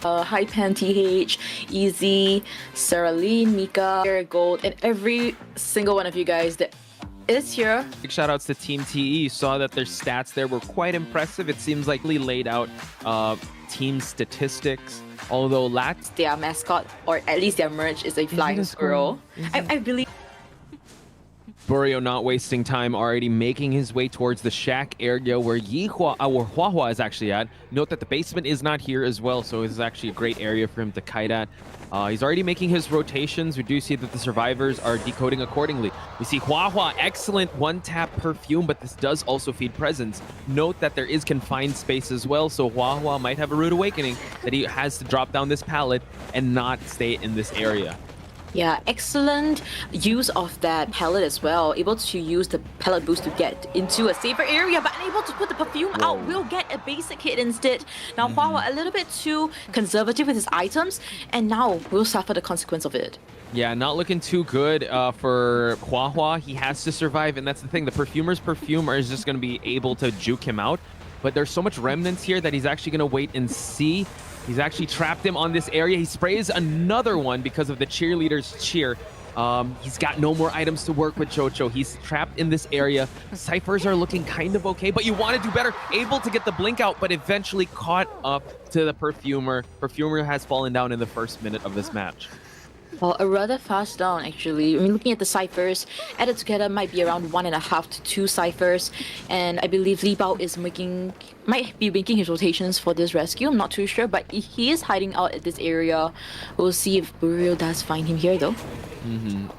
Hypan, TH, Easy, Sarah Lee, Mika, Gold, and every single one of you guys that is here. Big shout outs to Team TE. You saw that their stats there were quite impressive. It seems like they laid out team statistics. Although their mascot, or at least their merch, is a flying squirrel. I believe. Burio not wasting time, already making his way towards the shack area where Huahua is actually at. Note that the basement is not here as well, so this is actually a great area for him to kite at. He's already making his rotations. We do see that the survivors are decoding accordingly. We see Huahua, excellent one-tap perfume, but this does also feed presence. Note that there is confined space as well, so Huahua might have a rude awakening that he has to drop down this pallet and not stay in this area. Yeah, excellent use of that pallet as well. Able to use the pallet boost to get into a safer area, but unable to put the perfume out. Will get a basic hit instead. Now, Huahua a little bit too conservative with his items, and now will suffer the consequence of it. Yeah, not looking too good for Huahua. He has to survive, and that's the thing. The perfumer's perfume is just going to be able to juke him out, but there's so much remnants here that he's actually going to wait and see. He's actually trapped him on this area. He sprays another one because of the cheerleader's cheer. He's got no more items to work with, Chocho. He's trapped in this area. Ciphers are looking kind of okay, but you want to do better. Able to get the blink out, but eventually caught up to the Perfumer. Perfumer has fallen down in the first minute of this match. Well, a rather fast down, actually. I mean, looking at the ciphers, added together might be around 1.5 to 2 ciphers. And I believe Li Bao might be making his rotations for this rescue. I'm not too sure, but he is hiding out at this area. We'll see if Burio does find him here, though.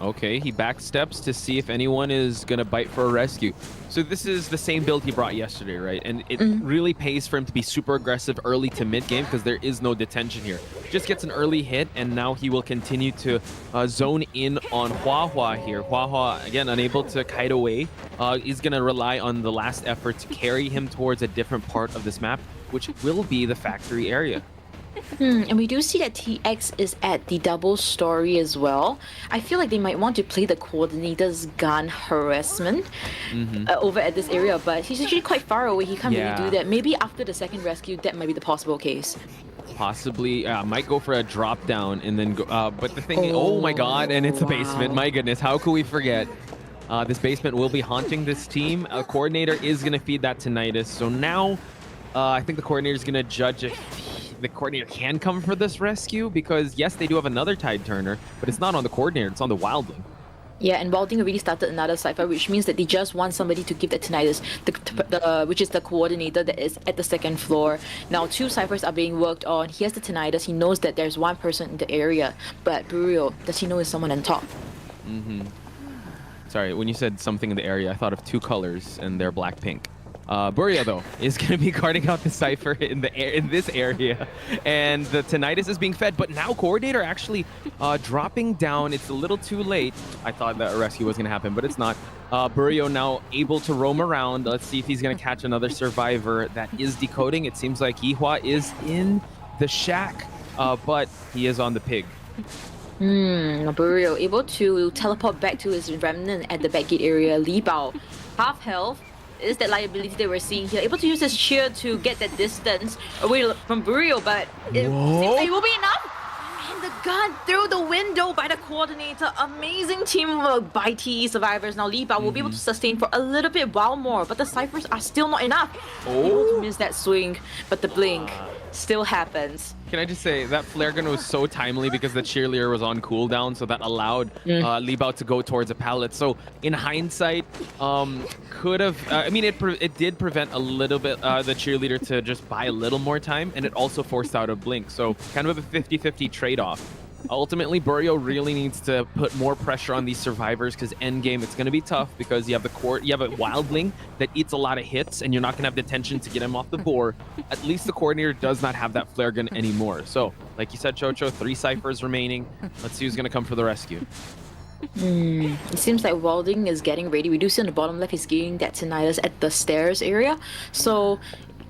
Okay, he backsteps to see if anyone is going to bite for a rescue. So this is the same build he brought yesterday, right? And it really pays for him to be super aggressive early to mid-game because there is no detention here. Just gets an early hit, and now he will continue to zone in on Huahua here. Huahua, again, unable to kite away. He's going to rely on the last effort to carry him towards a different part of this map, which will be the factory area. And we do see that TX is at the double story as well. I feel like they might want to play the coordinator's gun harassment over at this area, but he's actually quite far away. He can't really do that. Maybe after the second rescue, that might be the possible case. Possibly, might go for a drop down and then go. But the thing, oh my god, and it's a basement. My goodness, how could we forget? This basement will be haunting this team. A coordinator is going to feed that tinnitus. So now, I think the coordinator is going to judge if the coordinator can come for this rescue, because yes, they do have another Tide Turner, but it's not on the coordinator, it's on the Wildling. Yeah, and Wildling already started another cipher, which means that they just want somebody to give that tinnitus, which is the coordinator that is at the second floor. Now, 2 ciphers are being worked on. He has the tinnitus. He knows that there's one person in the area, but Burio, does he know there's someone on top? Sorry, when you said something in the area, I thought of 2 colors, and they're black-pink. Burio, though, is going to be guarding out the cipher in this area, and the tinnitus is being fed, but now coordinator actually dropping down. It's a little too late. I thought that a rescue was going to happen, but it's not. Burio now able to roam around. Let's see if he's going to catch another survivor that is decoding. It seems like Ihua is in the shack, but he is on the pig. Burio able to teleport back to his remnant at the back gate area. Li Bao, half health. Is that liability that we're seeing here. Able to use his cheer to get that distance away from Burio, but it seems like it will be enough. And the gun through the window by the coordinator. Amazing teamwork by TE survivors. Now Li Bao will be able to sustain for a little bit while more, but the ciphers are still not enough. Able to miss that swing, but the blink still happens. Can I just say that flare gun was so timely because the cheerleader was on cooldown, so that allowed Li Bao to go towards a pallet. So in hindsight, could have. I mean, it did prevent a little bit the cheerleader to just buy a little more time, and it also forced out a blink. So kind of a 50-50 trade-off. Ultimately, Burio really needs to put more pressure on these survivors, because endgame it's going to be tough because you have a Wildling that eats a lot of hits, and you're not going to have the tension to get him off the board. At least the coordinator does not have that flare gun anymore. So, like you said, Chocho, 3 ciphers remaining. Let's see who's going to come for the rescue. It seems like Wildling is getting ready. We do see on the bottom left he's getting that tinnitus at the stairs area. So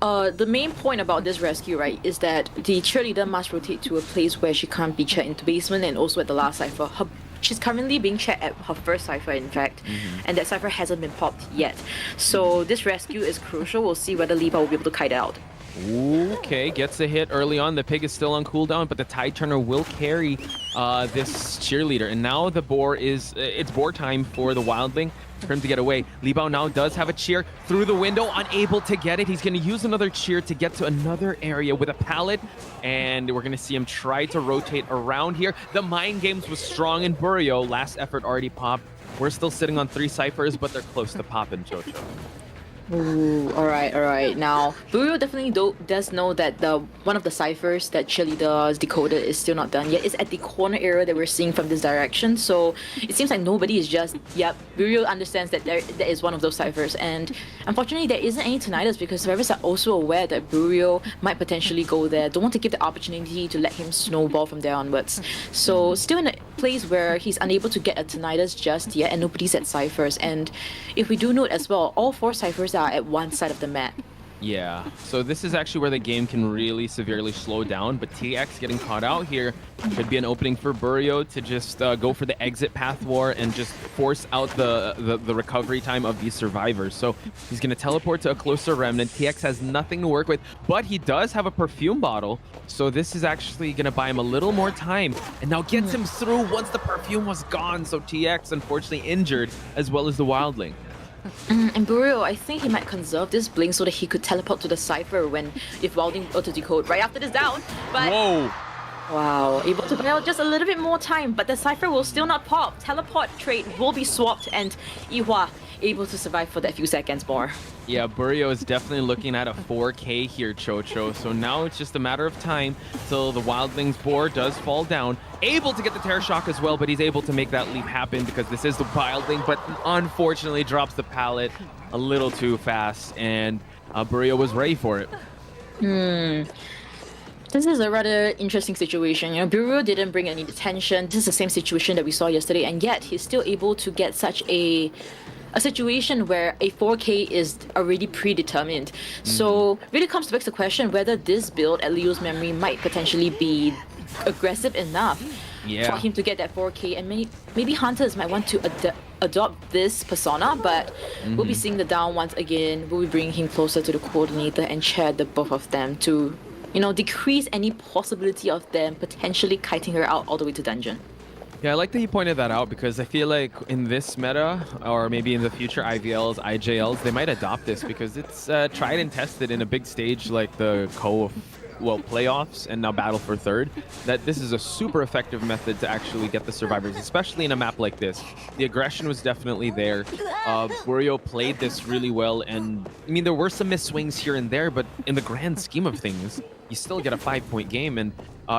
the main point about this rescue, right, is that the cheerleader must rotate to a place where she can't be checked into basement, and also at the last cipher. She's currently being checked at her first cipher, in fact, and that cipher hasn't been popped yet. So this rescue is crucial. We'll see whether Li Bao will be able to kite out. Okay, gets a hit early on. The pig is still on cooldown, but the tide turner will carry this cheerleader. And now the boar is, it's boar time for the wildling for him to get away. Li Bao now does have a cheer through the window, unable to get it. He's going to use another cheer to get to another area with a pallet. And we're going to see him try to rotate around here. The mind games was strong in Burio. Last effort already popped. We're still sitting on 3 ciphers, but they're close to popping, Chocho. Ooh, all right. Now, Burio definitely does know that the one of the ciphers that Cheerleader's decoded is still not done yet. It's at the corner area that we're seeing from this direction. So it seems like nobody is just, yep, Burio understands that there is one of those ciphers. And unfortunately, there isn't any tinnitus because survivors are also aware that Burio might potentially go there. Don't want to give the opportunity to let him snowball from there onwards. So still in a place where he's unable to get a tinnitus just yet and nobody's at ciphers. And if we do note as well, all 4 ciphers are at one side of the map. Yeah, so this is actually where the game can really severely slow down, but TX getting caught out here could be an opening for Burio to just go for the exit path war and just force out the recovery time of these survivors. So he's going to teleport to a closer remnant. TX has nothing to work with, but he does have a perfume bottle, so this is actually going to buy him a little more time and now gets him through once the perfume was gone. So TX unfortunately injured as well as the wildling. And Burio, I think he might conserve this blink so that he could teleport to the cipher when if Wilding auto decode right after this down. But whoa! Wow, able to buy out just a little bit more time, but the cipher will still not pop. Teleport trait will be swapped, and Ihua able to survive for that few seconds more. Yeah, Burio is definitely looking at a 4K here, Chocho. So now it's just a matter of time till the Wildling's boar does fall down. Able to get the Terror Shock as well, but he's able to make that leap happen because this is the Wildling, but unfortunately drops the pallet a little too fast, and Burio was ready for it. This is a rather interesting situation. You know, Bureau didn't bring any attention. This is the same situation that we saw yesterday, and yet he's still able to get such a situation where a 4K is already predetermined. So really comes back to the question whether this build at Leo's memory might potentially be aggressive enough for him to get that 4K, and maybe hunters might want to adopt this persona, but we'll be seeing the down once again. We'll be bringing him closer to the coordinator and share the both of them to, you know, decrease any possibility of them potentially kiting her out all the way to dungeon. Yeah, I like that you pointed that out because I feel like in this meta, or maybe in the future IVLs, IJLs, they might adopt this because it's tried and tested in a big stage like the COA7 playoffs and now Battle for Third, that this is a super effective method to actually get the survivors, especially in a map like this. The aggression was definitely there. Burio played this really well, and I mean, there were some missed swings here and there, but in the grand scheme of things, you still get a 5-point game, and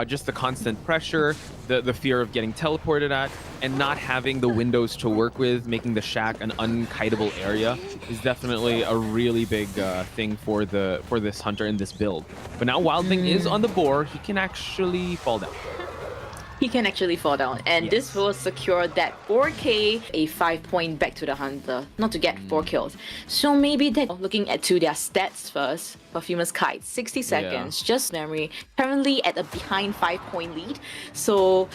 just the constant pressure, the fear of getting teleported at, and not having the windows to work with, making the shack an unkiteable area is definitely a really big thing for this hunter in this build. But now Wildling is on the boar, he can actually fall down. He can actually fall down, and this will secure that 4K, a 5-point back to the hunter, not to get 4 kills. So maybe they're looking at their stats first. Perfumous Kite, 60 seconds, just memory. Currently at a behind 5-point lead. So,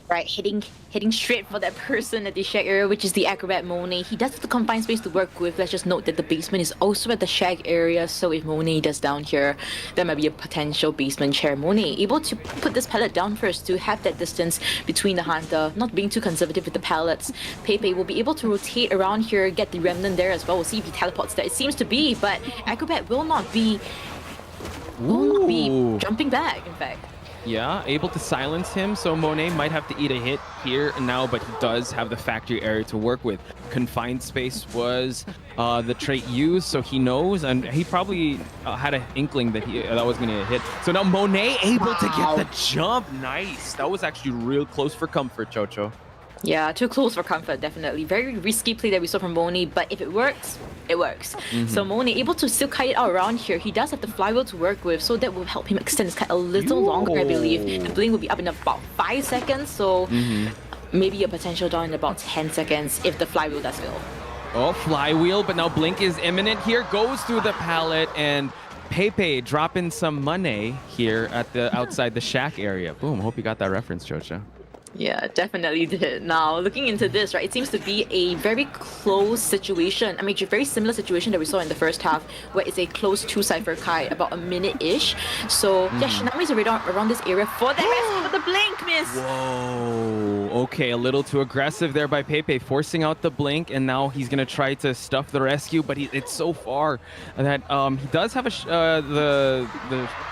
right, heading straight for that person at the shack area, which is the Acrobat Monet. He does have the confined space to work with. Let's just note that the basement is also at the shack area, so if Monet does down here, there might be a potential basement chair. Monet able to put this pallet down first to have that distance between the hunter, not being too conservative with the pallets. Pepe will be able to rotate around here, get the remnant there as well. We'll see if he teleports there. It seems to be, but Acrobat will not be jumping back, in fact. Yeah, able to silence him, so Monet might have to eat a hit here now, but he does have the factory area to work with. Confined space was the trait used, so he knows, and he probably had an inkling that that was going to hit. So now Monet able to get the jump. Nice. That was actually real close for comfort, Chocho. Yeah, too close for comfort, definitely. Very risky play that we saw from Monet, but if it works, it works. So Monet able to still kite it out around here. He does have the flywheel to work with, so that will help him extend his kite a little longer, I believe. The blink will be up in about 5 seconds, so maybe a potential down in about 10 seconds if the flywheel does fail. Oh, flywheel, but now blink is imminent here. Goes through the pallet, and Pepe dropping some money here at the outside the shack area. Boom, hope you got that reference, Chocha. Yeah, definitely did. Now, looking into this, right, it seems to be a very close situation. I mean, a very similar situation that we saw in the first half, where it's a close two cipher kite, about a minute-ish. So, yeah, Shinami's already around this area for that rescue, but the blink miss! Whoa. Okay, a little too aggressive there by Pepe, forcing out the blink, and now he's gonna try to stuff the rescue, but it's so far that he does have the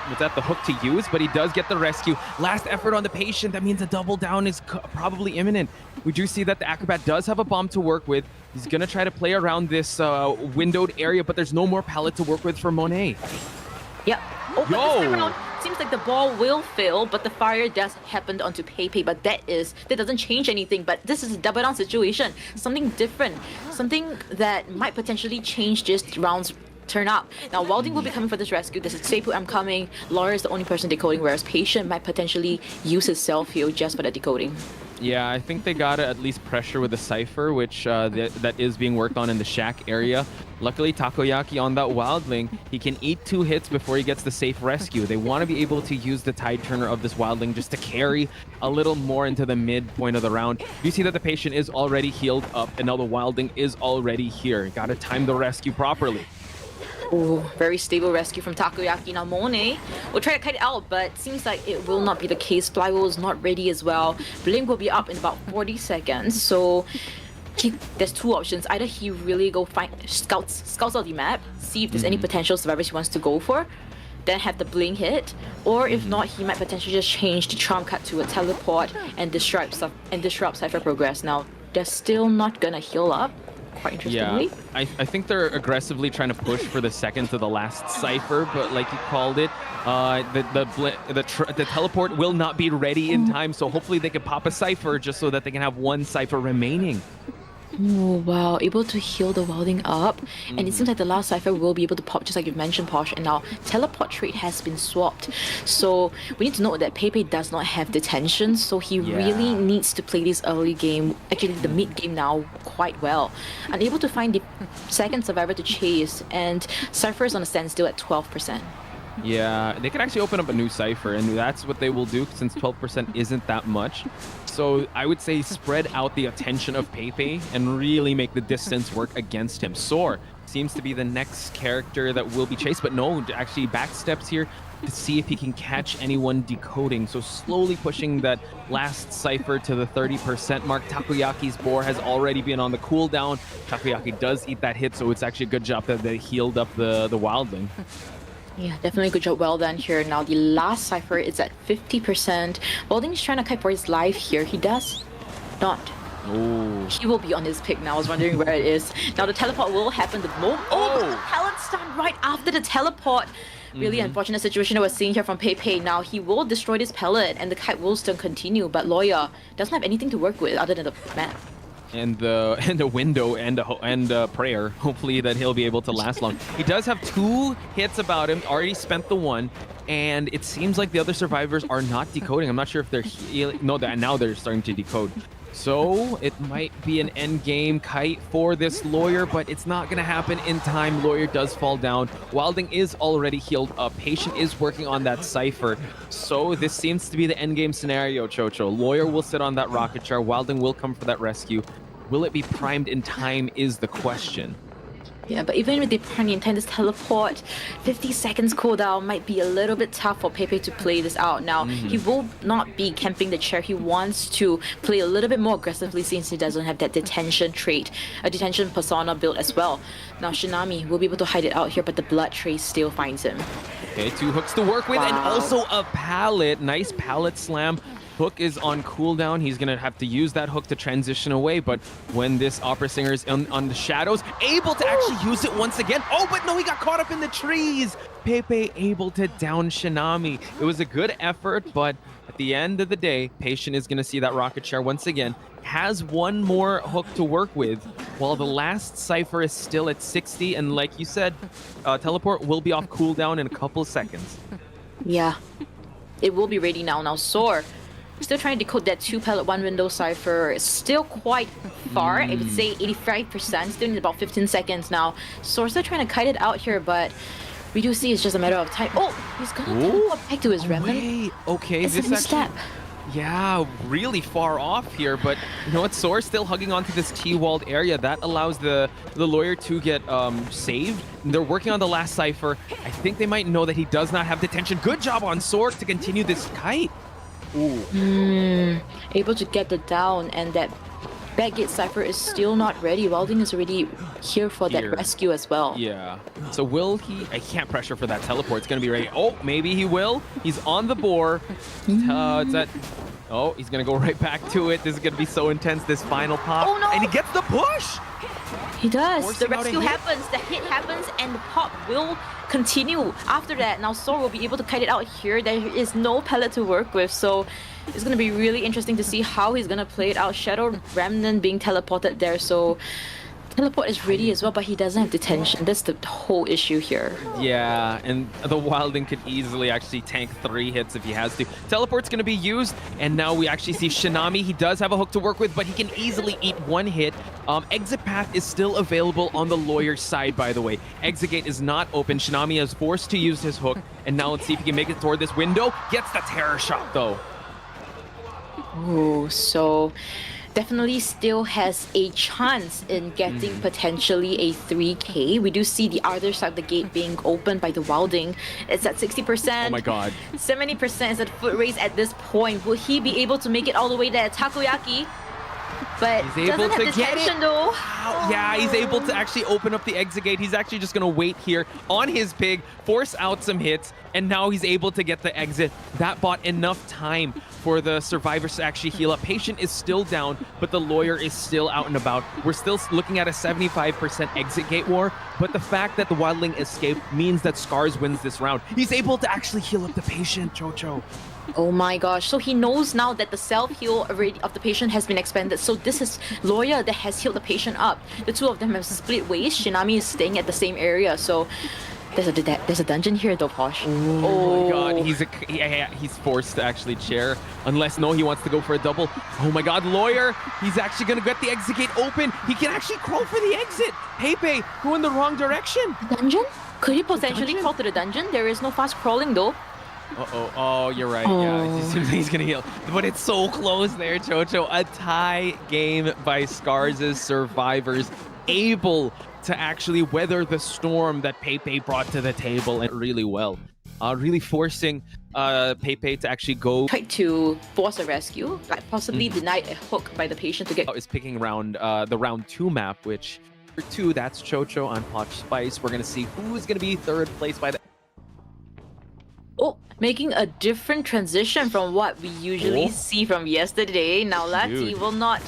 what's that, the hook to use, but he does get the rescue. Last effort on the patient. That means a double down is probably imminent. We do see that the acrobat does have a bomb to work with. He's gonna try to play around this windowed area, but there's no more pallet to work with for Monet. Yep. Oh, but this time around, seems like the ball will fail, but the fire does happen onto Pepe, but that doesn't change anything. But this is a double down situation, something different, something that might potentially change this round's turn up. Now, Wilding will be coming for this rescue. This is Seipu, I'm coming. Lawyer is the only person decoding, whereas Patient might potentially use his self-heal just for the decoding. Yeah, I think they gotta at least pressure with the Cypher, which that is being worked on in the shack area. Luckily, Takoyaki on that Wildling, he can eat 2 hits before he gets the safe rescue. They want to be able to use the Tide Turner of this Wildling just to carry a little more into the midpoint of the round. You see that the patient is already healed up, and now the Wildling is already here. Gotta time the rescue properly. Ooh, very stable rescue from Takoyaki. Now Monet will try to kite it out, but seems like it will not be the case. Flywheel is not ready as well. Blink will be up in about 40 seconds, so there's 2 options. Either he really go find scouts out the map, see if there's any potential survivors he wants to go for, then have the blink hit, or if not, he might potentially just change the charm cut to a teleport and disrupt Cypher progress. Now they're still not gonna heal up. Quite interestingly. Yeah, I think they're aggressively trying to push for the second to the last Cypher, but like you called it, the teleport will not be ready in time, so hopefully they can pop a Cypher just so that they can have 1 Cypher remaining. Oh wow, able to heal the welding up, and it seems like the last Cypher will be able to pop just like you mentioned, Posh, and now teleport trait has been swapped. So we need to note that Pepe does not have detention, so he really needs to play this early game, actually the mid game now, quite well. Unable to find the second survivor to chase, and Cypher is on a standstill at 12%. Yeah, they could actually open up a new Cypher, and that's what they will do since 12% isn't that much. So I would say spread out the attention of Pepe and really make the distance work against him. Soar seems to be the next character that will be chased, but no, actually backsteps here to see if he can catch anyone decoding. So slowly pushing that last Cypher to the 30% mark. Takoyaki's boar has already been on the cooldown. Takoyaki does eat that hit, so it's actually a good job that they healed up the Wildling. Yeah, definitely good job. Well done here. Now the last Cypher is at 50%. Wilding is trying to kite for his life here. He does not. Ooh. He will be on his pick now. I was wondering where it is. Now the teleport will happen the moment. Oh, but the pallet stun right after the teleport. Really unfortunate situation that we're seeing here from Pepe. Now he will destroy this pellet and the kite will still continue, but Lawyer doesn't have anything to work with other than the map. And the window and prayer. Hopefully that he'll be able to last long. He does have 2 hits about him. Already spent the 1, and it seems like the other survivors are not decoding. I'm not sure if they're healing. No, now they're starting to decode. So it might be an end game kite for this Lawyer, but it's not gonna happen in time. Lawyer does fall down. Wilding is already healed up. Patient is working on that Cypher. So this seems to be the end game scenario, Chocho. Lawyer will sit on that rocket char. Wilding will come for that rescue. Will it be primed in time is the question. Yeah, but even with the priming in time, this teleport, 50 seconds cooldown might be a little bit tough for Pepe to play this out. Now, he will not be camping the chair. He wants to play a little bit more aggressively since he doesn't have that detention trait, a detention persona build as well. Now, Shinami will be able to hide it out here, but the blood trace still finds him. Okay, 2 hooks to work with, and also a pallet. Nice pallet slam. Hook is on cooldown. He's gonna have to use that hook to transition away, but when this opera singer is on the shadows, able to actually use it once again. Oh, but no, he got caught up in the trees. Pepe able to down Shinami. It was a good effort, but at the end of the day, Patient is gonna see that rocket share once again. Has 1 more hook to work with, while the last Cypher is still at 60, and like you said, teleport will be off cooldown in a couple of seconds. Yeah, it will be ready now. Now, Soar still trying to decode that 2 pellet 1 window Cypher. It's still quite far. I would say 85%. Still in about 15 seconds now. Soar still trying to kite it out here, but we do see it's just a matter of time. Oh, he's gonna teleport back to his remnant. Wait, okay, It's a misstep. Yeah, really far off here, but you know what? Soar's still hugging onto this T-walled area. That allows the lawyer to get saved. And they're working on the last cipher. I think they might know that he does not have detention. Good job on Soar to continue this kite. Ooh. Able to get the down, and that backgate cipher is still not ready. Welding is already here for that rescue as well. Yeah. So will he? I can't pressure for that teleport. It's going to be ready. Oh, maybe he will. He's on the boar. Is that... Oh, he's going to go right back to it. This is going to be so intense, this final pop. Oh, no. And he gets the push. He does. Forcing The out a rescue hit. happens, the hit happens, and the pop will continue after that. Now Sor will be able to kite it out here. There is no pellet to work with, so it's going to be really interesting to see how he's going to play it out. Shadow Remnant being teleported there, so teleport is ready as well, but he doesn't have detention. That's the whole issue here. Yeah, and the Wilding could easily actually tank 3 hits if he has to. Teleport's going to be used, and now we actually see Shinami. He does have a hook to work with, but he can easily eat 1 hit. Exit path is still available on the lawyer's side, by the way. Exit gate is not open. Shinami is forced to use his hook, and now let's see if he can make it toward this window. Gets the terror shot, though. Oh, so definitely still has a chance in getting potentially a 3K. We do see the other side of the gate being opened by the Wilding. It's at 60%. Oh my god. 70% is at foot race at this point. Will he be able to make it all the way there? Takoyaki. But He's able doesn't have to get detention it. though. Wow. Yeah, he's able to actually open up the exit gate. He's actually just going to wait here on his pig, force out some hits, and now he's able to get the exit. That bought enough time for the survivors to actually heal up. Patient is still down, but the lawyer is still out and about. We're still looking at a 75% exit gate war, but the fact that the Wildling escaped means that Scars wins this round. He's able to actually heal up the patient, Chocho. Oh my gosh. So he knows now that the self-heal already of the patient has been expanded. So this is lawyer that has healed the patient up. The two of them have split ways. Shinami is staying at the same area. So there's a dungeon here though, Posh. Oh my god, he's forced to actually chair. Unless, no, he wants to go for a double. Oh my god, lawyer, he's actually gonna get the exit gate open. He can actually crawl for the exit. Pepe, go in the wrong direction. Dungeon? Could he potentially crawl to the dungeon? There is no fast crawling though. Uh-oh. Oh, you're right. Yeah, it seems like he's gonna heal. But it's so close there, Chocho. A tie game by Scars' survivors, able to actually weather the storm that Pepe brought to the table and really well. Really forcing Pepe to actually go. Tried to force a rescue, like possibly denied a hook by the patient to get. Is picking round the round 2 map, which for 2, that's Chocho on Potch Spice. We're gonna see who's gonna be 3rd place by the. Oh, making a different transition from what we usually see from yesterday. Now Lati will not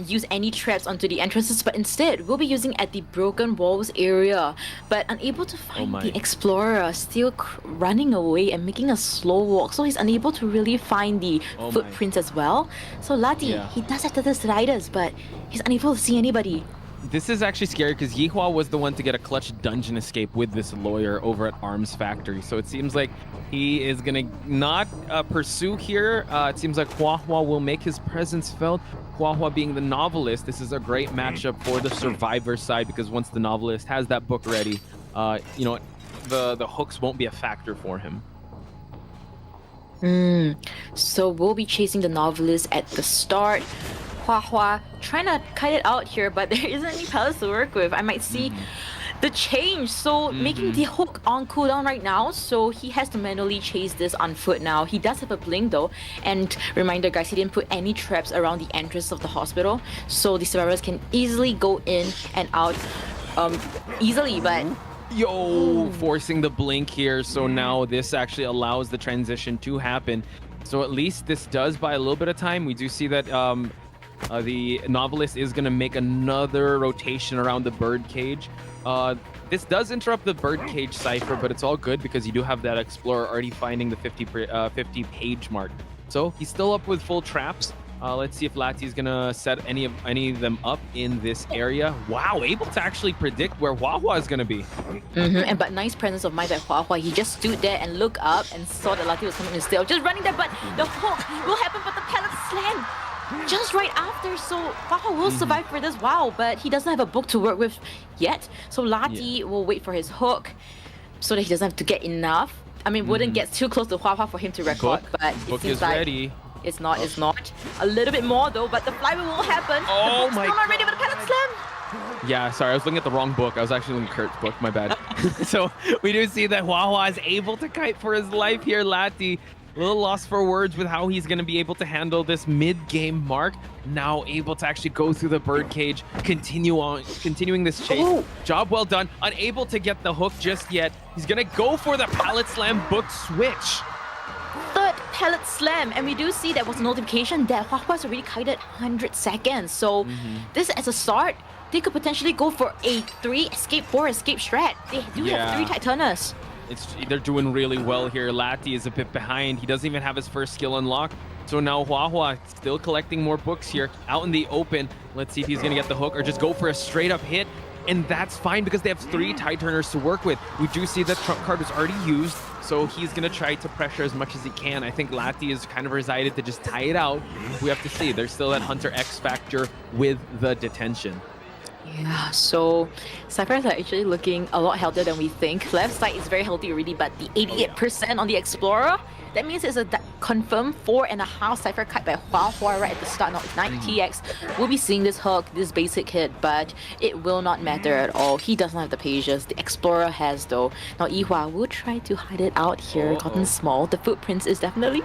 use any traps onto the entrances, but instead we'll be using at the broken walls area. But unable to find the explorer, still running away and making a slow walk, so he's unable to really find the footprints as well. So Lati, he does have the sliders, but he's unable to see anybody. This is actually scary because Yihua was the one to get a clutch dungeon escape with this lawyer over at Arms Factory. So it seems like he is going to not pursue here. It seems like Huahua will make his presence felt. Huahua being the novelist, this is a great matchup for the survivor side because once the novelist has that book ready, you know, the hooks won't be a factor for him. So we'll be chasing the novelist at the start. Huahua trying to cut it out here, but there isn't any pellets to work with. I might see the change, so making the hook on cooldown right now, so he has to manually chase this on foot now. He does have a blink though, and reminder guys, he didn't put any traps around the entrance of the hospital, so the survivors can easily go in and out easily, but forcing the blink here, so now this actually allows the transition to happen. So at least this does buy a little bit of time. We do see that the novelist is going to make another rotation around the bird cage. This does interrupt the bird cage cipher, but it's all good because you do have that explorer already finding the 50 page mark. So he's still up with full traps. Let's see if Lati is gonna set any of them up in this area. Wow, able to actually predict where Huahua is gonna be. But nice presence of mind by Huahua. He just stood there and looked up and saw that Lati was coming in still. Just running there, but the hook will happen, but the pellet slam just right after, so Huahua will survive for this. Wow, but he doesn't have a book to work with yet, so Lati will wait for his hook so that he doesn't have to get enough. I mean, wouldn't get too close to Huahua for him to record, but it Book seems is like ready. It's not, it's not. A little bit more though, but the flywheel will happen. Oh The book's my still not ready for the God. pallet slam. Yeah, sorry, I was looking at the wrong book. I was actually looking at Kurt's book, my bad. So we do see that Hua is able to kite for his life here. Lati, a little lost for words with how he's going to be able to handle this mid-game mark. Now able to actually go through the birdcage, continuing this chase. Oh. Job well done. Unable to get the hook just yet. He's going to go for the pallet slam book switch. Third pallet slam, and we do see that was a notification that Huahua's already kited 100 seconds. So this as a start, they could potentially go for a 3 escape, 4 escape strat. They do have 3 tight turners. They're doing really well here. Lati is a bit behind. He doesn't even have his first skill unlocked. So now Hua still collecting more books here out in the open. Let's see if he's going to get the hook or just go for a straight up hit. And that's fine because they have 3 tide turners to work with. We do see that trump card was already used, so he's going to try to pressure as much as he can. I think Lati is kind of resided to just tie it out. We have to see. There's still that Hunter X factor with the detention. Yeah, so Cyphers are actually looking a lot healthier than we think. Left side is very healthy already, but the 88% on the Explorer, that means it's a confirmed 4.5 Cypher kite by Hua right at the start. Now, Ignite TX will be seeing this hook, this basic hit, but it will not matter at all. He does not have the patience. The Explorer has though. Now, Yihua will try to hide it out here. Gotten small. The footprints is definitely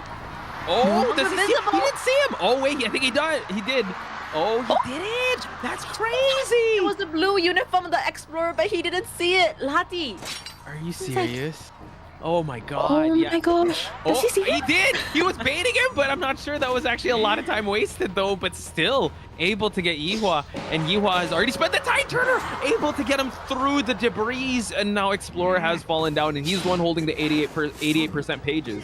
does he see him? He didn't see him. Oh wait, I think he did. Oh, he did it! That's crazy! It was the blue uniform of the Explorer, but he didn't see it. Lati. Are you serious? Oh my god. Oh my gosh. Does he see He him? did! He was baiting him, but I'm not sure that was actually a lot of time wasted though, but still able to get Yihua. And Yihua has already spent the tide turner, able to get him through the debris, and now Explorer has fallen down and he's the one holding the 88% pages.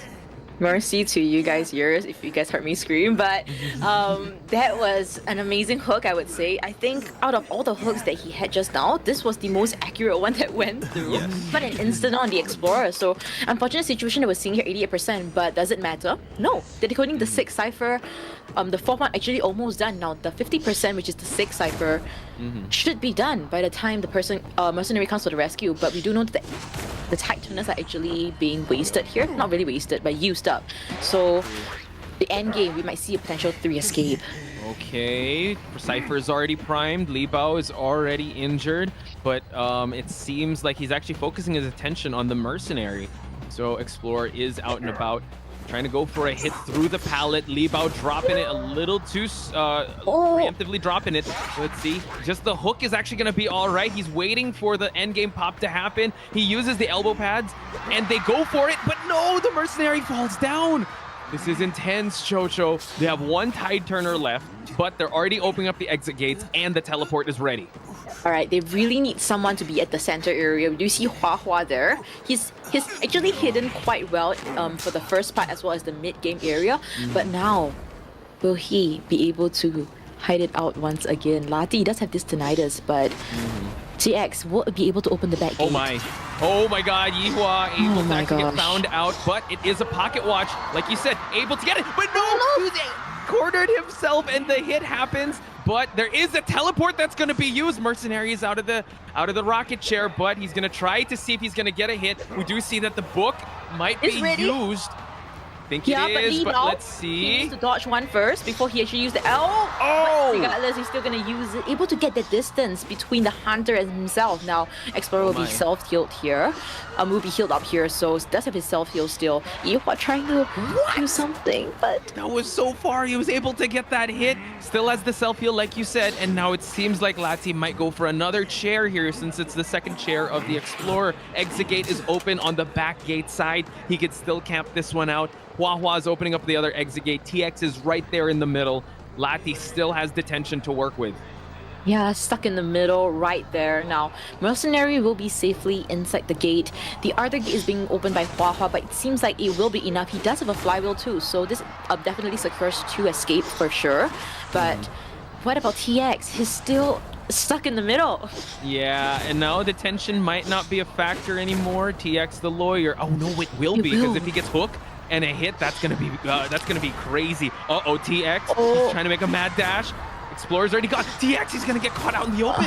Mercy to you guys' ears if you guys heard me scream, but that was an amazing hook, I would say. I think out of all the hooks that he had just now, this was the most accurate one that went through. Yes. But an instant on the Explorer. So unfortunate situation that we're seeing here, 88%, but does it matter? No. They're decoding the 6 cipher. The 4th one actually almost done. Now the 50%, which is the 6 cipher, should be done by the time the person mercenary comes to the rescue. But we do know that the tight tuners are actually being wasted here. Not really wasted, but used up. So the end game, we might see a potential 3 escape. Okay, Cypher is already primed. Li Bao is already injured, but it seems like he's actually focusing his attention on the mercenary. So Explorer is out and about, trying to go for a hit through the pallet. Li Bao dropping it a little too preemptively dropping it. Let's see. Just the hook is actually going to be all right. He's waiting for the endgame pop to happen. He uses the elbow pads, and they go for it, but no, the mercenary falls down. This is intense, Chocho. They have 1 tide turner left, but they're already opening up the exit gates, and the teleport is ready. All right, they really need someone to be at the center area. We do see Hua there. He's actually hidden quite well for the first part as well as the mid-game area. But now, will he be able to hide it out once again? Lati does have this tinnitus, but TX will be able to open the back gate. Oh my god, Yihua able to actually get gosh. found out, but it is a pocket watch. Like you said, able to get it, but no! He's cornered himself and the hit happens, but there is a teleport that's going to be used. Mercenary is out of the rocket chair, but he's going to try to see if he's going to get a hit. We do see that the book might be used. I think it is, but let's see. He needs to dodge one first before he actually used the L. Oh! But regardless, he's still gonna use it. Able to get the distance between the hunter and himself. Now, Explorer will be self-healed here. Will be healed up here, so does have his self-heal still. Yihua trying to do something, but that was so far. He was able to get that hit. Still has the self-heal, like you said, and now it seems like Lati might go for another chair here since it's the second chair of the Explorer. Exit gate is open on the back gate side. He could still camp this one out. Hua is opening up the other exit gate. TX is right there in the middle. Lati still has detention to work with. yeah, stuck in the middle right there. Now, Mercenary will be safely inside the gate. The other gate is being opened by Hua, but it seems like it will be enough. He does have a flywheel too, so this definitely secures 2 escape for sure. But what about TX? He's still stuck in the middle. Yeah, and now detention might not be a factor anymore. TX the lawyer. Oh no, it will be, because if he gets hooked and a hit, that's gonna be crazy. Uh-oh, TX. He's trying to make a mad dash. Explorer's already gone. TX, he's gonna get caught out in the open.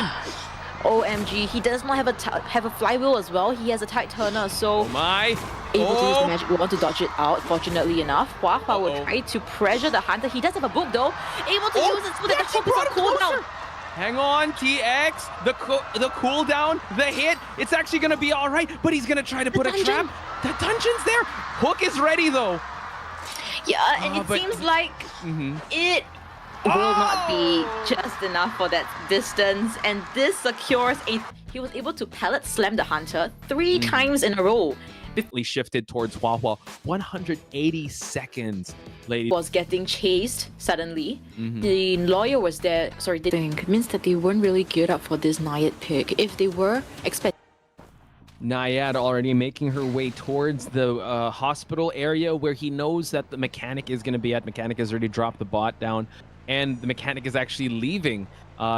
OMG, he does not have a flywheel as well. He has a tight turner, so Oh my. able to use the magic wand to dodge it out. Fortunately enough, Hua Hua will try to pressure the hunter. He does have a book though, able to use it so that the hook is on cooldown. Hang on, TX. The cooldown, the hit. It's actually gonna be all right, but he's gonna try to put a trap. The dungeon's there. Hook is ready though. Yeah, and it seems like it will not be just enough for that distance, and this secures a. He was able to pallet slam the hunter 3 times in a row. Shifted towards Hua Hua. 180 seconds, lady. Was getting chased suddenly. The lawyer was there. Sorry, they think means that they weren't really geared up for this Naiad pick. If they were expecting. Naiad already making her way towards the hospital area where he knows that the mechanic is going to be at. Mechanic has already dropped the bot down, and the mechanic is actually leaving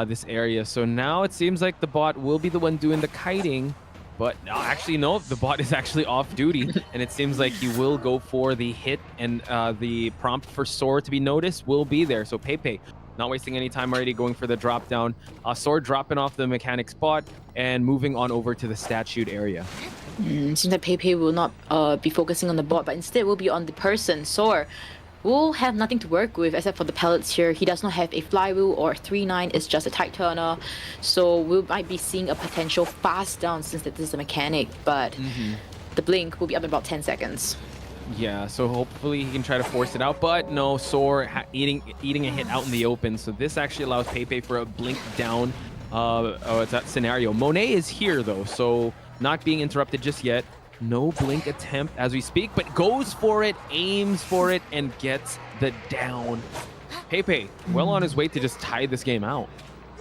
this area. So now it seems like the bot will be the one doing the kiting. But actually, no, the bot is actually off duty, and it seems like he will go for the hit, and the prompt for Soar to be noticed will be there. So Pepe, not wasting any time already, going for the drop down. Soar dropping off the mechanic spot and moving on over to the statute area. Seems like Pepe will not be focusing on the bot, but instead will be on the person. Soar will have nothing to work with except for the pellets here. He does not have a flywheel or a 3-9, it's just a tight turner. So we might be seeing a potential fast down since this is a mechanic, but the blink will be up in about 10 seconds. Yeah, so hopefully he can try to force it out, but no, Soar eating a hit out in the open. So this actually allows Pepe for a blink down it's that scenario. Monet is here though, so not being interrupted just yet. No blink attempt as we speak, but goes for it, aims for it, and gets the down. Pepe, well on his way to just tie this game out.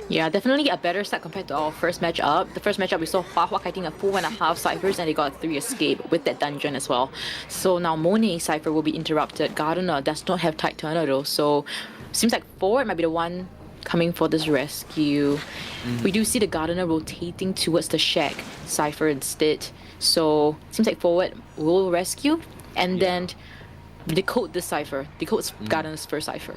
Yeah, definitely a better start compared to our first matchup. The first matchup we saw Hua Hua kiting a 4.5 ciphers, and they got a 3 escape with that dungeon as well. So now Monet cipher will be interrupted. Gardener does not have tight turner though, so seems like Forward might be the one coming for this rescue. We do see the Gardener rotating towards the shack cipher instead. So seems like Forward will rescue and then decode this cipher. Decodes Gardener's first cipher.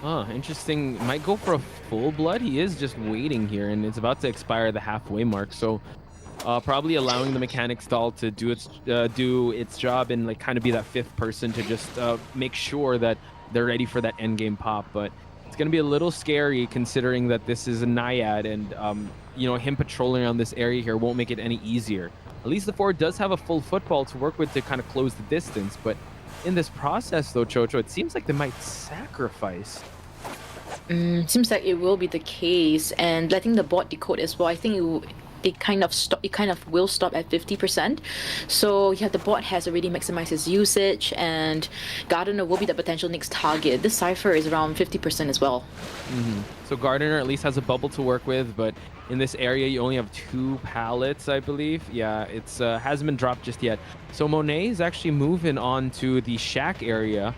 Interesting. Might go for a full blood. He is just waiting here, and it's about to expire the halfway mark. So probably allowing the mechanic stall to do its job and like kind of be that 5th person to just make sure that they're ready for that end game pop. But it's going to be a little scary considering that this is a Naiad, and you know, him patrolling around this area here won't make it any easier. At least the Forward does have a full football to work with to kind of close the distance, but in this process though, Chocho, it seems like they might sacrifice. Seems like it will be the case, and letting the bot decode as well. I think it kind of will stop at 50%. So yeah, the bot has already maximized its usage, and Gardener will be the potential next target. This cipher is around 50% as well. So Gardener at least has a bubble to work with, but in this area you only have 2 pallets, I believe. Yeah, it's hasn't been dropped just yet. So Monet is actually moving on to the shack area.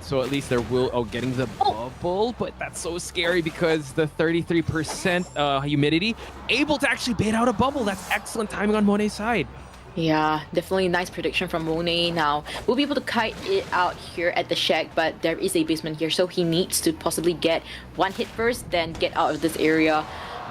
So at least there will getting the bubble, but that's so scary because the 33% humidity able to actually bait out a bubble. That's excellent timing on Monet's side. Yeah, definitely nice prediction from Monet. Now we'll be able to kite it out here at the shack, but there is a basement here, so he needs to possibly get 1 hit first, then get out of this area.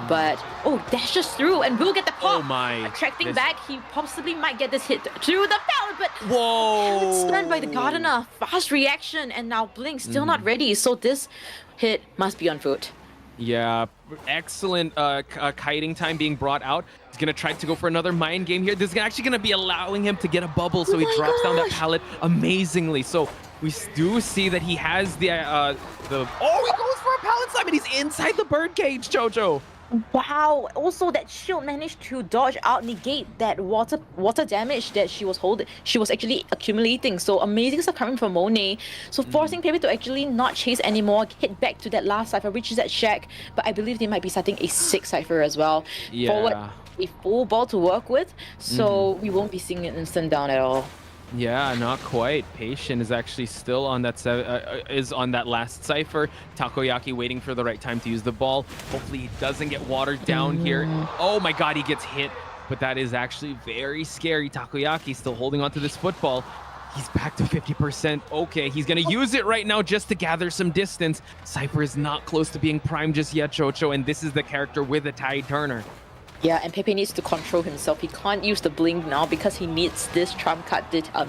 But dashes through and will get the pop. Oh my! Attracting back, he possibly might get this hit through the pallet, but whoa! Stunned by the Gardener. Fast reaction, and now Blink still not ready. So this hit must be on foot. Yeah, excellent kiting time being brought out. He's gonna try to go for another mind game here. This is actually gonna be allowing him to get a bubble, so he drops down that pallet amazingly. So we do see that he has the he goes for a pallet slam, and he's inside the bird cage, Jojo. Wow! Also, that shield managed to dodge out, negate that water damage that she was holding. She was actually accumulating. So amazing stuff coming from Monet. So forcing Pepe to actually not chase anymore, hit back to that last cipher, which is that shack. But I believe they might be starting a 6 cipher as well. Yeah. Forward, a full ball to work with. So we won't be seeing an instant down at all. Yeah, not quite. Patient is actually still on that on that last cipher. Takoyaki waiting for the right time to use the ball. Hopefully he doesn't get watered down here. Oh my god, he gets hit. But that is actually very scary. Takoyaki still holding on to this football. He's back to 50%. Okay, he's gonna use it right now just to gather some distance. Cypher is not close to being primed just yet, Chocho, and this is the character with a tied turner. Yeah, and Pepe needs to control himself. He can't use the blink now because he needs this trump card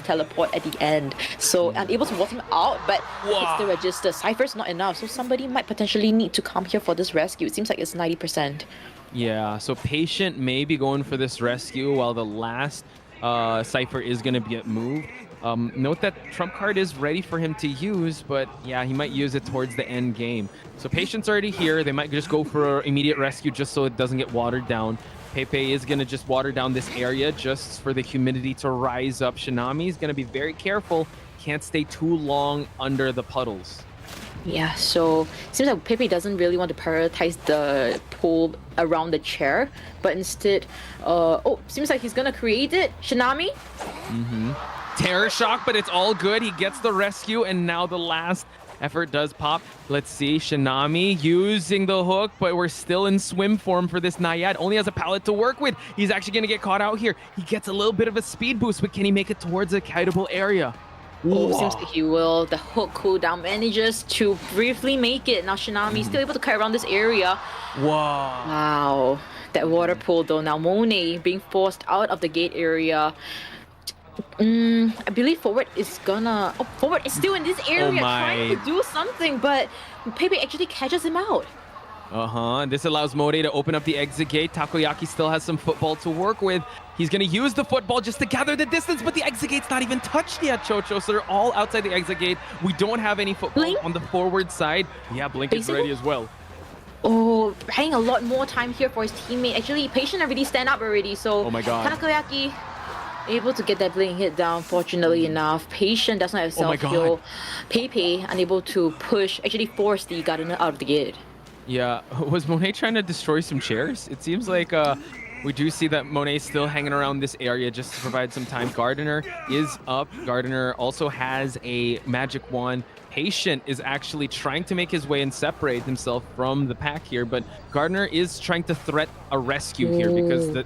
teleport at the end. So unable to walk him out, but hits the register. Cypher's not enough, so somebody might potentially need to come here for this rescue. It seems like it's 90%. Yeah, so Patient may be going for this rescue while the last Cypher is going to get moved. Note that trump card is ready for him to use, but yeah, he might use it towards the end game. So Patient's already here. They might just go for immediate rescue just so it doesn't get watered down. Pepe is going to just water down this area just for the humidity to rise up. Shinami is going to be very careful. Can't stay too long under the puddles. Yeah, so seems like Pepe doesn't really want to prioritize the pool around the chair, but instead, seems like he's gonna create it. Shinami? Terror shock, but it's all good. He gets the rescue, and now the last effort does pop. Let's see, Shinami using the hook, but we're still in swim form for this Naiad. Only has a pallet to work with. He's actually going to get caught out here. He gets a little bit of a speed boost, but can he make it towards a kiteable area? Oh, seems like he will. The hook cooldown manages to briefly make it. Now Shinami still able to kite around this area. Wow. That water pool though. Now Monet being forced out of the gate area. I believe Forward is gonna... Oh, Forward is still in this area trying to do something, but Pepe actually catches him out. This allows Mode to open up the exit gate. Takoyaki still has some football to work with. He's going to use the football just to gather the distance, but the exit gate's not even touched yet, Chocho. So they're all outside the exit gate. We don't have any football Blink? on the forward side. Yeah, Blink is ready as well. Oh, having a lot more time here for his teammate. Actually, Patient already stand up already, so... Oh my god. Takoyaki able to get that blink hit down, fortunately enough. Patient does not have self-heal. Pepe unable to push, actually force the Gardener out of the gate. Yeah, was Monet trying to destroy some chairs? It seems like we do see that Monet's still hanging around this area just to provide some time. Gardener is up. Gardener also has a magic wand. Patient is actually trying to make his way and separate himself from the pack here, but Gardener is trying to threat a rescue here because the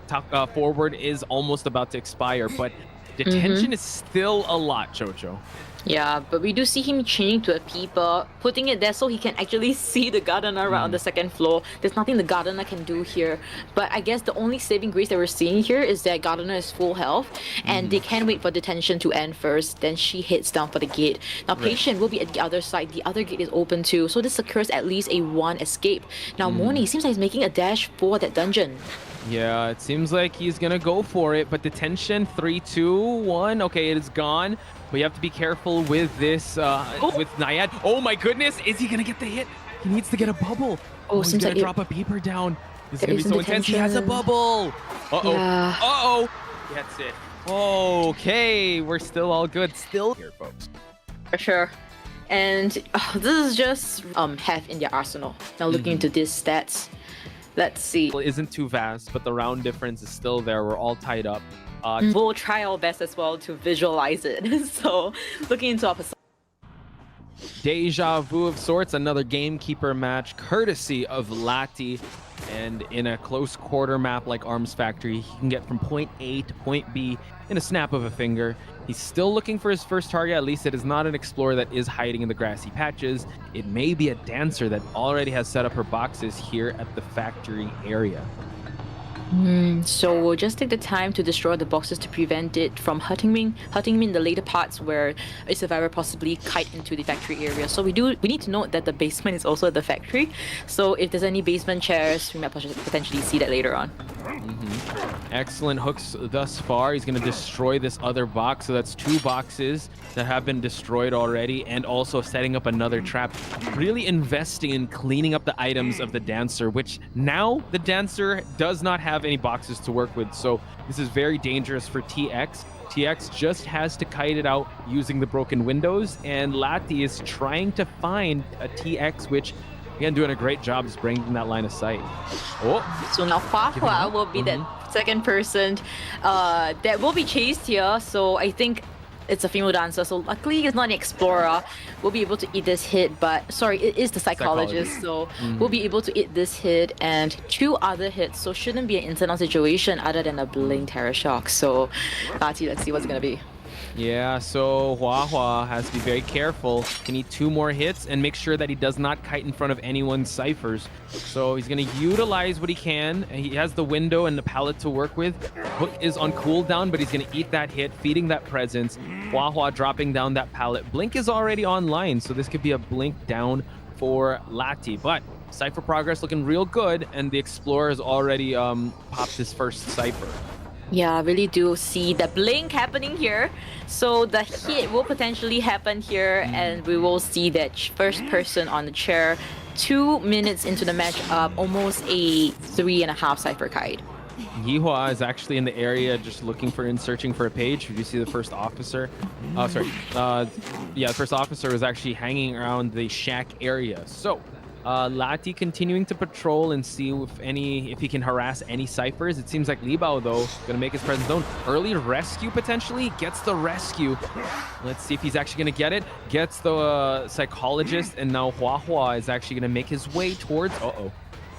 forward is almost about to expire, but detention is still a lot, Chocho. Yeah, but we do see him changing to a peeper, putting it there so he can actually see the Gardener around the second floor. There's nothing the Gardener can do here. But I guess the only saving grace that we're seeing here is that Gardener is full health, and they can wait for detention to end first. Then she heads down for the gate. Now Patient will be at the other side. The other gate is open too, so this secures at least a one escape. Now Moni seems like he's making a dash for that dungeon. Yeah, it seems like he's gonna go for it, but detention, 3, 2, 1. Okay, it is gone. But you have to be careful with this, with Naiad. Oh my goodness, is he gonna get the hit? He needs to get a bubble. Oh, he's gonna drop a peeper down. This is gonna be so intense. He has a bubble. Uh-oh. Yeah. Uh-oh. Gets it. Okay, we're still all good. Still here, folks. For sure. And this is just half in their arsenal. Now looking into these stats. Let's see. It isn't too vast, but the round difference is still there. We're all tied up. We'll try our best as well to visualize it. So, looking into our deja vu of sorts, another gamekeeper match courtesy of Lati. And in a close quarter map like Arms Factory, he can get from point A to point B in a snap of a finger. He's still looking for his first target. At least it is not an explorer that is hiding in the grassy patches. It may be a dancer that already has set up her boxes here at the factory area. So we'll just take the time to destroy the boxes to prevent it from hurting me in the later parts where a survivor possibly kite into the factory area. So we need to note that the basement is also at the factory. So if there's any basement chairs, we might potentially see that later on. Excellent hooks thus far. He's going to destroy this other box. So that's 2 boxes that have been destroyed already, and also setting up another trap. Really investing in cleaning up the items of the dancer, which now the dancer does not have any boxes to work with. So this is very dangerous for TX. TX just has to kite it out using the broken windows, and Lati is trying to find a TX, which again, doing a great job just bringing that line of sight. Oh, so now Hua will be that second person that will be chased here. So I think it's a female dancer. So luckily it's not an explorer. We'll be able to eat this hit, but sorry, it is the psychologist. So we'll be able to eat this hit and 2 other hits. So shouldn't be an internal situation other than a blink terror shock. So let's see what's gonna be. Yeah, so Hua has to be very careful. He need 2 more hits and make sure that he does not kite in front of anyone's ciphers. So he's going to utilize what he can. He has the window and the pallet to work with. Hook is on cooldown, but he's going to eat that hit, feeding that presence. Hua dropping down that pallet. Blink is already online, so this could be a blink down for Lati. But Cypher progress looking real good, and the Explorer has already popped his first Cypher. Yeah, I really do see the blink happening here. So the hit will potentially happen here, and we will see that first person on the chair 2 minutes into the matchup, almost a 3.5 Cypher kite. Yihua is actually in the area just looking for and searching for a page. You see the first officer. The first officer was actually hanging around the shack area. So Lati continuing to patrol and see if he can harass any ciphers. It seems like Li Bao, though, gonna make his presence known. Early rescue potentially, gets the rescue. Let's see if he's actually gonna get it. Gets the psychologist, and now Hua is actually gonna make his way towards.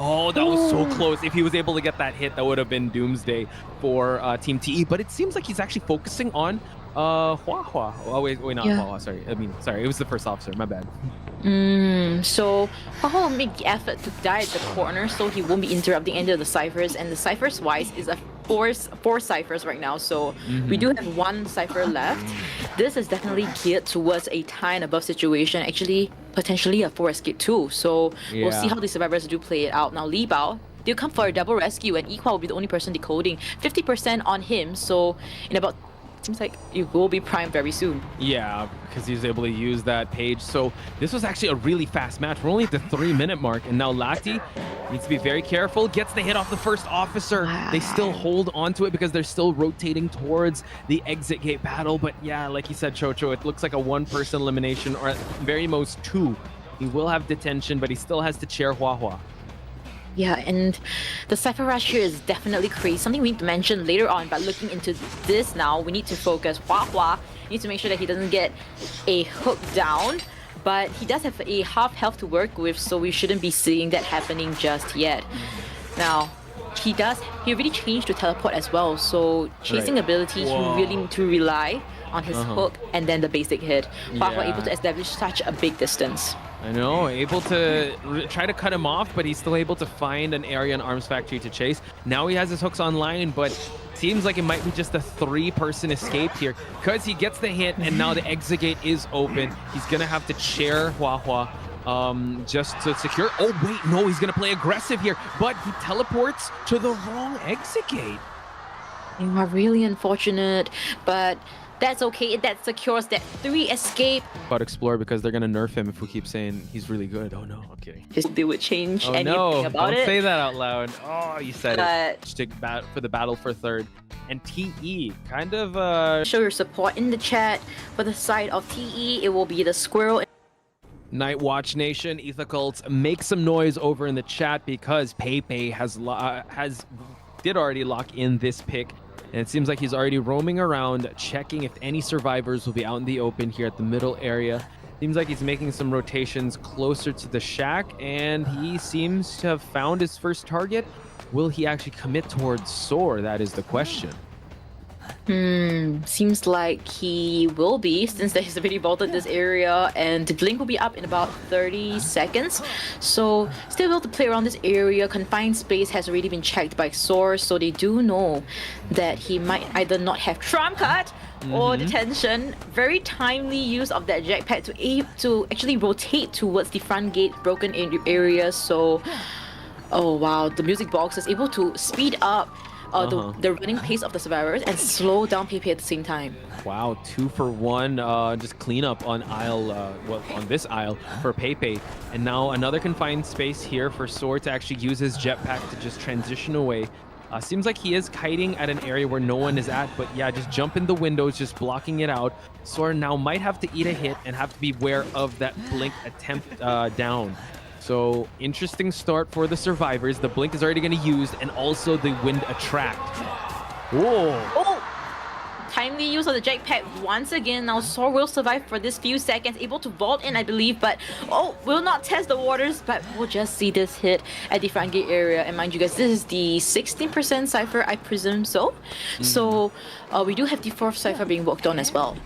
Oh, that was so close. If he was able to get that hit, that would have been doomsday for Team TE. But it seems like he's actually focusing on Hua. Oh, wait, not Hua. Sorry. It was the first officer. My bad. So Hua will make the effort to die at the corner so he won't be interrupting any of the ciphers. And the ciphers wise is a four ciphers right now. So we do have 1 cipher left. This is definitely geared towards a tie and above situation. Actually, potentially a 4 escape too. So we'll see how the survivors do play it out. Now Li Bao, they'll come for a double rescue, and Equa will be the only person decoding. 50% on him. So in about, seems like you will be primed very soon. Yeah, because he was able to use that page. So this was actually a really fast match. We're only at the 3-minute mark, and now Lati needs to be very careful. Gets the hit off the first officer. Wow. They still hold on to it because they're still rotating towards the exit gate battle. But yeah, like you said, Chocho, it looks like a 1-person elimination, or at very most 2. He will have detention, but he still has to chair Hua. Yeah, and the Cypher Rush here is definitely crazy. Something we need to mention later on, but looking into this now, we need to focus. Hua needs to make sure that he doesn't get a hook down, but he does have a half health to work with, so we shouldn't be seeing that happening just yet. Now, he already changed to teleport as well, so chasing ability, he really need to rely on his hook and then the basic hit. Hua able to establish such a big distance. I know, able to try to cut him off, but he's still able to find an area in Arms Factory to chase. Now he has his hooks online, but seems like it might be just a 3-person escape here because he gets the hit, and now the exit gate is open. He's gonna have to chair Hua just to secure. Oh wait, no, he's gonna play aggressive here, but he teleports to the wrong exit gate. You are really unfortunate, but that's okay. That secures that 3 escape. About Explorer because they're gonna nerf him if we keep saying he's really good. Oh no, okay. Just they would change anything about don't it. Don't say that out loud. Oh, you said it. Stick for the battle for 3rd. And TE, kind of show your support in the chat. For the side of TE, it will be the squirrel. Night Watch Nation, Ethicults, make some noise over in the chat because Pepe did already lock in this pick. And it seems like he's already roaming around, checking if any survivors will be out in the open here at the middle area. Seems like he's making some rotations closer to the shack, and he seems to have found his first target. Will he actually commit towards Soar? That is the question. Seems like he will be, since he's already bolted this area, and the blink will be up in about 30 seconds. So still able to play around this area. Confined space has already been checked by Source, so they do know that he might either not have trump card or detention. Very timely use of that jetpack to actually rotate towards the front gate broken area. So, oh wow, the music box is able to speed up the running pace of the survivors and slow down Pepe at the same time. Wow, 2 for 1, just clean up on on this aisle for Pepe. And now another confined space here for Soar to actually use his jetpack to just transition away. Seems like he is kiting at an area where no one is at, but yeah, just jump in the windows, just blocking it out. Soar now might have to eat a hit and have to be aware of that blink attempt down. So, interesting start for the survivors. The blink is already going to use, and also the wind attract. Whoa! Oh! timely use of the jetpack once again. Now Sor will survive for this few seconds, able to vault in, I believe, but will not test the waters, but we'll just see this hit at the front gate area. And mind you guys, this is the 16% Cypher, I presume so. So we do have the 4th Cypher being worked on as well.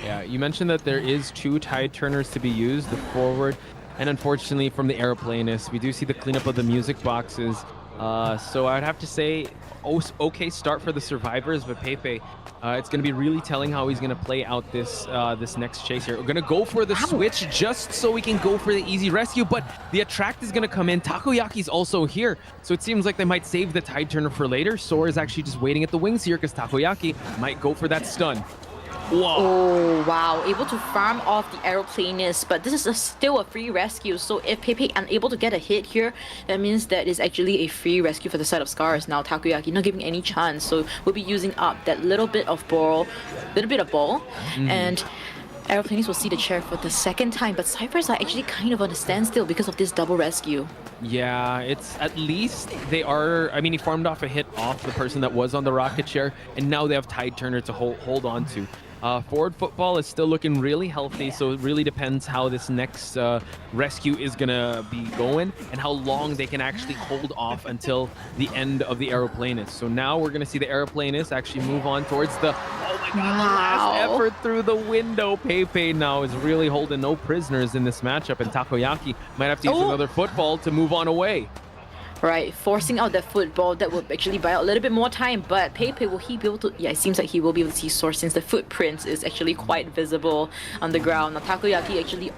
Yeah, you mentioned that there is 2 tide turners to be used, the forward, and unfortunately from the aeroplanist, we do see the cleanup of the music boxes. So I'd have to say, okay start for the survivors, but Pepe, it's going to be really telling how he's going to play out this this next chase here. We're going to go for the switch just so we can go for the easy rescue, but the attract is going to come in. Takoyaki's also here, so it seems like they might save the tide turner for later. Sora is actually just waiting at the wings here because Takoyaki might go for that stun. Whoa. Oh, wow. Able to farm off the aeroplanist, but this is still a free rescue. So if Pepe unable to get a hit here, that means that is actually a free rescue for the side of Scars. Now Takoyaki not giving any chance, so we'll be using up that little bit of ball, and aeroplanist will see the chair for the 2nd time, but Cyphers are actually kind of on a standstill because of this double rescue. Yeah, it's at least they are. I mean, he farmed off a hit off the person that was on the rocket chair, and now they have tide turner to hold on to. Forward football is still looking really healthy, so it really depends how this next rescue is gonna be going and how long they can actually hold off until the end of the aeroplanist. So now we're gonna see the aeroplanist actually move on towards the, oh my god, the last effort through the window. Pepe now is really holding no prisoners in this matchup, and Takoyaki might have to use another football to move on away. Right, forcing out that football, that would actually buy out a little bit more time, but Pepe, will he be able to... Yeah, it seems like he will be able to see Source since the footprint is actually quite visible on the ground. Now Takoyaki actually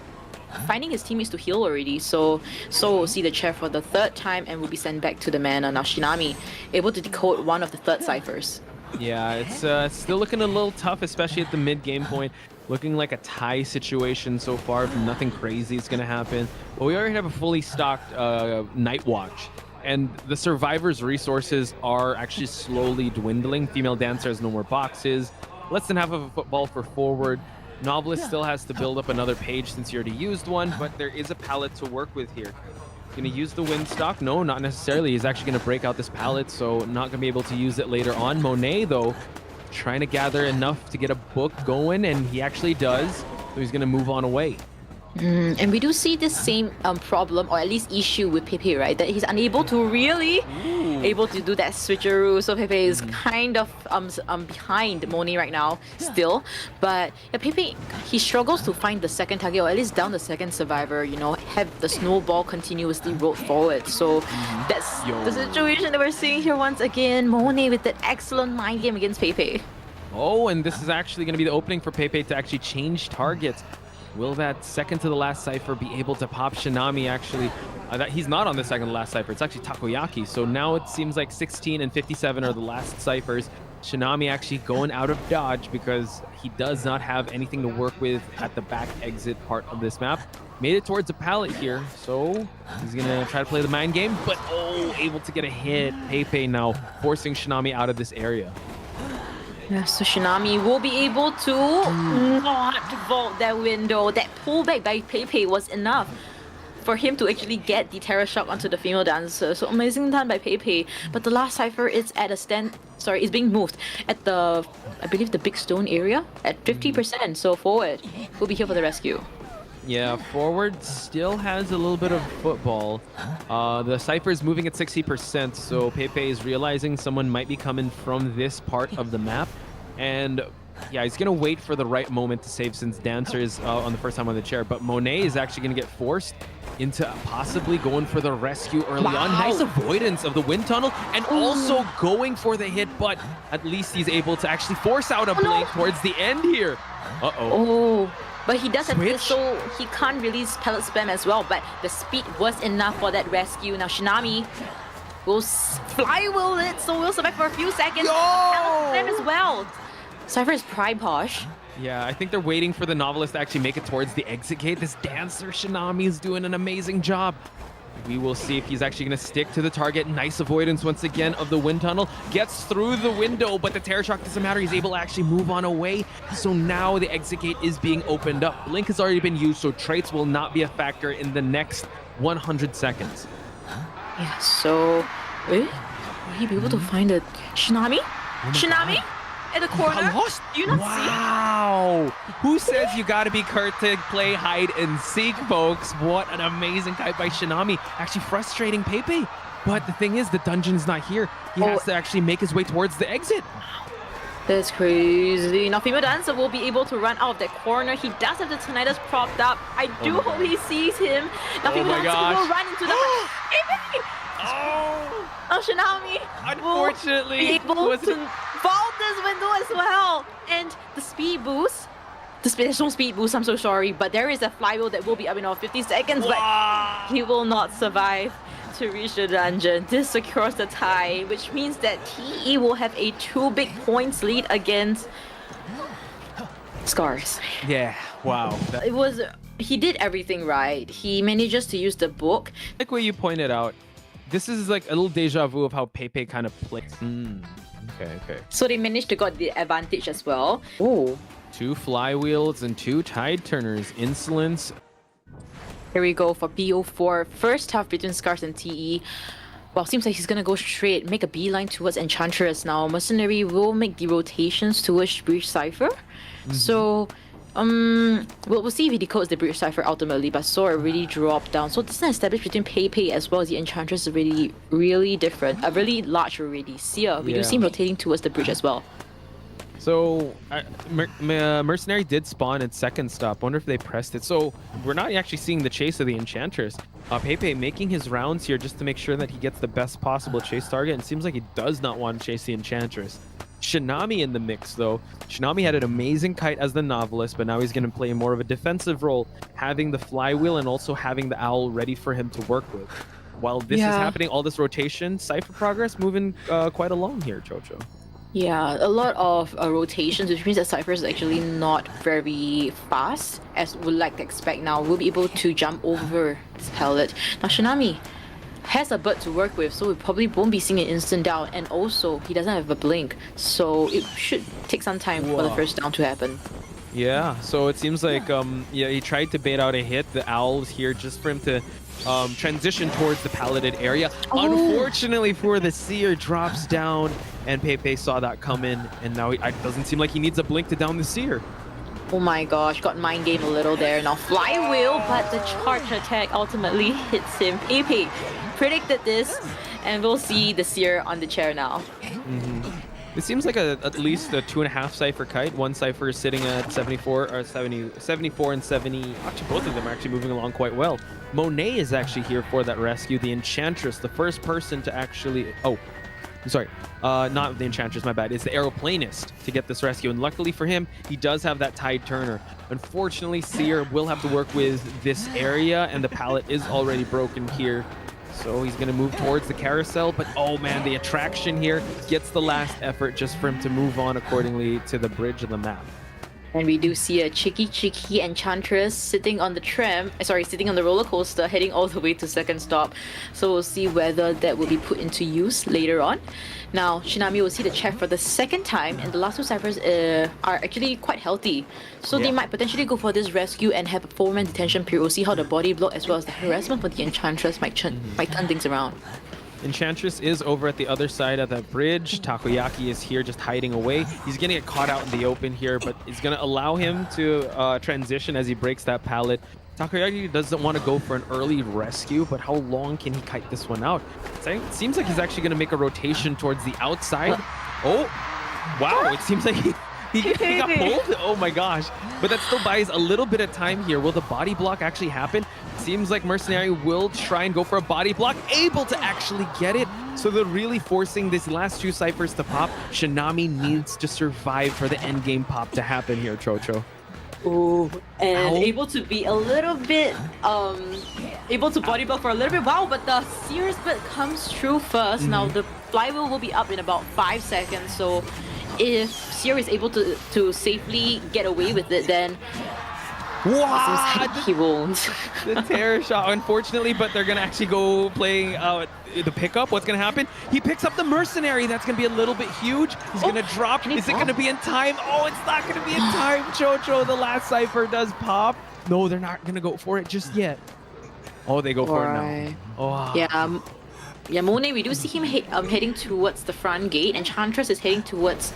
finding his teammates to heal already, so we'll see the chair for the 3rd time and will be sent back to the mana. Now Shinami able to decode one of the 3rd Cyphers. Yeah, it's still looking a little tough, especially at the mid-game point. Looking like a tie situation so far, if nothing crazy is going to happen. But we already have a fully stocked Night Watch. And the survivors' resources are actually slowly dwindling. Female Dancer has no more boxes. Less than half of a football for forward. Novelist still has to build up another page since he already used one, but there is a pallet to work with here. Gonna use the Windstock? No, not necessarily. He's actually gonna break out this pallet, so not gonna be able to use it later on. Monet, though, trying to gather enough to get a book going, and he actually does. So he's gonna move on away. And we do see this same problem, or at least issue with Pepe, right? That he's unable to really able to do that switcheroo. So Pepe is kind of behind Moni right now still. But yeah, Pepe, he struggles to find the 2nd target, or at least down the 2nd survivor, you know, have the snowball continuously rolled forward. So that's the situation that we're seeing here once again. Moni with that excellent mind game against Pepe. Oh, and this is actually going to be the opening for Pepe to actually change targets. Will that 2nd to the last Cypher be able to pop Shinami actually? That he's not on the 2nd to last Cypher. It's actually Takoyaki. So now it seems like 16 and 57 are the last Cyphers. Shinami actually going out of dodge because he does not have anything to work with at the back exit part of this map. Made it towards a pallet here, so he's gonna try to play the mind game, but able to get a hit. Pepe now forcing Shinami out of this area. Yeah, so Shinami will be able to not vault that window. That pullback by Pepe was enough for him to actually get the Terror Shock onto the female dancer. So amazing done by Pepe. But the last Cypher is at a is being moved at the, I believe, the big stone area at 50%. So forward will be here for the rescue. Yeah, forward still has a little bit of football. The Cypher is moving at 60%, so Pepe is realizing someone might be coming from this part of the map. And yeah, he's going to wait for the right moment to save since Dancer is on the first time on the chair. But Monet is actually going to get forced into possibly going for the rescue early on. Nice avoidance of the wind tunnel and also going for the hit, but at least he's able to actually force out a blink towards the end here. But he does have this, so he can't release pellet spam as well, but the speed was enough for that rescue. Now Shinami will fly will it, so we'll survive for a few seconds. Pellet spam as well. Cypher is prime posh. Yeah, I think they're waiting for the Novelist to actually make it towards the exit gate. This Dancer Shinami is doing an amazing job. We will see if he's actually going to stick to the target. Nice avoidance once again of the wind tunnel. Gets through the window, but the Terror Shock doesn't matter. He's able to actually move on away. So now the exit gate is being opened up. Blink has already been used, so traits will not be a factor in the next 100 seconds. Yeah, so... will he be able to find a Shinami? Shinami? at the corner. Lost. Do you not Wow. Who says you got to be Kurt to play hide and seek, folks? What an amazing kite by Shinami. Actually frustrating Pepe. But the thing is, the dungeon's not here. He has to actually make his way towards the exit. That's crazy. Now, Female Dancer will be able to run out of that corner. He does have the Tinnitus propped up. I do hope he sees him. Now, Female Dancer will run into the... Oh, Shinami unfortunately, will be able to vault this window as well. And the speed boost... There's no speed boost, I'm so sorry. But there is a flywheel that will be up in all 50 seconds. But he will not survive to reach the dungeon. This secures the tie, which means that TE will have a 2 big points lead against Scars. Yeah, wow. It was, he did everything right. He manages to use the book. Like what you pointed out, this is like a little deja vu of how Pepe kind of plays. Okay. So they managed to got the advantage as well. Oh. 2 flywheels and 2 tide turners. Insolence. Here we go for BO4. First half between Scars and TE. Well, seems like he's gonna go straight, make a beeline towards Enchantress now. Mercenary will make the rotations towards Breach Cypher. So, we'll see if he decodes the Breach Cypher ultimately, but Saw already dropped down. So this is established between Pepe as well as the Enchantress is really, really different. Really large already. Seer, we do see him rotating towards the bridge as well. So, Mercenary did spawn in second stop. Wonder if they pressed it. So, we're not actually seeing the chase of the Enchantress. Pepe making his rounds here just to make sure that he gets the best possible chase target. And it seems like he does not want to chase the Enchantress. Shinami in the mix, though. Shinami had an amazing kite as the Novelist, but now he's going to play more of a defensive role, having the flywheel and also having the owl ready for him to work with. While this is happening, all this rotation, Cypher progress moving quite along here, Chocho. Yeah, a lot of rotations, which means that Cypher is actually not very fast, as we'd like to expect now. We'll be able to jump over this pallet. Now, Shinami has a bird to work with, so we probably won't be seeing an instant down, and also he doesn't have a blink, so it should take some time for the first down to happen. Yeah, so it seems like he tried to bait out a hit. The owl's here just for him to transition towards the palleted area. Unfortunately for the Seer, drops down, and Pepe saw that come in, and now it doesn't seem like he needs a blink to down the Seer. Oh my gosh, got mind game a little there. Now flywheel, but the charge attack ultimately hits him. Pepe predicted this, and we'll see the Seer on the chair now. It seems like at least a 2.5 Cypher kite. One Cypher is sitting at 74 or 74 and 70. Actually, both of them are actually moving along quite well. Monet is actually here for that rescue. The Enchantress, the first person to actually... Oh, I'm sorry. Not the Enchantress, my bad. It's the Aeroplanist to get this rescue. And luckily for him, he does have that Tide Turner. Unfortunately, Seer will have to work with this area, and the pallet is already broken here. So he's going to move towards the carousel, but oh man, the attraction here gets the last effort just for him to move on accordingly to the bridge of the map. And we do see a cheeky Enchantress sitting on the sitting on the roller coaster, heading all the way to second stop. So we'll see whether that will be put into use later on. Now, Shinami will see the check for the second time, and the last 2 Cyphers are actually quite healthy. So they might potentially go for this rescue and have a 4-man detention period. We'll see how the body block as well as the harassment for the Enchantress might turn things around. Enchantress is over at the other side of that bridge. Takoyaki is here just hiding away. He's going to get caught out in the open here, but it's going to allow him to transition as he breaks that pallet. Takoyaki doesn't want to go for an early rescue, but how long can he kite this one out? It seems like he's actually going to make a rotation towards the outside. Oh, wow. It seems like he got pulled. Oh my gosh. But that still buys a little bit of time here. Will the body block actually happen? Seems like Mercenary will try and go for a body block, able to actually get it. So they're really forcing these last 2 Cyphers to pop. Shinami needs to survive for the endgame pop to happen here, Chocho. Ooh, and able to be a little bit, able to body block for a little bit. Wow, but the Seer's bit comes through first. Now the flywheel will be up in about 5 seconds. So if Seer is able to safely get away with it, then wow, he won't. The terror shot, unfortunately, but they're gonna actually go playing the pickup. What's gonna happen? He picks up the Mercenary. That's gonna be a little bit huge. He's gonna drop. Is it gonna be in time? Oh, it's not gonna be in time. Chocho, the last Cypher does pop. No, they're not gonna go for it just yet. Oh, they go for it now. Oh. Yeah, Monet, we do see him heading towards the front gate, and Enchantress is heading towards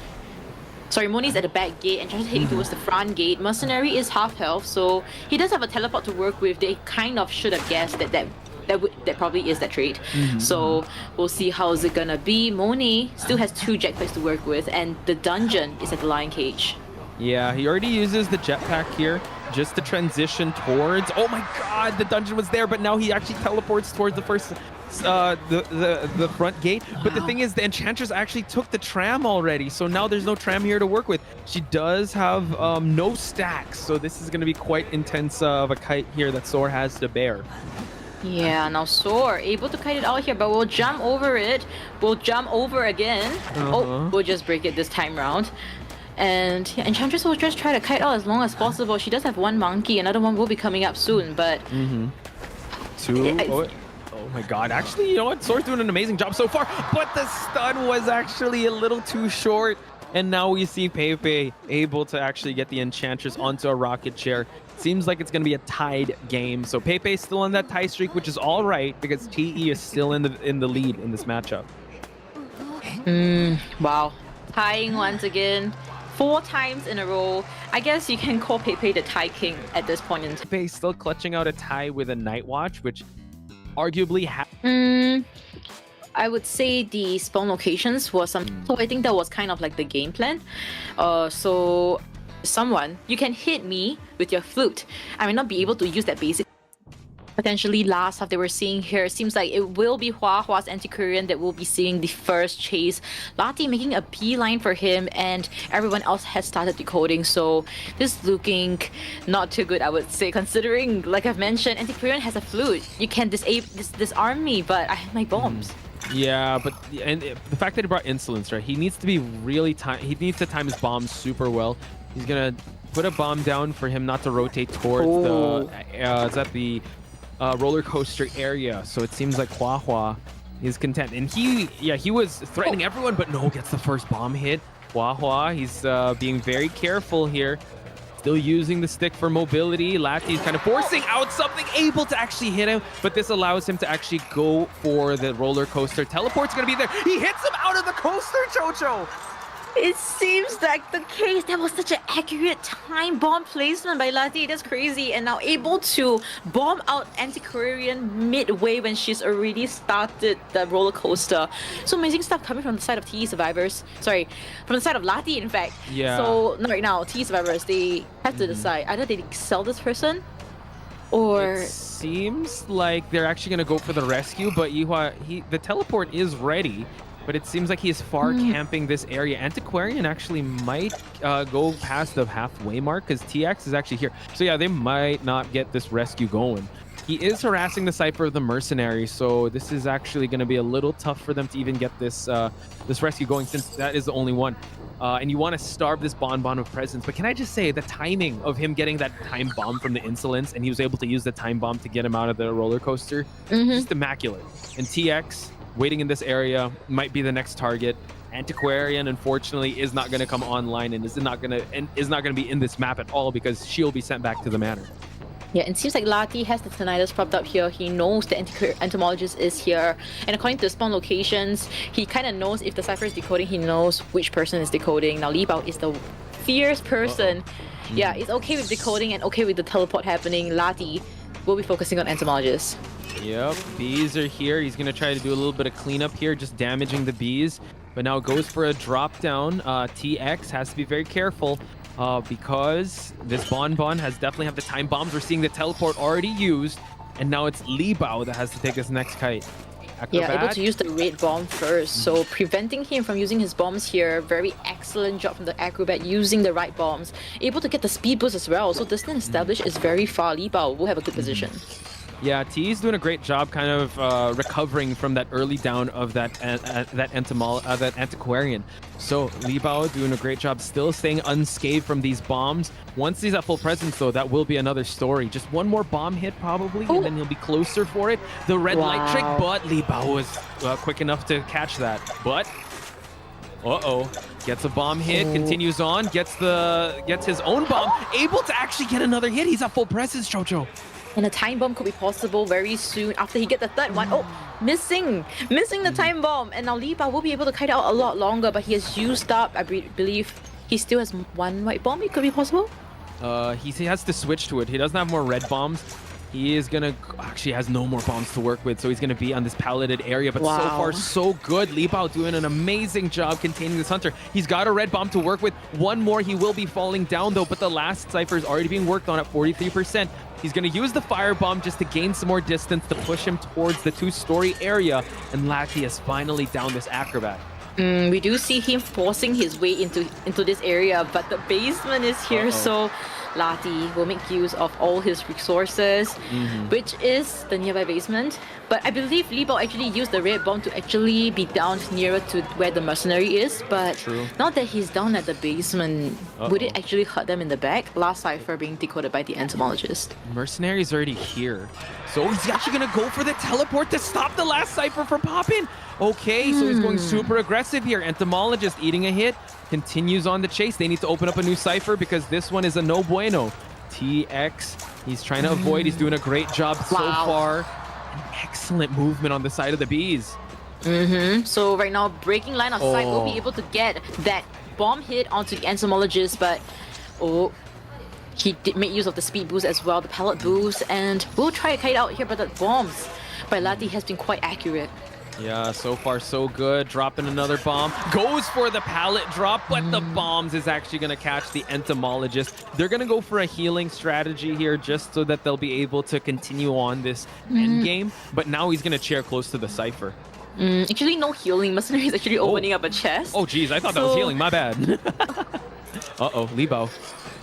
Sorry, Moni's at the back gate and trying to head towards the front gate. Mercenary is half health, so he does have a teleport to work with. They kind of should have guessed that probably is that trade. So we'll see how is it gonna be. Moni still has 2 jetpacks to work with, and the dungeon is at the lion cage. Yeah, he already uses the jetpack here just to transition towards. Oh my God, the dungeon was there, but now he actually teleports towards the first, the front gate. Wow. But the thing is, the Enchantress actually took the tram already, so now there's no tram here to work with. She does have no stacks, so this is going to be quite intense of a kite here that Soar has to bear. Yeah, now Soar able to kite it out here, but we'll jump over it. We'll jump over again. Oh, we'll just break it this time round. And yeah, Enchantress will just try to kite out as long as possible. She does have 1 monkey, another one will be coming up soon, but... Oh my God, actually, you know what? Soar's doing an amazing job so far, but the stun was actually a little too short. And now we see Pepe able to actually get the Enchantress onto a rocket chair. Seems like it's going to be a tied game. So Pepe's still on that tie streak, which is all right because TE is still in the lead in this matchup. Wow. Tying once again. 4 times in a row. I guess you can call Pepe the tie king at this point in time. Pepe still clutching out a tie with a Night Watch, which arguably I would say the spawn locations were some. So I think that was kind of like the game plan. So someone, you can hit me with your flute. I may not be able to use that basic. Potentially last half that we're seeing here, it seems like it will be Hua's Antiquarian that will be seeing the first chase. Lati making a beeline for him, and everyone else has started decoding, so this is looking not too good, I would say, considering, like I've mentioned, Antiquarian has a flute. You can disarm me, but I have my bombs. Yeah, but the fact that he brought Insolence, right? He needs to be really he needs to time his bombs super well. He's gonna put a bomb down for him not to rotate towards the roller coaster area, so it seems like Hua is content, and he was threatening everyone, but no, gets the first bomb hit. Hua, he's being very careful here, still using the stick for mobility. Lati's kind of forcing out something, able to actually hit him, but this allows him to actually go for the roller coaster. Teleport's gonna be there. He hits him out of the coaster, Chocho. It seems like the case. That was such an accurate time bomb placement by Lati. That's crazy. And now able to bomb out Antiquarian midway when she's already started the roller coaster. So amazing stuff coming from the side of TE survivors. Sorry, from the side of Lati, in fact. Yeah. So right now, TE survivors, they have to decide either they sell this person or... It seems like they're actually going to go for the rescue, but the teleport is ready. But it seems like he is far camping this area. Antiquarian actually might go past the halfway mark because TX is actually here. So yeah, they might not get this rescue going. He is harassing the Cypher of the Mercenary, so this is actually going to be a little tough for them to even get this this rescue going, since that is the only one. And you want to starve this Bonbon of Presence. But can I just say, the timing of him getting that time bomb from the Insolence, and he was able to use the time bomb to get him out of the roller coaster, just immaculate. And TX... waiting in this area might be the next target. Antiquarian, unfortunately, is not going to come online and is not going to be in this map at all because she'll be sent back to the manor. Yeah, it seems like Lati has the Tinnitus propped up here. He knows the entomologist is here. And according to the spawn locations, he kind of knows if the Cypher is decoding, he knows which person is decoding. Now, Li Bao is the fierce person. Yeah, it's okay with decoding and okay with the teleport happening. Lati will be focusing on entomologists. Yep, bees are here. He's going to try to do a little bit of cleanup here, just damaging the bees. But now goes for a drop down. TX has to be very careful because this Bonbon has definitely have the time bombs. We're seeing the teleport already used. And now it's Li Bao that has to take this next kite. Acrobat. Yeah, able to use the red bomb first. So preventing him from using his bombs here. Very excellent job from the Acrobat using the right bombs. Able to get the speed boost as well. So distance established is very far. Li Bao will have a good position. Yeah, T's doing a great job kind of recovering from that early down of that Antiquarian. So Li Bao doing a great job still staying unscathed from these bombs. Once he's at full presence though, that will be another story. Just one more bomb hit probably, and then he'll be closer for it. The red light trick, but Li Bao was quick enough to catch that. But, gets a bomb hit, continues on, gets his own bomb, able to actually get another hit. He's at full presence, Chocho. And a time bomb could be possible very soon after he gets the third one. Oh, missing the time bomb. And now Li Bao will be able to kite out a lot longer, but he has used up, I believe, He still has one white bomb. It could be possible. He has to switch to it. He doesn't have more red bombs. He is gonna actually has no more bombs to work with, so he's gonna be on this palleted area. But so far, so good. Li Bao doing an amazing job containing this hunter. He's got a red bomb to work with. One more, he will be falling down though. But the last Cypher is already being worked on at 43%. He's gonna use the fire bomb just to gain some more distance to push him towards the two-story area. And Lati has finally down this acrobat. We do see him forcing his way into this area, but the basement is here, so Lati will make use of all his resources, which is the nearby basement. But I believe Li Bao actually used the red bomb to actually be down nearer to where the mercenary is. But now that he's down at the basement, would it actually hurt them in the back? Last Cypher being decoded by the entomologist. Mercenary's already here. So he's actually going to go for the teleport to stop the last Cypher from popping. Okay, so he's going super aggressive here. Entomologist eating a hit. Continues on the chase. They need to open up a new Cypher because this one is a no bueno. TX, he's trying to avoid. He's doing a great job so far. An excellent movement on the side of the bees. So right now, breaking line of sight will be able to get that bomb hit onto the entomologist, but he did make use of the speed boost as well, the pallet boost, and we'll try to kite out here, but the bombs by Lati has been quite accurate. Yeah, so far so good. Dropping another bomb. Goes for the pallet drop, but the bombs is actually going to catch the entomologist. They're going to go for a healing strategy here just so that they'll be able to continue on this end game. But now he's going to chair close to the Cypher. Actually, no healing. Mercenary is actually opening up a chest. Oh, geez. I thought that was healing. My bad. Uh-oh. Li Bao.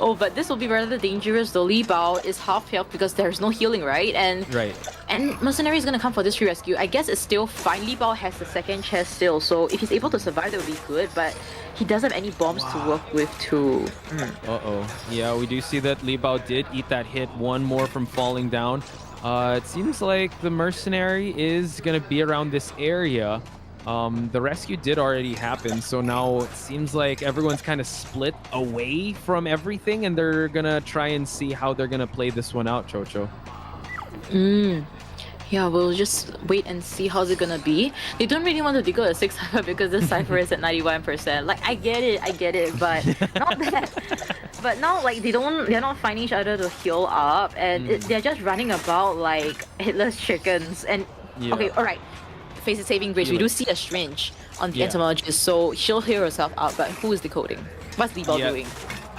Oh, but this will be rather dangerous though. Li Bao is half health because there's no healing, right? And Mercenary is gonna come for this free rescue. I guess it's still fine. Li Bao has the second chest still, so if he's able to survive, that would be good. But he doesn't have any bombs to work with too. Yeah, we do see that Li Bao did eat that hit. One more from falling down. It seems like the Mercenary is gonna be around this area. The rescue did already happen, so now it seems like everyone's kind of split away from everything, and they're gonna try and see how they're gonna play this one out, Chocho. Yeah, we'll just wait and see how's it gonna be. They don't really want to decode a 6 Cypher because this Cypher is at 91%. Like, I get it, but not that. But now, like, they're not finding each other to heal up, and they're just running about like headless chickens. And okay, all right. Face a saving grace. We do see a strange on the entomologist, so she'll heal herself out. But who is decoding? What's Li Bao doing?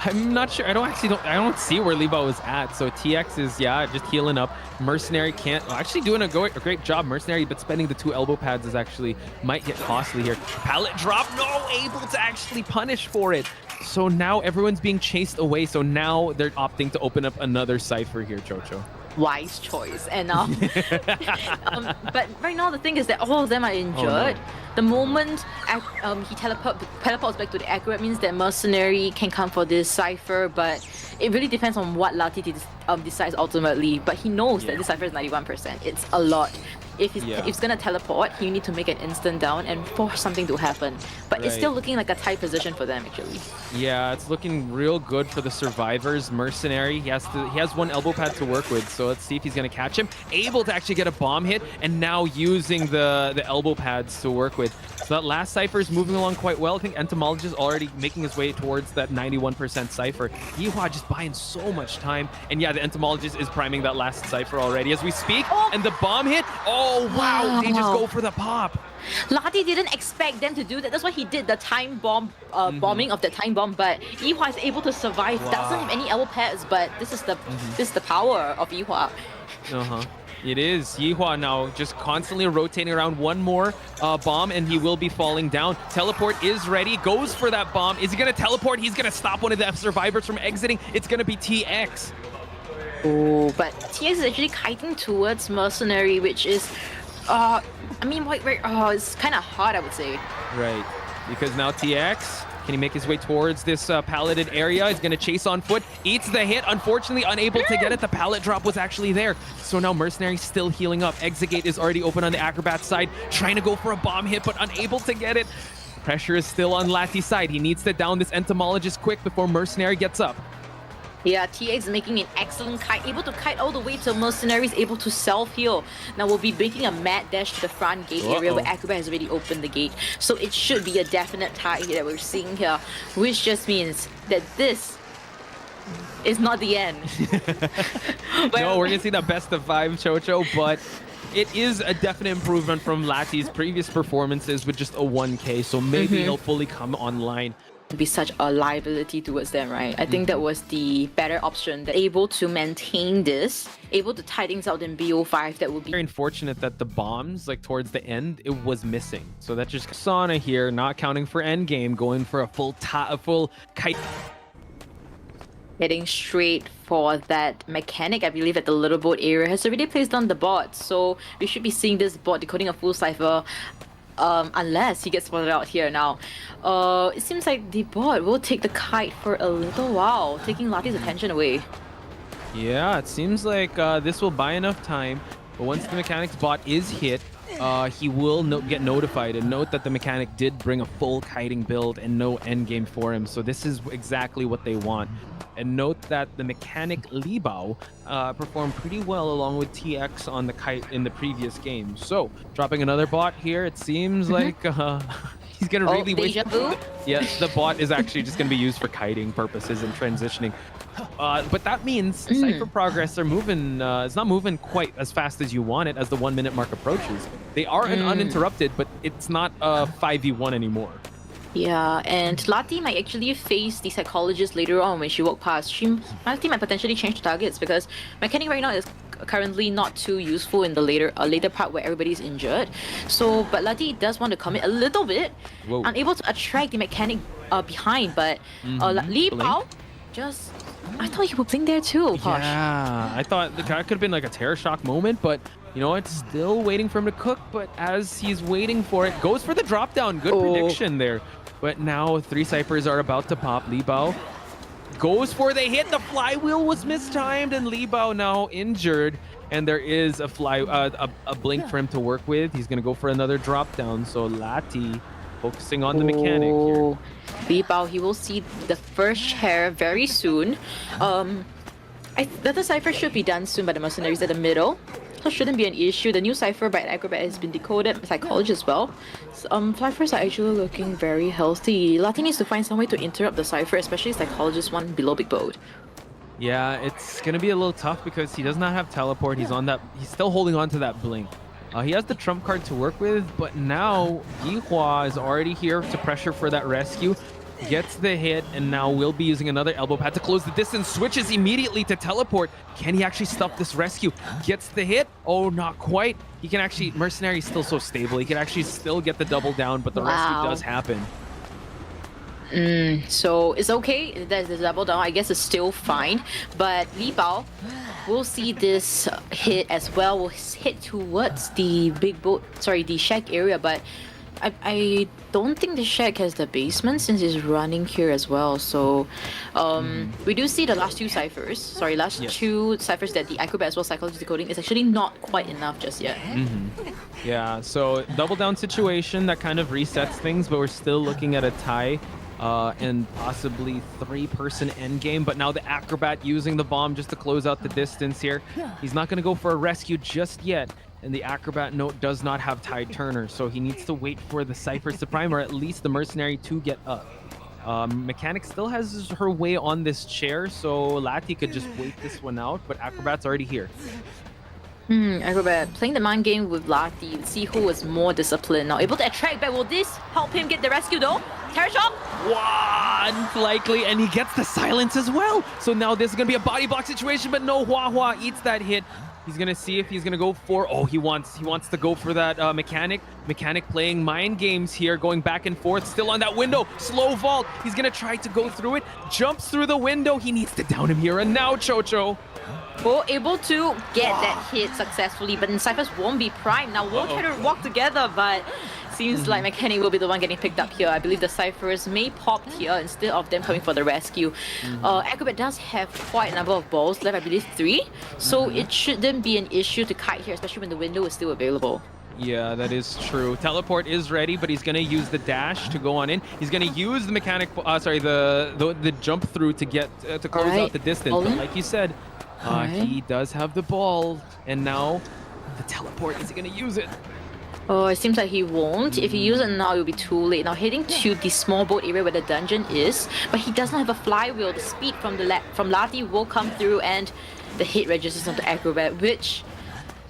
I'm not sure. I don't see where Li Bao is at. So TX is just healing up. Mercenary can't actually doing a great job. Mercenary, but spending the 2 elbow pads is actually might get costly here. Pallet drop, no able to actually punish for it. So now everyone's being chased away. So now they're opting to open up another Cypher here, Chocho. Wise choice. And but right now the thing is that all of them are injured. The moment he teleports back to the accurate means that Mercenary can come for this Cypher, but it really depends on what Lati decides ultimately. But he knows that this Cypher is 91%. It's a lot. If he's gonna teleport, you need to make an instant down and force something to happen. But it's still looking like a tight position for them, actually. Yeah, it's looking real good for the survivors. Mercenary, he has 1 elbow pad to work with, so let's see if he's gonna catch him. Able to actually get a bomb hit, and now using the elbow pads to work with. So that last Cypher is moving along quite well. I think Entomologist is already making his way towards that 91% Cypher. Yihua just buying so much time. And yeah, the Entomologist is priming that last Cypher already as we speak. And the bomb hit. Oh, wow. They just go for the pop. Lati didn't expect them to do that. That's why he did the time bomb, bombing of the time bomb. But Yihua is able to survive. Doesn't have any elbow pads, but this is the power of Yihua. It is. Yihua now just constantly rotating around. One more bomb, and he will be falling down. Teleport is ready. Goes for that bomb. Is he going to teleport? He's going to stop one of the survivors from exiting. It's going to be TX. Oh, but TX is actually kiting towards Mercenary, which is... I mean, it's kind of hard, I would say. Right. Because now TX... Can he make his way towards this palleted area? He's going to chase on foot. Eats the hit. Unfortunately, unable to get it. The pallet drop was actually there. So now Mercenary still healing up. Exegate is already open on the Acrobat side. Trying to go for a bomb hit, but unable to get it. Pressure is still on Lati's side. He needs to down this Entomologist quick before Mercenary gets up. Yeah, TX making an excellent kite, able to kite all the way to Mercenaries, able to self-heal. Now we'll be making a mad dash to the front gate area where Acrobat has already opened the gate. So it should be a definite tie that we're seeing here, which just means that this is not the end. No, we're gonna see the best of 5, Chocho, but it is a definite improvement from Lati's previous performances with just a 1K, so maybe he'll fully come online. Be such a liability towards them, right? I think that was the better option. That able to maintain this, able to tie things out in BO5, that would be very unfortunate that the bombs, like towards the end, it was missing. So that just Sauna here, not counting for endgame, going for a full kite. Heading straight for that mechanic. I believe at the little boat area has already placed on the bot, so we should be seeing this bot decoding a full cipher. Unless he gets spotted out here now. It seems like the bot will take the kite for a little while, taking Lati's attention away. Yeah, it seems like this will buy enough time, but once the mechanic's bot is hit, he will get notified, and note that the mechanic did bring a full kiting build and no endgame for him, so this is exactly what they want. And note that the mechanic Libao performed pretty well along with TX on the kite in the previous game. So, dropping another bot here, it seems like he's going to really waste... Yeah, the bot is actually just going to be used for kiting purposes and transitioning. But that means Cypher progress are moving, it's not moving quite as fast as you want it as the 1 minute mark approaches. They are uninterrupted, but it's not a 5v1 anymore. Yeah, and Lati might actually face the psychologist later on when she walked past. Lati might potentially change the targets because mechanic right now is currently not too useful in the later part where everybody's injured. So, but Lati does want to commit a little bit, unable to attract the mechanic behind, but Li Bao just... I thought he would blink there too, Posh. Yeah, I thought that could have been like a terror shock moment, but you know, it's still waiting for him to cook, but as he's waiting for it, goes for the drop down. Good prediction there. But now 3 Cyphers are about to pop. Li Bao goes for the hit. The flywheel was mistimed, and Li Bao now injured. And there is a blink for him to work with. He's going to go for another drop down. So Lati focusing on the mechanic here. Li Bao, he will see the first chair very soon. The Cypher should be done soon by the Mercenaries at the middle. So shouldn't be an issue. The new Cypher by Acrobat has been decoded, Psychology as well. So, Cyphers are actually looking very healthy. Lati needs to find some way to interrupt the Cypher, especially Psychologist one below Big Boat. Yeah, it's gonna be a little tough because he does not have teleport. He's still holding on to that blink. He has the trump card to work with, but now Yihua is already here to pressure for that rescue. Gets the hit, and now will be using another elbow pad to close the distance. Switches immediately to teleport. Can he actually stop this rescue? Gets the hit. Oh, not quite. He can actually... Mercenary is still so stable. He can actually still get the double down, but the rescue does happen. So it's okay. There's the double down. I guess it's still fine. But Li Bao will see this hit as well. Will hit towards the big boat... Sorry, the shack area, but... I don't think the shack has the basement since it's running here as well. So we do see the last 2 Cyphers. Sorry, two Cyphers that the Acrobat as well Psychology decoding is actually not quite enough just yet. Yeah, so double down situation that kind of resets things, but we're still looking at a tie and possibly 3-person endgame. But now the Acrobat using the bomb just to close out the distance here. He's not going to go for a rescue just yet. And the Acrobat note does not have Tide Turner, so he needs to wait for the Cyphers to prime, or at least the Mercenary to get up. Mechanic still has her way on this chair, so Lati could just wait this one out, but Acrobat's already here. Acrobat playing the mind game with Lati. Let's see who is more disciplined now. Able to attract back. Will this help him get the rescue though? Terror shock? One likely, and he gets the silence as well. So now this is going to be a body block situation, but no, Hua eats that hit. He's gonna see if he's gonna go for... Oh, he wants to go for that mechanic. Mechanic playing mind games here, going back and forth, still on that window. Slow vault. He's gonna try to go through it. Jumps through the window. He needs to down him here. And now Chocho. Oh, able to get that hit successfully, but the Cyphers won't be primed. Now we'll try to walk together, but seems like Mechanic will be the one getting picked up here. I believe the Cyphers may pop here instead of them coming for the rescue. Acrobat does have quite a number of balls left, I believe 3. So it shouldn't be an issue to kite here, especially when the window is still available. Yeah, that is true. Teleport is ready, but he's gonna use the dash to go on in. He's gonna use the mechanic, the jump through to get to close out the distance. But like you said, he does have the ball, and now the teleport. Is he gonna use it? Oh, it seems like he won't. If he uses it now, it'll be too late. Now heading to the small boat area where the dungeon is, but he doesn't have a flywheel. The speed from Lati will come through, and the hit registers on the acrobat, which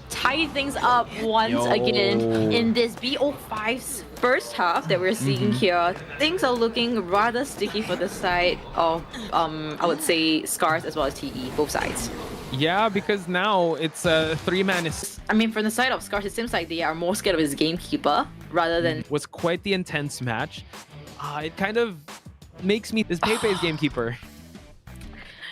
tie things up once again in this BO5's first half that we're seeing here. Things are looking rather sticky for the side of I would say Scars as well as TE, both sides. Yeah, because now it's a 3-man. I mean, from the side of Scars, it seems like they are more scared of his gamekeeper rather than... Was quite the intense match. It kind of makes me... Is Pepe's gamekeeper.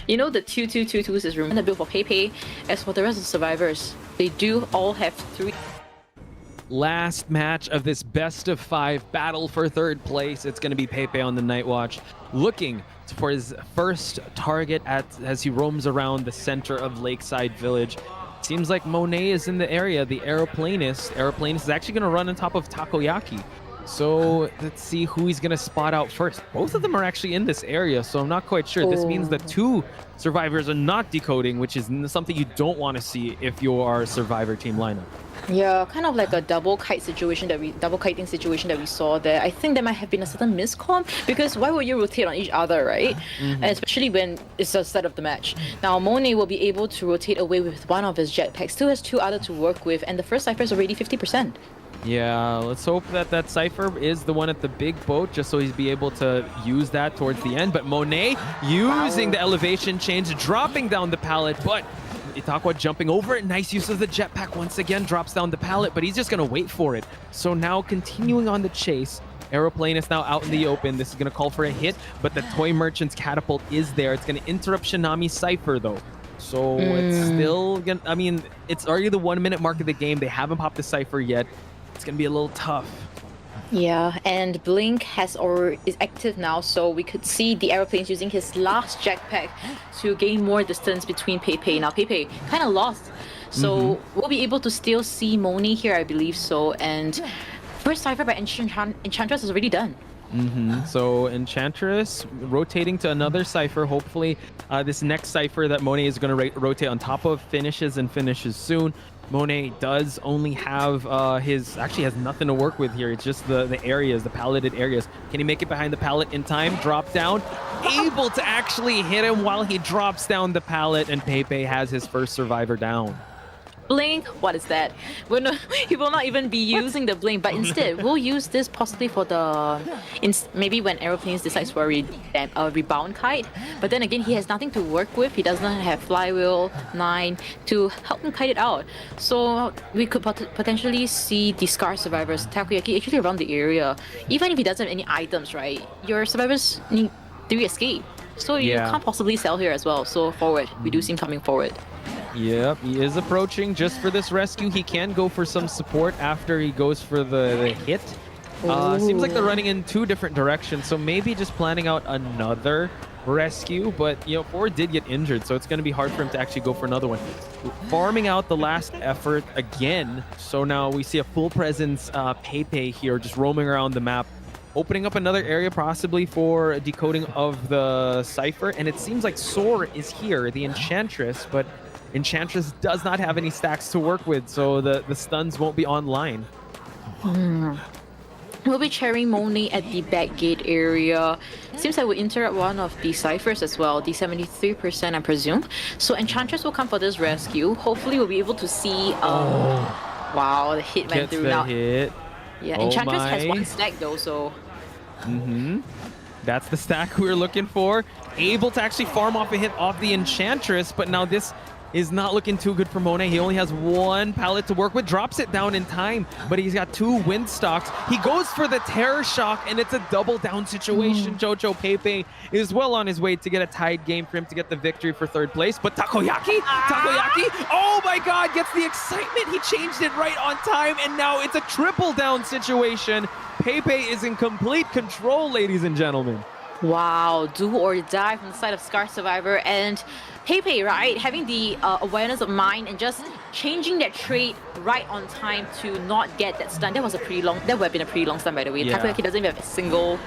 You know, the 2-2-2-2s is removed in the build for Pepe. As for the rest of the survivors, they do all have 3. Last match of this best of 5 battle for 3rd place. It's going to be Pepe on the Night Watch, looking for his first target as he roams around the center of Lakeside Village. Seems like Monet is in the area. The Aeroplanist is actually going to run on top of Takoyaki. So let's see who he's going to spot out first. Both of them are actually in this area, so I'm not quite sure. This means the 2 survivors are not decoding, which is something you don't want to see if you are a survivor team lineup. Yeah, kind of like a double kiting situation that we saw there. I think there might have been a certain miscom, because why would you rotate on each other, right? And especially when it's the start of the match. Now Monet will be able to rotate away with one of his jetpacks, still has 2 other to work with, and the first Cypher is already 50%. Yeah, let's hope that Cypher is the one at the big boat, just so he's be able to use that towards the end. But Monet using the elevation change, dropping down the pallet, but Itakwa jumping over it. Nice use of the jetpack once again, drops down the pallet, but he's just going to wait for it. So now continuing on the chase, Aeroplane is now out in the open. This is going to call for a hit, but the Toy Merchant's catapult is there. It's going to interrupt Shinami's Cypher though. So it's still gonna, I mean, it's already the 1-minute mark of the game. They haven't popped the Cypher yet. It's going to be a little tough. Yeah, and Blink is active now, so we could see the Aeroplanes using his last jetpack to gain more distance between Pepe. Now Pepe kind of lost, so we'll be able to still see Moni here, I believe so. And first Cypher by Enchantress is already done. So Enchantress rotating to another Cypher. Hopefully this next Cypher that Monet is going to rotate on top of finishes soon. Monet does only have actually has nothing to work with here. It's just the areas, the palleted areas. Can he make it behind the pallet in time? Drop down, able to actually hit him while he drops down the pallet, and Pepe has his first survivor down. Blink, what is that? He will not even be using the blink, but instead we'll use this possibly for the maybe when Aeroplanes decides for a rebound kite. But then again, he has nothing to work with. He does not have flywheel 9 to help him kite it out. So we could potentially see the Scar survivors Takoyaki actually around the area. Even if he doesn't have any items, right? Your survivors need 3 escape, so you can't possibly sell here as well. So forward, we do see him coming forward. Yep, he is approaching just for this rescue. He can go for some support after he goes for the hit. Seems like they're running in 2 different directions, so maybe just planning out another rescue. But, you know, Ford did get injured, so it's going to be hard for him to actually go for another one. Farming out the last effort again. So now we see a full presence Pepe here, just roaming around the map, opening up another area possibly for decoding of the Cypher. And it seems like Soar is here, the Enchantress, but Enchantress does not have any stacks to work with, so the stuns won't be online. We'll be cheering Monet at the back gate area. Seems like we'll interrupt one of the Cyphers as well, the 73%, I presume. So Enchantress will come for this rescue. Hopefully we'll be able to see... wow, the hit went through now. Hit. Yeah, Enchantress has 1 stack though, so... That's the stack we were looking for. Able to actually farm off a hit off the Enchantress, but now this is not looking too good for Monet. He only has 1 pallet to work with, drops it down in time, but he's got 2 wind stocks. He goes for the Terror Shock, and it's a double down situation. Jojo Pepe is well on his way to get a tied game for him to get the victory for 3rd place, but Takoyaki, oh my god, gets the excitement. He changed it right on time, and now it's a triple down situation. Pepe is in complete control, ladies and gentlemen. Wow, do or die from the side of Scar Survivor and Pepe, right? Having the awareness of mind and just changing that trait right on time to not get that stun. That would have been a pretty long stun, by the way. Yeah. Takoyaki doesn't even have a single,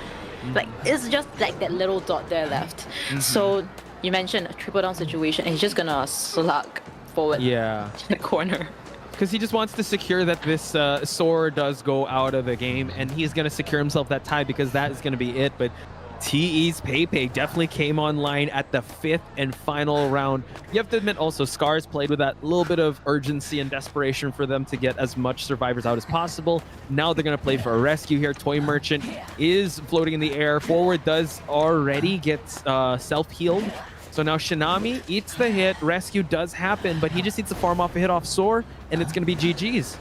like, it's just like that little dot there left. So you mentioned a triple down situation and he's just gonna slug forward Yeah. to the corner. Because he just wants to secure that this Soar does go out of the game, and he's going to secure himself that tie because that is going to be it. But TE's Pepe definitely came online at the 5th and final round. You have to admit also, Scars played with that little bit of urgency and desperation for them to get as much survivors out as possible. Now they're going to play for a rescue here. Toy Merchant is floating in the air. Forward does already get self-healed. So now Shinami eats the hit. Rescue does happen, but he just needs to farm off a hit off Soar, and it's going to be GG's.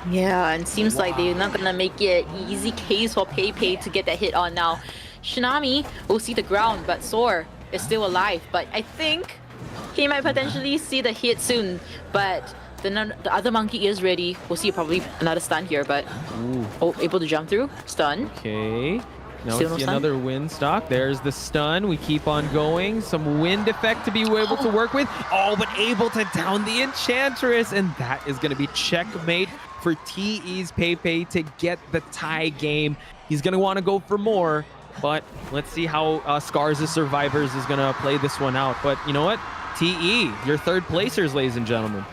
Yeah, and seems like they're not gonna make it an easy case for Pepe to get that hit on now. Shinami will see the ground, but Soar is still alive. But I think he might potentially see the hit soon. But the other monkey is ready. We'll see probably another stun here, but able to jump through. Stun. Okay. Now Still we no see stun? another wind stock. There's the stun. We keep on going. Some wind effect to be able to work with. Oh, but able to down the Enchantress. And that is going to be checkmate for TE's Pepe to get the tie game. He's going to want to go for more. But let's see how Scars' Survivors is going to play this one out. But you know what? TE, your third placers, ladies and gentlemen.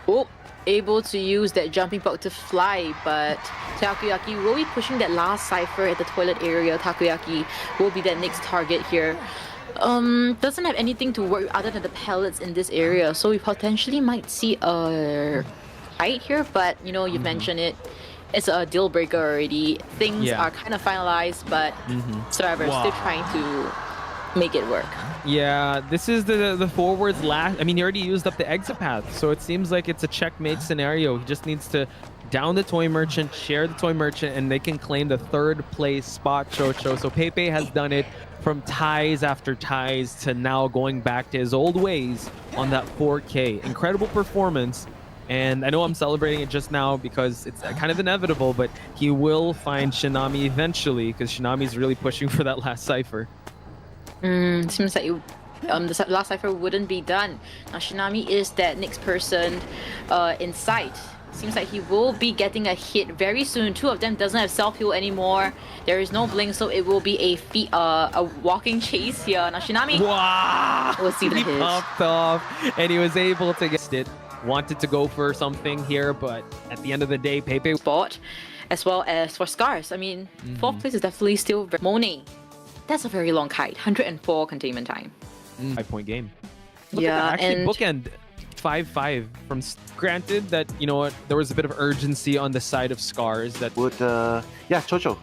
Oh, able to use that jumping bug to fly, but Takoyaki will be pushing that last cipher at the toilet area. Takoyaki will be that next target here. Doesn't have anything to work other than the pellets in this area, so we potentially might see a fight here, but you know, you've mentioned it. It's a deal breaker already. Things are kind of finalized, but Survivor is still trying to make it work. Yeah, this is the forward's last. I mean, he already used up the exit path, so it seems like it's a checkmate scenario. He just needs to down the Toy Merchant, share the Toy Merchant, and they can claim the 3rd place spot, Chocho. So Pepe has done it from ties after ties to now going back to his old ways on that 4K. Incredible performance. And I know I'm celebrating it just now because it's kind of inevitable, but he will find Shinami eventually because Shinami's really pushing for that last cipher. Seems like the last cipher wouldn't be done. Now Shinami is that next person in sight. Seems like he will be getting a hit very soon. 2 of them doesn't have self-heal anymore. There is no blink, so it will be a walking chase here. Now Shinami will see the He hit. popped off and he was able to get it. Wanted to go for something here, but at the end of the day, Pepe Spot, as well as for Scars. I mean, 4th place is definitely still Monet. That's a very long kite. 104 containment time. 5-point game. Look Yeah, at that. Actually, and bookend 5-5 from. Granted that, you know what, there was a bit of urgency on the side of Scars that Would yeah, Chocho,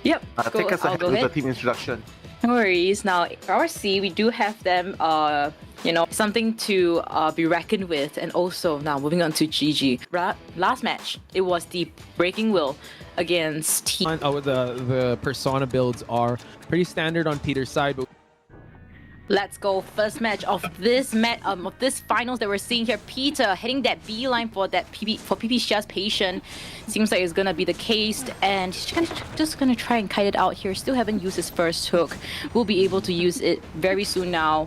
yep, take us I'll ahead go with the ahead. team introduction. No worries. Now, for our C, we do have them, you know, something to be reckoned with. And also, now moving on to GG. Last match, it was the Breaking Will against T. the persona builds are pretty standard on Peter's side, but Let's go. First match of this finals that we're seeing here. Peter heading that beeline for that PP Shia's patient. Seems like it's gonna be the case, and he's just gonna try and kite it out here. Still haven't used his first hook. We'll be able to use it very soon now.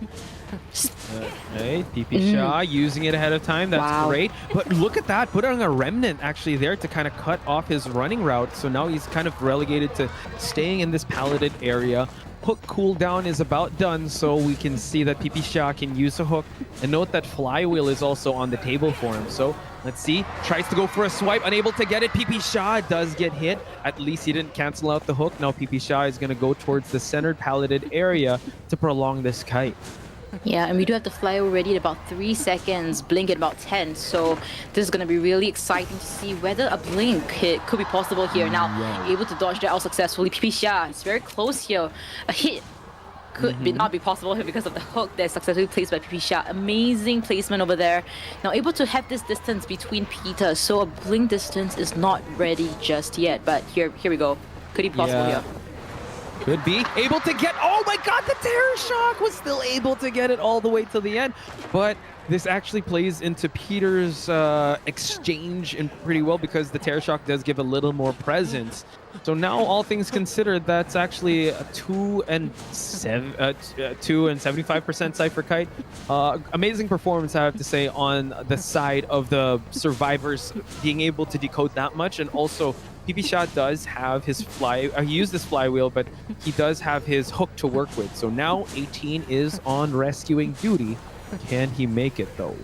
hey, PP Shah using it ahead of time. That's great. But look at that, put on a remnant actually there to kind of cut off his running route. So now he's kind of relegated to staying in this palleted area. Hook cooldown is about done, so we can see that PP Shah can use a hook. And note that Flywheel is also on the table for him. So let's see. Tries to go for a swipe, unable to get it. PP Shah does get hit. At least he didn't cancel out the hook. Now PP Shah is going to go towards the centered palleted area to prolong this kite. Yeah, and we do have to fly already at about 3 seconds, blink at about 10. So this is going to be really exciting to see whether a blink hit could be possible here. Now, able to dodge that out successfully. PP Shah is very close here. A hit could not be possible here because of the hook that's successfully placed by PP Shah. Amazing placement over there. Now, able to have this distance between Peter. So a blink distance is not ready just yet. But here we go. Could be possible here. Could be able to get, oh my god, the Terror Shock was still able to get it all the way to the end. But this actually plays into Peter's exchange in pretty well because the Terror Shock does give a little more presence. So now, all things considered, that's actually a 2 and 75% Cypher Kite. Amazing performance, I have to say, on the side of the survivors being able to decode that much, and also PPShot does have his he used this flywheel, but he does have his hook to work with. So now 18 is on rescuing duty. Can he make it though?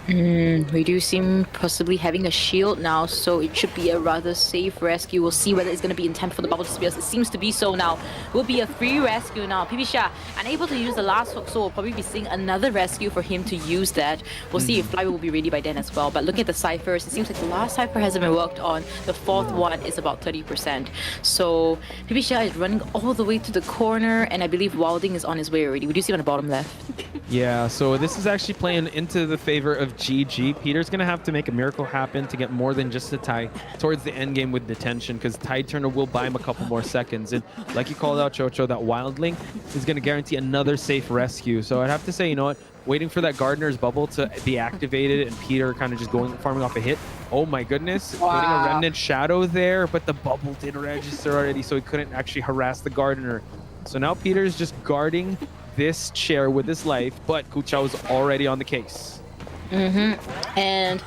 We do seem possibly having a shield now, so it should be a rather safe rescue. We'll see whether it's going to be in time for the bubble disappears. It seems to be so now. Will be a free rescue now. PPShot unable to use the last hook, so we'll probably be seeing another rescue for him to use that. We'll see if Flywheel will be ready by then as well. But looking at the ciphers, it seems like the last cipher hasn't been worked on. The fourth one is about 30%. So PPShot is running all the way to the corner, and I believe Wilding is on his way already. We do see him on the bottom left. Yeah, so this is actually playing into the favor of GG. Peter's going to have to make a miracle happen to get more than just a tie towards the end game with detention, because Tide Turner will buy him a couple more seconds. And like you called out, Chocho, that Wildling is going to guarantee another safe rescue. So I'd have to say, you know what, waiting for that Gardener's bubble to be activated and Peter kind of just farming off a hit. Oh my goodness, putting a Remnant Shadow there, but the bubble did register already, so he couldn't actually harass the Gardener. So now Peter's just guarding this chair with his life, but Kuchao is already on the case. And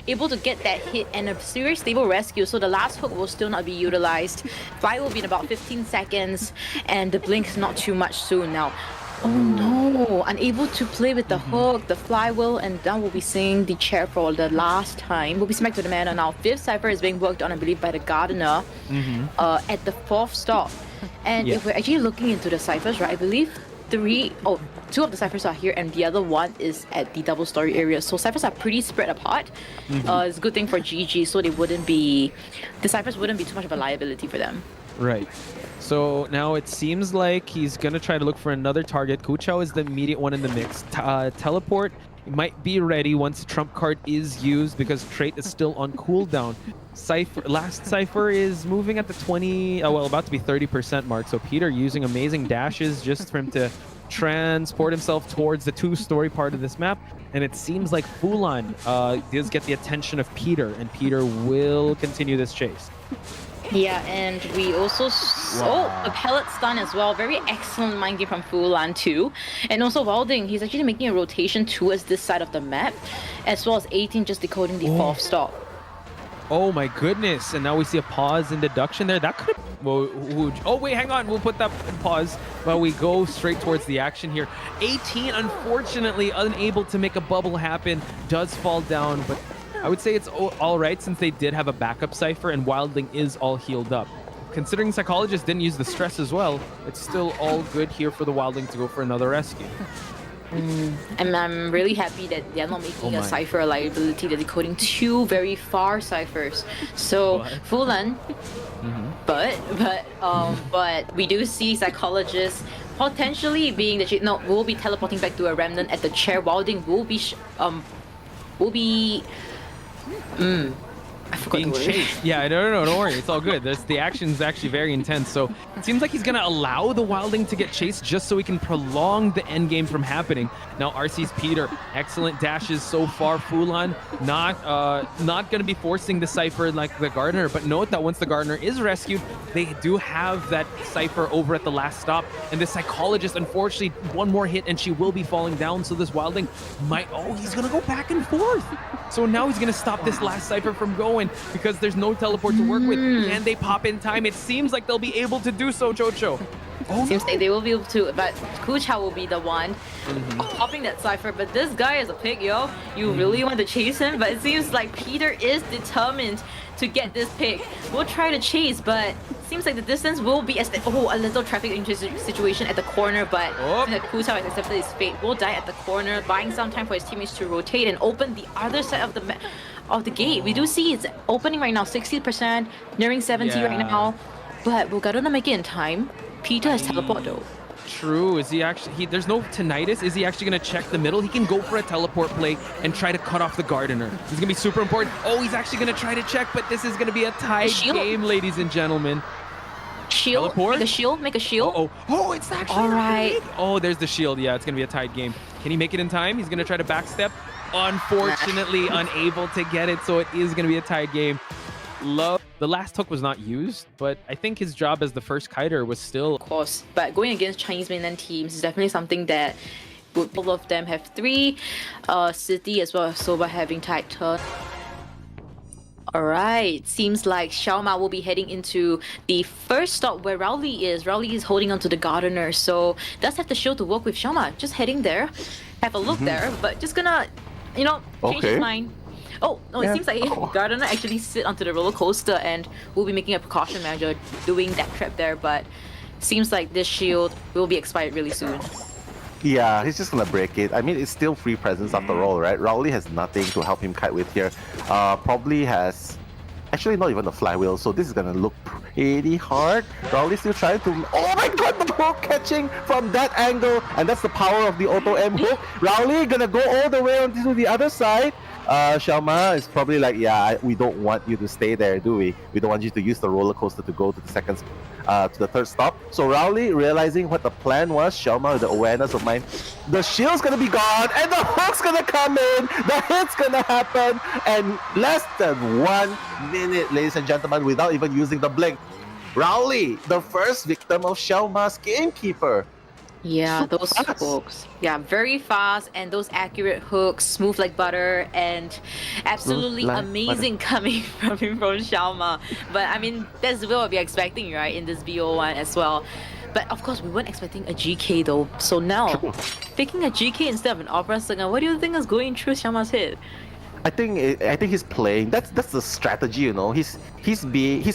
able to get that hit and a very stable rescue, so the last hook will still not be utilized. Fly will be in about 15 seconds, and the blink is not too much soon now. Oh no, unable to play with the hook, the flywheel, and now we'll be seeing the chair for the last time. We'll be smacked to the mana now. Fifth cipher is being worked on, I believe, by the Gardener at the fourth stop. And if we're actually looking into the ciphers, right, I believe two of the ciphers are here, and the other one is at the double story area. So ciphers are pretty spread apart. It's a good thing for GG, so the ciphers wouldn't be too much of a liability for them. Right. So now it seems like he's going to try to look for another target. Kuchao is the immediate one in the mix. Teleport might be ready once Trump card is used, because Trait is still on cooldown. Last cipher is moving at the 20, about to be 30% mark. So Peter using amazing dashes just for him to transport himself towards the two-story part of this map. And it seems like Fulan does get the attention of Peter, and Peter will continue this chase. Yeah, and we also saw a pellet stun as well. Very excellent mind game from Fulan too. And also Wilding, he's actually making a rotation towards this side of the map, as well as 18 just decoding the fourth stop. Oh my goodness, and now we see a pause in deduction there. That could have... Oh wait, hang on, we'll put that in pause while we go straight towards the action here. 18, unfortunately, unable to make a bubble happen, does fall down, but I would say it's all right since they did have a backup cipher and Wildling is all healed up. Considering Psychologist didn't use the stress as well, it's still all good here for the Wildling to go for another rescue. And I'm really happy that they're not making a cipher a liability. They're decoding two very far ciphers. So Fulan, but we do see Psychologist potentially being will be teleporting back to a Remnant at the chair. Wilding will be I forgot being chased. Yeah, no, don't worry. It's all good. The action is actually very intense. So it seems like he's going to allow the Wildling to get chased just so he can prolong the end game from happening. Now RC's Peter, excellent dashes so far. Fulan not going to be forcing the cipher like the Gardener, but note that once the Gardener is rescued, they do have that cipher over at the last stop. And the Psychologist, unfortunately, one more hit and she will be falling down. So this Wildling he's going to go back and forth. So now he's going to stop this last cipher from going, because there's no teleport to work with. Can they pop in time? It seems like they'll be able to do so, Chocho. Seems like they will be able to, but Kuchao will be the one popping that cipher. But this guy is a pig, yo. You really want to chase him, but it seems like Peter is determined to get this pick. We'll try to chase, but seems like the distance will be a little traffic situation at the corner, but Kuchao has accepted his fate. Will die at the corner, buying some time for his teammates to rotate and open the other side of the gate. We do see it's opening right now, 60%, nearing 70 right now, but will Gardener make it in time? Peter has teleport though. True. Is he actually... there's no tinnitus. Is he actually going to check the middle? He can go for a teleport play and try to cut off the Gardener. This is going to be super important. Oh, he's actually going to try to check, but this is going to be a tied game, ladies and gentlemen. shield. Teleport? Make a shield. Make a shield. Oh, it's actually All right. great. Oh, there's the shield. Yeah, it's going to be a tied game. Can he make it in time? He's going to try to backstep. Unfortunately, unable to get it, so it is going to be a tied game. Love. The last hook was not used, but I think his job as the first kiter was still... Of course, but going against Chinese mainland teams is definitely something that all of them have 3. City as well as Soba having tied turn. Alright, seems like Xiaoma will be heading into the first stop where Rowley is. Rowley is holding onto the Gardener, so does have the shield to work with Xiaoma. Just heading there, have a look there, but just gonna, you know, change his mind. Oh, no, it seems like Gardener actually sit onto the roller coaster and will be making a precaution measure doing that trap there, but seems like this shield will be expired really soon. Yeah, he's just gonna break it. I mean, it's still free presence after all, right? Rowley has nothing to help him kite with here. Probably has... Actually, not even a flywheel, so this is gonna look pretty hard. Rowley still trying to... Oh my god, the hook catching from that angle! And that's the power of the Auto M hook. Rowley gonna go all the way onto the other side. Xiaoma is probably like, yeah, we don't want you to stay there, do we? We don't want you to use the roller coaster to go to the to the third stop. So Rowley realizing what the plan was, Xiaoma with the awareness of mind, the shield's gonna be gone, and the hook's gonna come in, the hit's gonna happen, and less than 1 minute, ladies and gentlemen, without even using the blink. Rowley, the first victim of Xiaoma's gamekeeper. Yeah, So those fast. hooks. Yeah, very fast, and those accurate hooks, smooth like butter, and absolutely like amazing coming from Xiaoma. But I mean, that's what we're expecting, right, in this BO1 as well. But of course, we weren't expecting a GK though. So now, picking a GK instead of an Opera Singer, what do you think is going through Xiaoma's head? I think he's playing. That's the strategy, you know. He's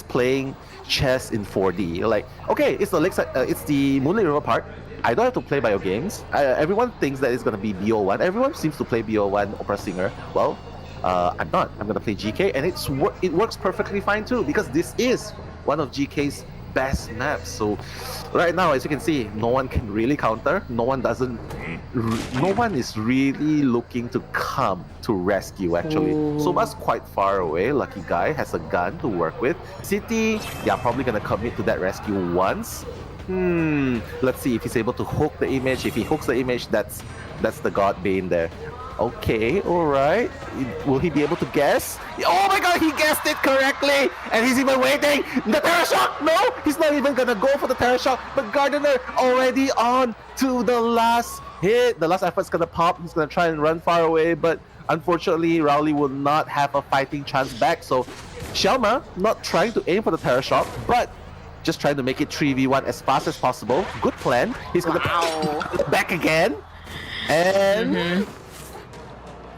playing chess in 4D. Like, okay, it's the lakeside, it's the Moonlit River part. I don't have to play by your games. Everyone thinks that it's gonna be BO1. Everyone seems to play BO1 Opera Singer. Well, I'm not. I'm gonna play GK, and it works perfectly fine too, because this is one of GK's best maps. So right now, as you can see, no one can really counter. No one is really looking to come to rescue, actually. Soba's quite far away. Lucky Guy has a gun to work with. City, yeah, probably gonna commit to that rescue once. Let's see if he's able to hook the image. If he hooks the image, that's the God Bane there. Okay, alright. Will he be able to guess? Oh my god, he guessed it correctly! And he's even waiting! The Terra Shock! No! He's not even gonna go for the Terra Shock, but Gardener already on to the last hit. The last effort's gonna pop. He's gonna try and run far away, but unfortunately, Rowley will not have a fighting chance back. So, Xiaoma not trying to aim for the Terra Shock, but just trying to make it 3v1 as fast as possible. Good plan. He's gonna back again. And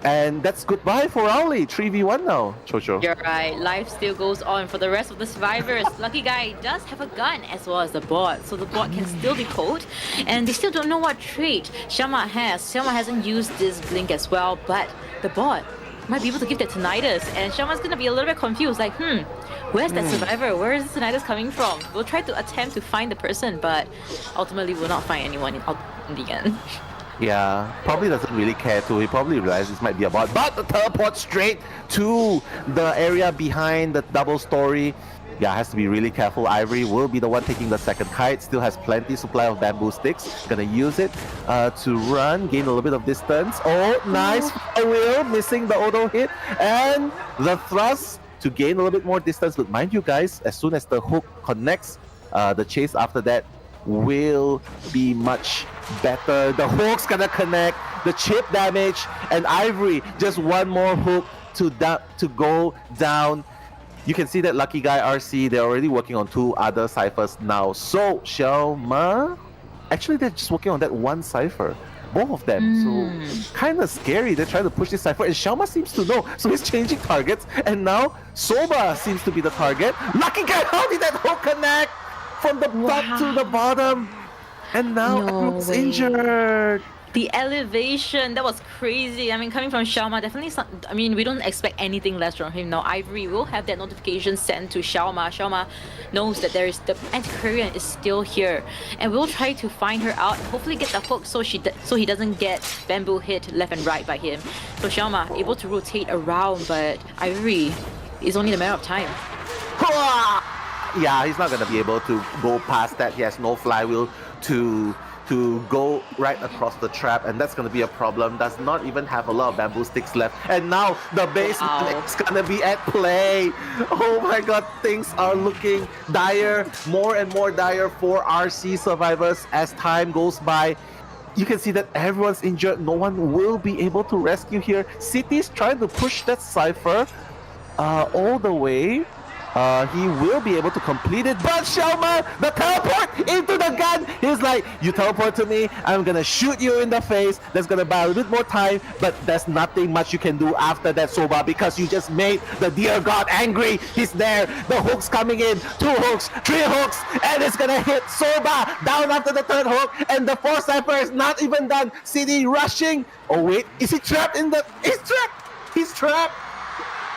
and that's goodbye for Rowley. 3v1 now, Chocho. You're right. Life still goes on for the rest of the survivors. Lucky Guy does have a gun as well as the bot, so the bot can still decode. And they still don't know what trait Xiaoma has. Xiaoma hasn't used this blink as well, but the bot might be able to give that tinnitus. And Xiaoma's gonna be a little bit confused, like, where's that survivor? Where is the tinnitus coming from? We'll try to attempt to find the person, but ultimately we'll not find anyone in the end. Yeah, probably doesn't really care too. He probably realizes this might be a bot, but the teleport straight to the area behind the double story. Yeah, has to be really careful. Ivory will be the one taking the second kite. Still has plenty supply of bamboo sticks. Gonna use it to run, gain a little bit of distance. Oh, nice flywheel, missing the auto hit, and the thrust to gain a little bit more distance. But mind you guys, as soon as the hook connects, the chase after that will be much better. The hook's gonna connect, the chip damage, and Ivory just one more hook to go down. You can see that Lucky Guy RC, they're already working on 2 other ciphers now. So Xiaoma, actually they're just working on that one cipher, both of them. So kind of scary. They're trying to push this cipher, and Xiaoma seems to know, so he's changing targets. And now Soba seems to be the target. Lucky Guy, how did that hook connect from the top to the bottom? And now everyone's injured. The elevation, that was crazy. I mean, coming from Xiaoma, definitely I mean, we don't expect anything less from him now. Ivory will have that notification sent to Xiaoma. Xiaoma knows that there is the antiquarian is still here, and we'll try to find her out. Hopefully get the hook so he doesn't get bamboo hit left and right by him. So Xiaoma able to rotate around, but Ivory is only a matter of time. Yeah, he's not gonna be able to go past that. He has no flywheel to go right across the trap, and that's gonna be a problem. Does not even have a lot of bamboo sticks left, and now the basement Wow. is gonna be at play. Oh my god, things are looking dire, more and more dire for RC survivors as time goes by. You can see that everyone's injured. No one will be able to rescue here. City's trying to push that Cypher all the way. He will be able to complete it, but Shelma, the teleport into the gun, he's like, you teleport to me, I'm gonna shoot you in the face. That's gonna buy a little bit more time, but there's nothing much you can do after that, Soba, because you just made the dear god angry. He's there, the hooks coming in, 2 hooks, 3 hooks, and it's gonna hit Soba down after the 3rd hook, and the 4th Cypher is not even done. CD rushing. Oh wait, is he trapped in the... He's trapped! He's trapped!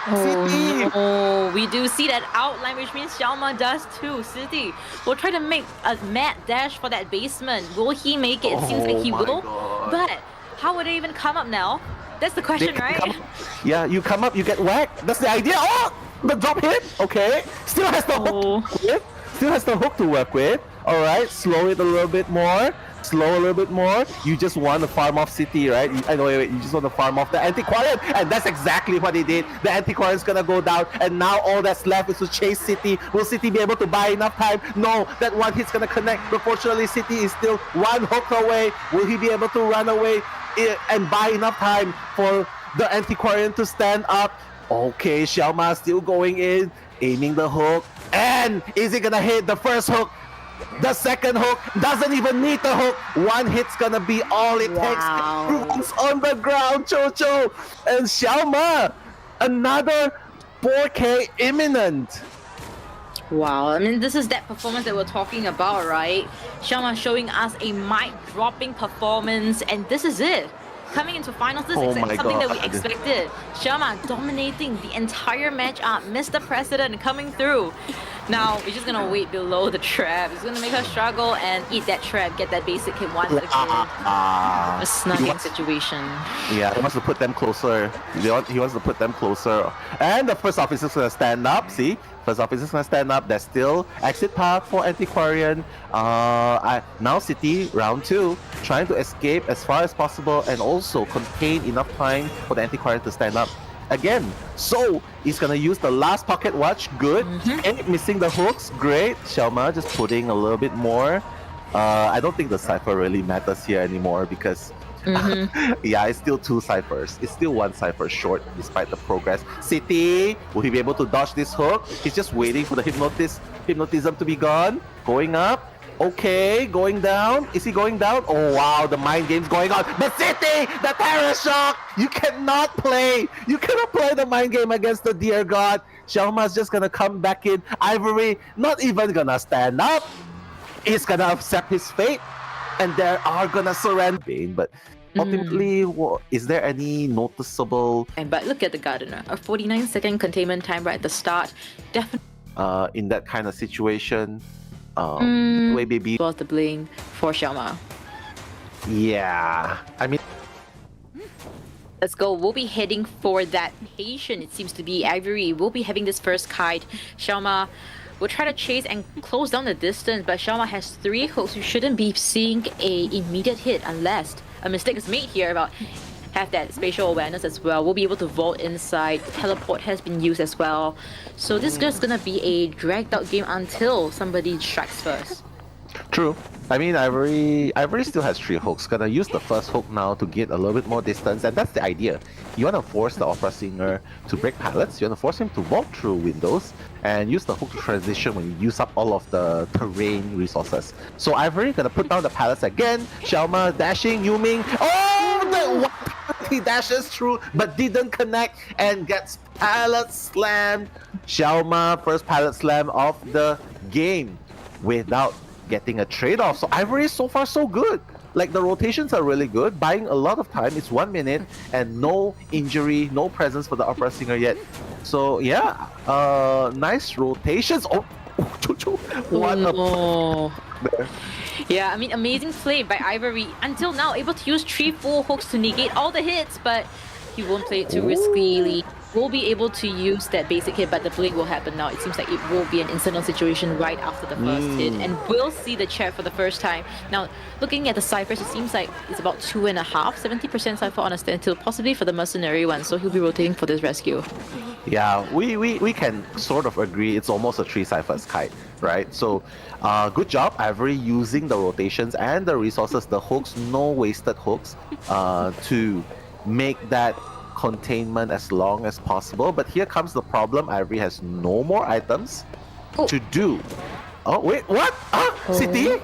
City. Oh, we do see that outline, which means Xiaoma does too. City will try to make a mad dash for that basement. Will he make it? It seems like he Oh my will. God. But how would they even come up now? That's the question, right? Yeah, you come up, you get whacked. That's the idea. Oh, the drop hit. Okay, still has the hook. Oh. To work with. Still has the hook to work with. All right, slow it a little bit more. Slow a little bit more. You just want to farm off City, right? I know. Wait, you just want to farm off the Antiquarian, and that's exactly what he did. The Antiquarian's gonna go down, and now all that's left is to chase City. Will City be able to buy enough time? No, that one hit's gonna connect. But fortunately, City is still 1 hook away. Will he be able to run away and buy enough time for the Antiquarian to stand up? Okay, Xiaoma still going in, aiming the hook, and is he gonna hit the first hook? The 2nd hook doesn't even need the hook. 1 hit's gonna be all it takes. Wow. Everyone's on the ground, Chocho. And Xiaoma, another 4K imminent. Wow, I mean, this is that performance that we're talking about, right? Xiaoma showing us a mic-dropping performance, and this is it. Coming into finals, this Oh is my something that we God. expected. Xiaoma dominating the entire matchup, Mr. President coming through. Now, we're just gonna wait below the trap. It's gonna make her struggle and eat that trap, get that basic hit once again. A He snugging wants- situation. Yeah, he wants to put them closer. He wants to put them closer. And the first officer's gonna stand up. See? First officer's gonna stand up. There's still exit path for Antiquarian. Now City, round 2, trying to escape as far as possible and also contain enough time for the Antiquarian to stand up. Again, so he's gonna use the last pocket watch. Good. Okay, missing the hooks. Great. Xiaoma just putting a little bit more. I don't think the Cypher really matters here anymore because yeah, it's still 2 Cyphers. It's still 1 Cypher short despite the progress. City, will he be able to dodge this hook? He's just waiting for the hypnotism to be gone. Going up. Okay, going down. Is he going down? Oh wow, the mind game's going on. But City, the Terror Shock! You cannot play the mind game against the dear god. Xiaoma's just gonna come back in. Ivory, not even gonna stand up. He's gonna accept his fate. And they are gonna surrender. But ultimately, is there any noticeable But look at the Gardener. A 49-second containment time right at the start. Definitely in that kind of situation? Maybe was the blame for Xiaoma. yeah. I mean, Let's go. We'll be heading for that patient. It seems to be Ivory. We'll be having this first kite. Xiaoma will try to chase and close down the distance, but Xiaoma has 3 hooks. You shouldn't be seeing a immediate hit unless a mistake is made here about have that spatial awareness as well. We'll be able to vault inside. Teleport has been used as well. So this is just gonna be a dragged out game until somebody strikes first. true. I mean, Ivory still has 3 hooks. Gonna use the first hook now to get a little bit more distance, and that's the idea. You wanna force the Opera Singer to break pallets. You wanna force him to walk through windows and use the hook to transition when you use up all of the terrain resources. So Ivory gonna put down the pallets again. Xiaoma dashing, Yuming. Oh, the he dashes through but didn't connect and gets pallet slammed. Xiaoma first pallet slam of the game without getting a trade-off. So Ivory is so far so good. Like the rotations are really good, buying a lot of time. It's 1 minute and no injury, no presence for the Opera Singer yet. So yeah, nice rotations. Oh, what a Oh. there. Yeah, I mean, amazing play by Ivory. Until now, able to use 3 full hooks to negate all the hits, but he won't play it too riskily. will be able to use that basic hit, but the blink will happen now. It seems like it will be an instant situation right after the first hit, and we'll see the chat for the first time. Now, looking at the ciphers, it seems like it's about 2.5, 70% cipher on a standstill, possibly for the mercenary one, so he'll be rotating for this rescue. Yeah, we can sort of agree it's almost a 3 ciphers kite, right? So, good job, Ivory, using the rotations and the resources, the hooks, no wasted hooks, to make that containment as long as possible. But here comes the problem, Ivory has no more items to do. Oh, wait, what? City?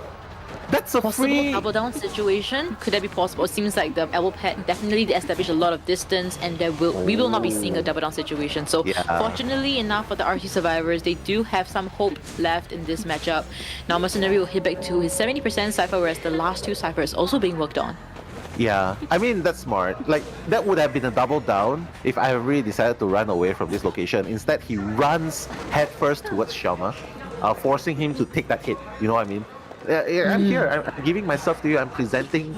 That's a Possible free... double down situation. Could that be possible? It seems like the elbow pad definitely established a lot of distance, and we will not be seeing a double down situation. So fortunately enough for the RC survivors, they do have some hope left in this matchup. Now Mercenary will hit back to his 70% cipher, whereas the last 2 ciphers also being worked on. Yeah, I mean, that's smart. Like, that would have been a double down if I really decided to run away from this location. Instead, he runs headfirst towards Xiaoma, forcing him to take that hit. You know what I mean? I'm here. I'm giving myself to you. I'm presenting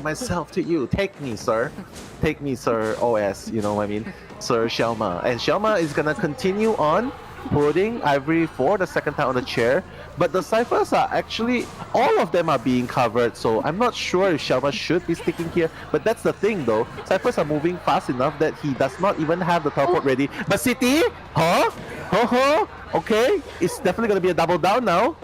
myself to you. Take me, sir. Take me, sir. OS. You know what I mean? Sir Xiaoma. And Xiaoma is gonna continue on putting Ivory for the second time on the chair. But the ciphers are actually, all of them are being covered, so I'm not sure if Xiaoma should be sticking here. But that's the thing though, ciphers are moving fast enough that he does not even have the teleport ready. But City? Huh? Okay, it's definitely gonna be a double down now.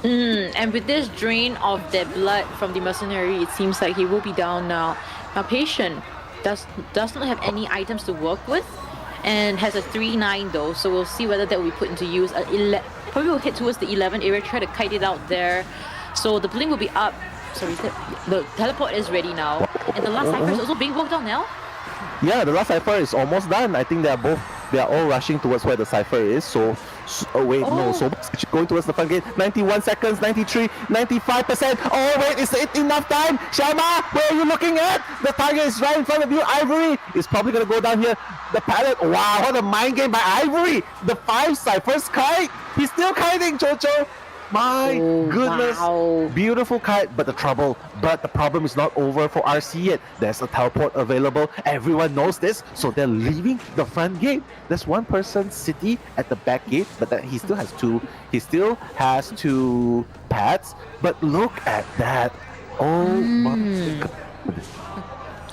And with this drain of that blood from the mercenary, it seems like he will be down now. Now Patient does not have any items to work with, and has a 3-9 though, so we'll see whether that will be put into use. Probably will hit towards the 11 area, try to kite it out there. So the blink will be up. Sorry, the teleport is ready now. And the last cipher is also being worked on now. Yeah, the last cipher is almost done. I think they are all rushing towards where the cipher is. So no, so going towards the front gate. 91 seconds, 93, 95%. Oh wait, is it enough time? Xiaoma, where are you looking at? The target is right in front of you. Ivory is probably gonna go down here. The pallet. Wow, what a mind game by Ivory. The 5 ciphers kite. He's still kiting, Chocho. My goodness, wow. Beautiful kite, but the problem is not over for RC yet. There's a teleport available. Everyone knows this, so they're leaving the front gate. There's one person, City, at the back gate, but he still has 2. He still has 2 pads. But look at that! Oh my God.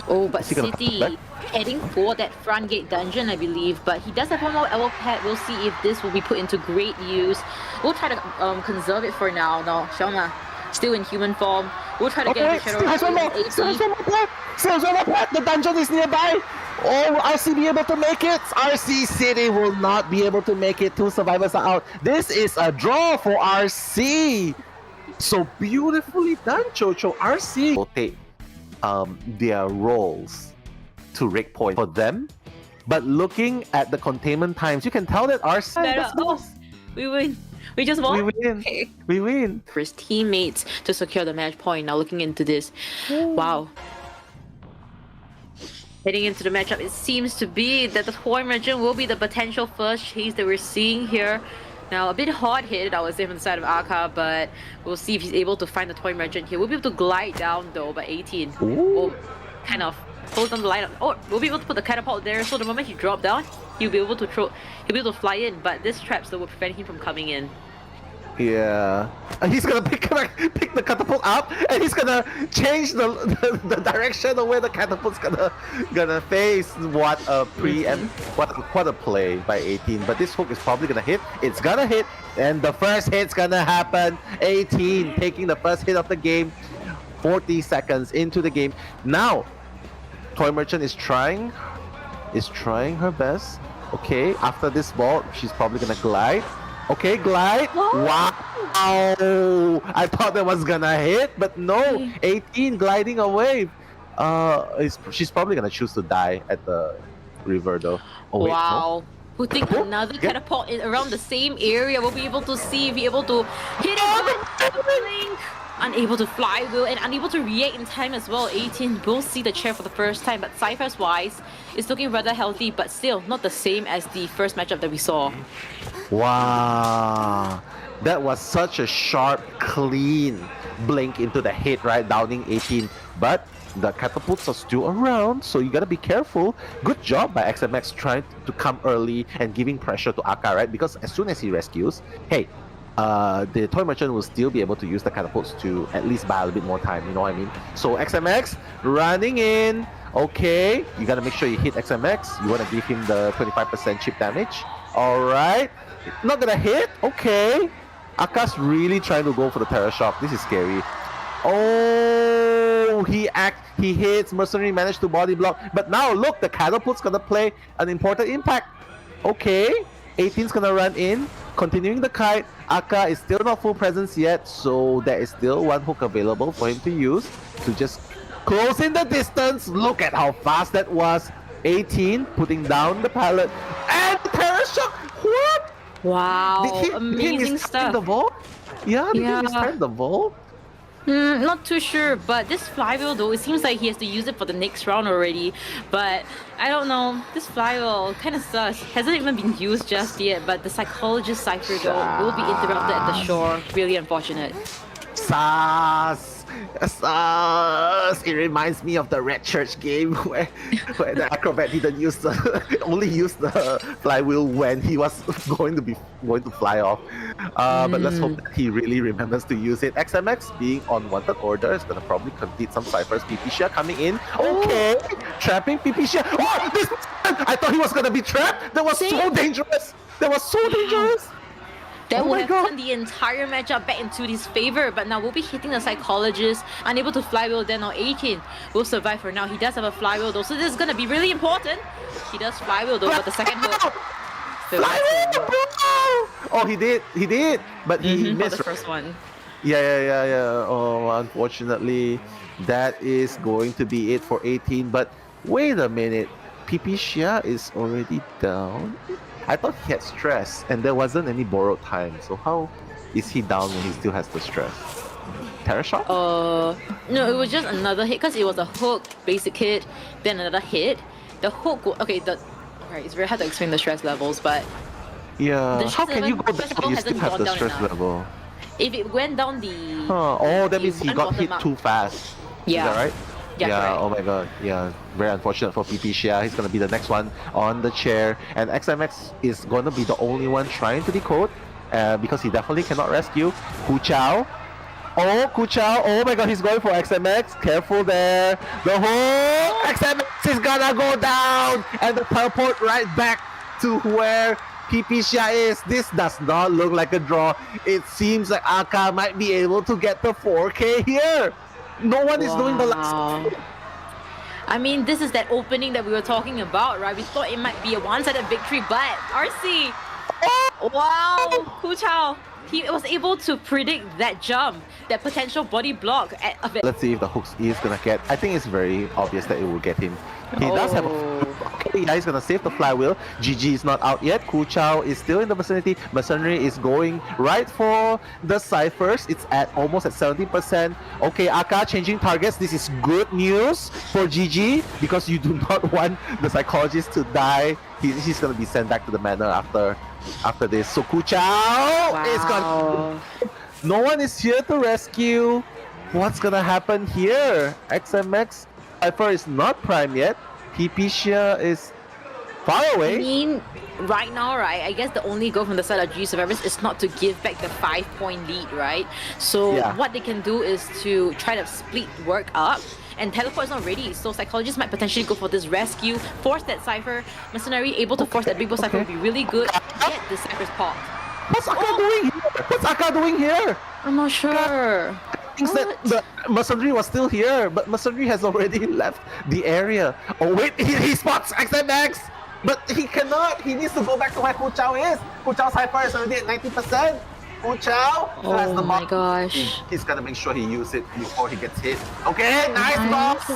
Oh, but City heading for that front gate dungeon, I believe. But he does have one more elbow pad. We'll see if this will be put into great use. We'll try to conserve it for now. No, Xiaoma still in human form. We'll try to get into Shadow. Still one more. The dungeon is nearby. Oh, RC be able to make it? RC City will not be able to make it. 2 survivors are out. This is a draw for RC. So beautifully done, Chocho. RC rotate their roles to rig point for them. But looking at the containment times, you can tell that RC... We win. We just won. We win. Okay. We win. For his teammates to secure the match point. Now looking into this. Wow. Heading into the matchup, it seems to be that the toy merchant will be the potential first chase that we're seeing here. Now, a bit hard-hit, I would say, from the side of Aka, but we'll see if he's able to find the toy merchant here. We'll be able to glide down, though, by 18. We'll kind of hold on the line up. Oh, we'll be able to put the catapult there, so the moment he drops down, he'll be able to fly in, but this trap still will prevent him from coming in. Yeah, and he's gonna pick the catapult up, and he's gonna change the direction of where the catapult's gonna face. What a what a play by 18. But this hook is probably gonna hit. It's gonna hit, and the first hit's gonna happen. 18 taking the first hit of the game. 40 seconds into the game. Now, Toy Merchant is trying her best. Okay, after this ball, she's probably gonna glide. Okay, glide. Wow. I thought that was gonna hit, but no. 18 gliding away. She's probably gonna choose to die at the river though. Oh, wait, wow. No? Putting another catapult around the same area, we'll be able to be able to hit it. Unable to fly though, and unable to react in time as well. 18 will see the chair for the first time, but ciphers wise, it's looking rather healthy, but still not the same as the first matchup that we saw. Wow, that was such a sharp, clean blink into the head, right? Downing 18. but the catapults are still around, so you gotta be careful. Good job by XMX trying to come early and giving pressure to Aka, right? Because as soon as he rescues, hey, the toy merchant will still be able to use the catapults to at least buy a little bit more time, you know what I mean? So XMX running in. Okay, you gotta make sure you hit XMX. You wanna give him the 25% chip damage. Alright, not gonna hit. Okay, Aka's really trying to go for the Terror Shock. This is scary. Oh, he hits. Mercenary managed to body block, but now look, the catapult's gonna play an important impact. Okay, 18's gonna run in, continuing the kite. Aka is still not full presence yet, so there is still one hook available for him to use to just close in the distance. Look at how fast that was. 18 putting down the pallet and Terror Shock. What? Wow, Did he amazing mistime stuff. the vault? Yeah, did he Yeah. mistime the vault? Not too sure, but this flywheel though, it seems like he has to use it for the next round already. But I don't know, this flywheel kind of sus. Hasn't even been used just yet, but the psychologist cipher though will be interrupted at the shore. Really unfortunate. Sus! Sus! It reminds me of the Red Church game where the acrobat didn't use only used the flywheel when he was going to fly off. But let's hope that he really remembers to use it. XMX being on wanted order is gonna probably complete some ciphers. Pipicia coming in. Okay, trapping Pipicia. Oh, this! I thought he was gonna be trapped. That was so dangerous. That was so dangerous. That Oh would my have God. turned the entire matchup back into his favor, but now we'll be hitting the psychologist, unable to flywheel then now 18 will survive for now. He does have a flywheel though, so this is gonna be really important. He does flywheel though, but the second hook still Flywheel, bro! Oh, he did, but he for missed. the first one. Yeah. Oh, unfortunately, that is going to be it for 18. But wait a minute, Pipicia is already down. I thought he had stress, and there wasn't any borrowed time. So how is he down when he still has the stress? Terror Shock? No, it was just another hit because it was a hook, basic hit, then another hit. The hook, right, it's very hard to explain the stress levels, but Yeah. the How stress can you level- go stress down when you level still hasn't have gone the down stress enough. level? if it went down the Oh, that means he one got bottom hit up. too fast. Yeah. Is that right? Yeah, correct. Oh my god, yeah. Very unfortunate for Pipicia. He's gonna be the next one on the chair. And XMX is gonna be the only one trying to decode because he definitely cannot rescue. Ku Chao. Oh, Ku Chao. Oh my god, he's going for XMX. Careful there. The whole XMX is gonna go down. And the teleport right back to where Pipicia is. This does not look like a draw. It seems like Aka might be able to get the 4K here. No one is doing the last. Wow. I mean, this is that opening that we were talking about, right? We thought it might be a one-sided victory, but RC, wow, Ku Chao, he was able to predict that jump, that potential body block of it. Let's see if the hooks is gonna get. I think it's very obvious that it will get him. He does have a. Okay, yeah, he's gonna save the flywheel. GG is not out yet. Ku Chao is still in the vicinity. Mercenary is going right for the ciphers. It's at almost at 70%. Okay, Aka changing targets. This is good news for GG because you do not want the psychologist to die. He's gonna be sent back to the manor after this. So Ku Chao is gonna. No one is here to rescue. What's gonna happen here? XMX Cypher is not prime yet. Pipicia is far I away. mean, right now, right, I guess the only goal from the side of G Survivors is not to give back the 5-point lead, right? So Yeah. what they can do is to try to split work up. And teleport is not ready, so psychologists might potentially go for this rescue, force that cipher. Mercenary able to force that big boss cipher would be really good. Get the cipher's popped. What's Aka doing here? What's Aka doing here? I'm not sure. Thinks that the mercenary was still here, but mercenary has already left the area. Oh wait, he spots XMX, but he cannot. He needs to go back to where Ku Chao is. Ku Chao Cypher is already at 90%. Ku Chao has the Oh my bomb. gosh. He's gonna make sure he uses it before he gets hit. Okay, nice box.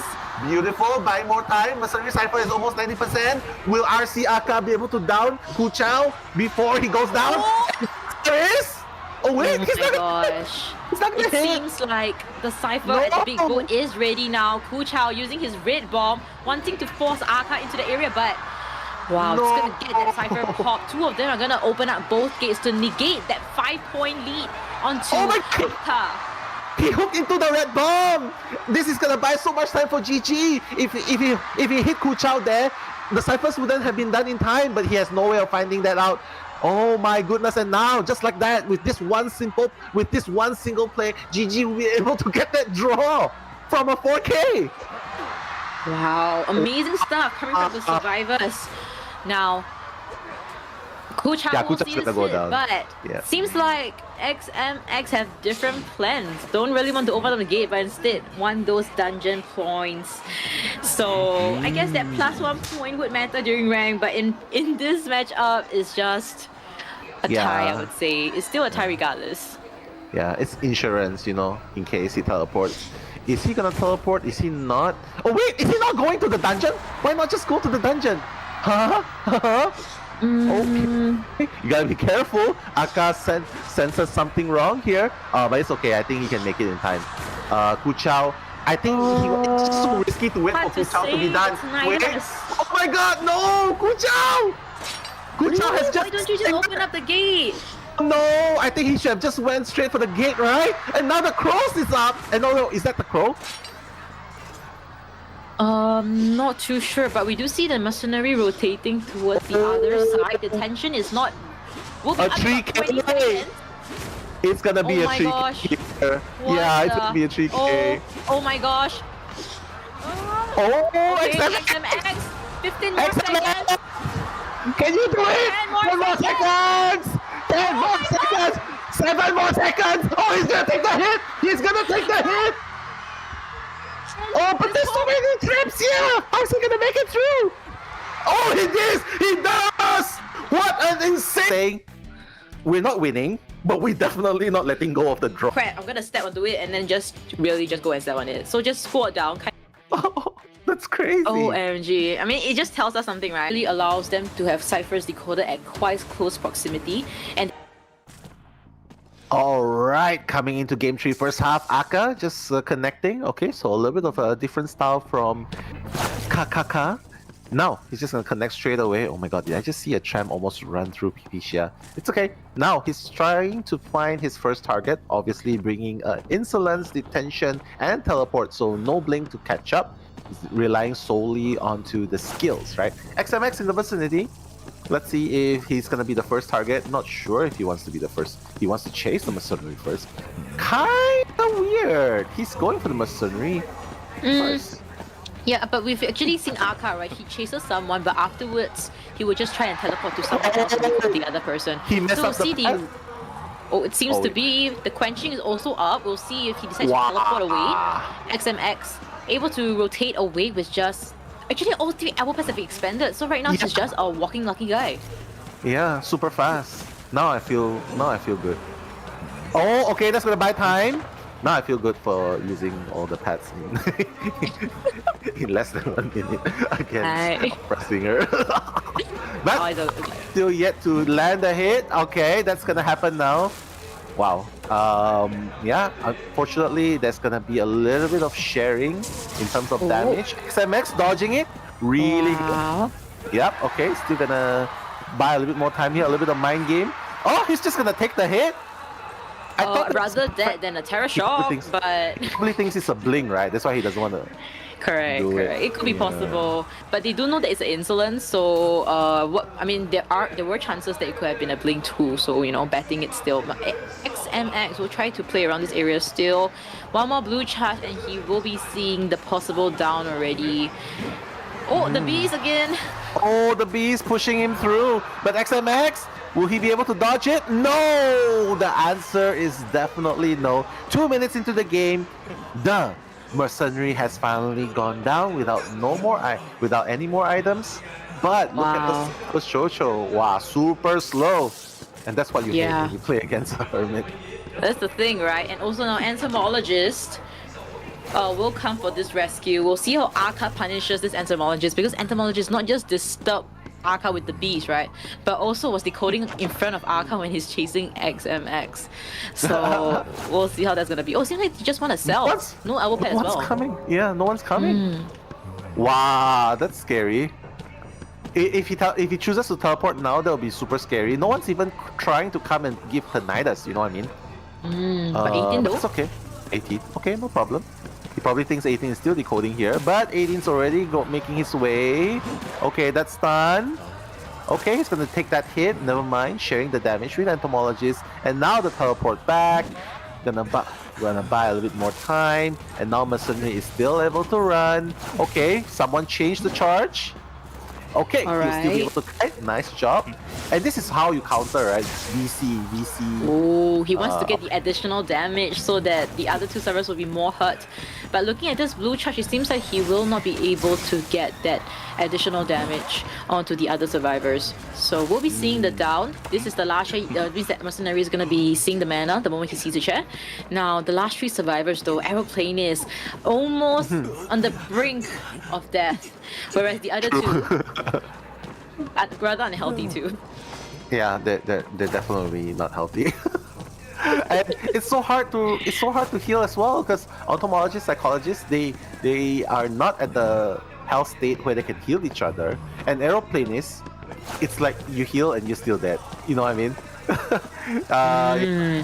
Beautiful, buy more time. Mercenary Cypher is almost 90%. Will RC Aka be able to down Ku Chao before he goes down? There is. Oh wait, Oh he's my not gonna hit. gosh. He's not gonna It hit. seems like the Cypher at the big boat is ready now. Ku Chao using his red bomb, wanting to force Aka into the area, but wow, No. it's gonna get that Cypher pop. Two of them are gonna open up both gates to negate that 5-point lead onto Oh my God. Aka. He hooked into the red bomb. This is gonna buy so much time for GG. If he hit Kuchao there, the ciphers wouldn't have been done in time. But he has no way of finding that out. Oh my goodness! And now, just like that, with this one single play, GG will be able to get that draw from a 4K. Wow, amazing stuff coming from the survivors. Now, Kuchao will Kuchao's see this gonna go hit, down. but Yeah. seems like XMX have different plans. Don't really want to open up the gate, but instead want those dungeon points. So I guess that +1 point would matter during rank, but in this matchup, it's just a tie. I would say it's still a tie regardless. Yeah, it's insurance, you know, in case he teleports. Is he gonna teleport? Is he not? Oh wait, is he not going to the dungeon? Why not just go to the dungeon? Huh? Okay. You gotta be careful. Aka senses something wrong here. But it's okay. I think he can make it in time. Kuchao, I think it's just so risky to wait for Hard to Kuchao to be say, done. it's Wait. Nidus. Oh my god, no! Kuchao! Kuchao has just... Why don't you just open up the gate? No, I think he should have just went straight for the gate, right? And now the cross is up. And no, is that the crow? Not too sure, but we do see the mercenary rotating towards the other side. The tension is not. Will be A up to about 20 3K. seconds. It's gonna be Oh a my 3K. gosh. here. What Yeah, it's the- gonna be a 3K. Oh my gosh. Oh, Okay, XMX! XMX. 15 more seconds. XMX! Can you do it? 10 more 10 more seconds! 10 more seconds! 7 more seconds! Oh, he's gonna take the hit! He's gonna take the hit! Oh, but there's so many traps here! How's he gonna make it through? Oh, he does! He does! What an insane... We're not winning, but we're definitely not letting go of the draw. Crap, I'm gonna step onto it and then just really just go and step on it. So just squat down. Oh, that's crazy. OMG. I mean, it just tells us something, right? It really allows them to have ciphers decoded at quite close proximity. And All right, coming into game 3 first half, Aka just connecting. Okay, so a little bit of a different style from Kakaka. Now, he's just gonna connect straight away. Oh my god, did I just see a tram almost run through Pipicia? It's okay. Now, he's trying to find his first target, obviously bringing insolence, detention, and teleport, so no blink to catch up. He's relying solely onto the skills, right? XMX in the vicinity. Let's see if he's gonna be the first target. Not sure if he wants to be the first. He wants to chase the mercenary first. Kinda weird. He's going for the mercenary first. yeah, but we've actually seen Aka, right? He chases someone, but afterwards he would just try and teleport to someone else and look for the other person. He messed so up the path. Oh, it seems Oh, to yeah. be the quenching is also up. We'll see if he decides Wow. to teleport away. XMX able to rotate away with just. Actually, all 3 elbow pads have been expanded, so right now he's just a walking lucky guy. Yeah, super fast. Now I feel good. Oh, okay, that's gonna buy time. Now I feel good for using all the pads in less than 1 minute against pressing her. But I don't. still yet to land a hit. Okay, that's gonna happen now. Wow. Yeah, unfortunately, there's gonna be a little bit of sharing in terms of damage. XMX dodging it. Really Wow. good. Yep, okay, still gonna buy a little bit more time here, a little bit of mind game. Oh, he's just gonna take the hit. I thought Rather that than a Terra Shock, thinks- but he probably thinks it's a bling, right? That's why he doesn't want to. correct, do it. correct. It could be Yeah. possible, but they do know that it's an insolence. So, what I mean, there were chances that it could have been a blink too. So betting it still. But XMX will try to play around this area still. One more blue charge, and he will be seeing the possible down already. Oh, the bees again. Oh, the bees pushing him through. But XMX, will he be able to dodge it? No! The answer is definitely no. 2 minutes into the game, the mercenary has finally gone down without any more items. But look at the Chocho. Wow, super slow. And that's what you hate when you play against a hermit. That's the thing, right? And also now entomologist will come for this rescue. We'll see how Aka punishes this entomologist, because entomologist not just disturb Aka with the bees, right? But also was decoding in front of Aka when he's chasing XMX. So we'll see how that's gonna be. Oh, seems like he just want to sell. No elbow pad as No well. one's coming. Yeah, no one's coming. Wow, that's scary. If he chooses to teleport now, that'll be super scary. No one's even trying to come and give Tinnitus, you know what I mean? But 18 though. It's okay. 18. Okay, no problem. He probably thinks 18 is still decoding here, but 18's already making his way. Okay, that's done. Okay, he's gonna take that hit. Never mind, sharing the damage with Entomologist. And now the teleport back. Gonna buy a little bit more time. And now Masonry is still able to run. Okay, someone changed the charge. Okay, All he'll still be right. able to kite. Nice job. And this is how you counter, right? VC. Oh, he wants to get the additional damage so that the other two survivors will be more hurt. But looking at this blue charge, it seems like he will not be able to get that additional damage onto the other survivors. So we'll be seeing the down. This is the last means that Mercenary is going to be seeing the mana the moment he sees the chair. Now, the last three survivors, though, Aeroplane is almost on the brink of death, whereas the other two are rather unhealthy too. Yeah, they're definitely not healthy. And it's so hard to heal as well because entomologists, psychologists, they are not at the health state where they can heal each other. And aeroplanists, it's like you heal and you're still dead. You know what I mean?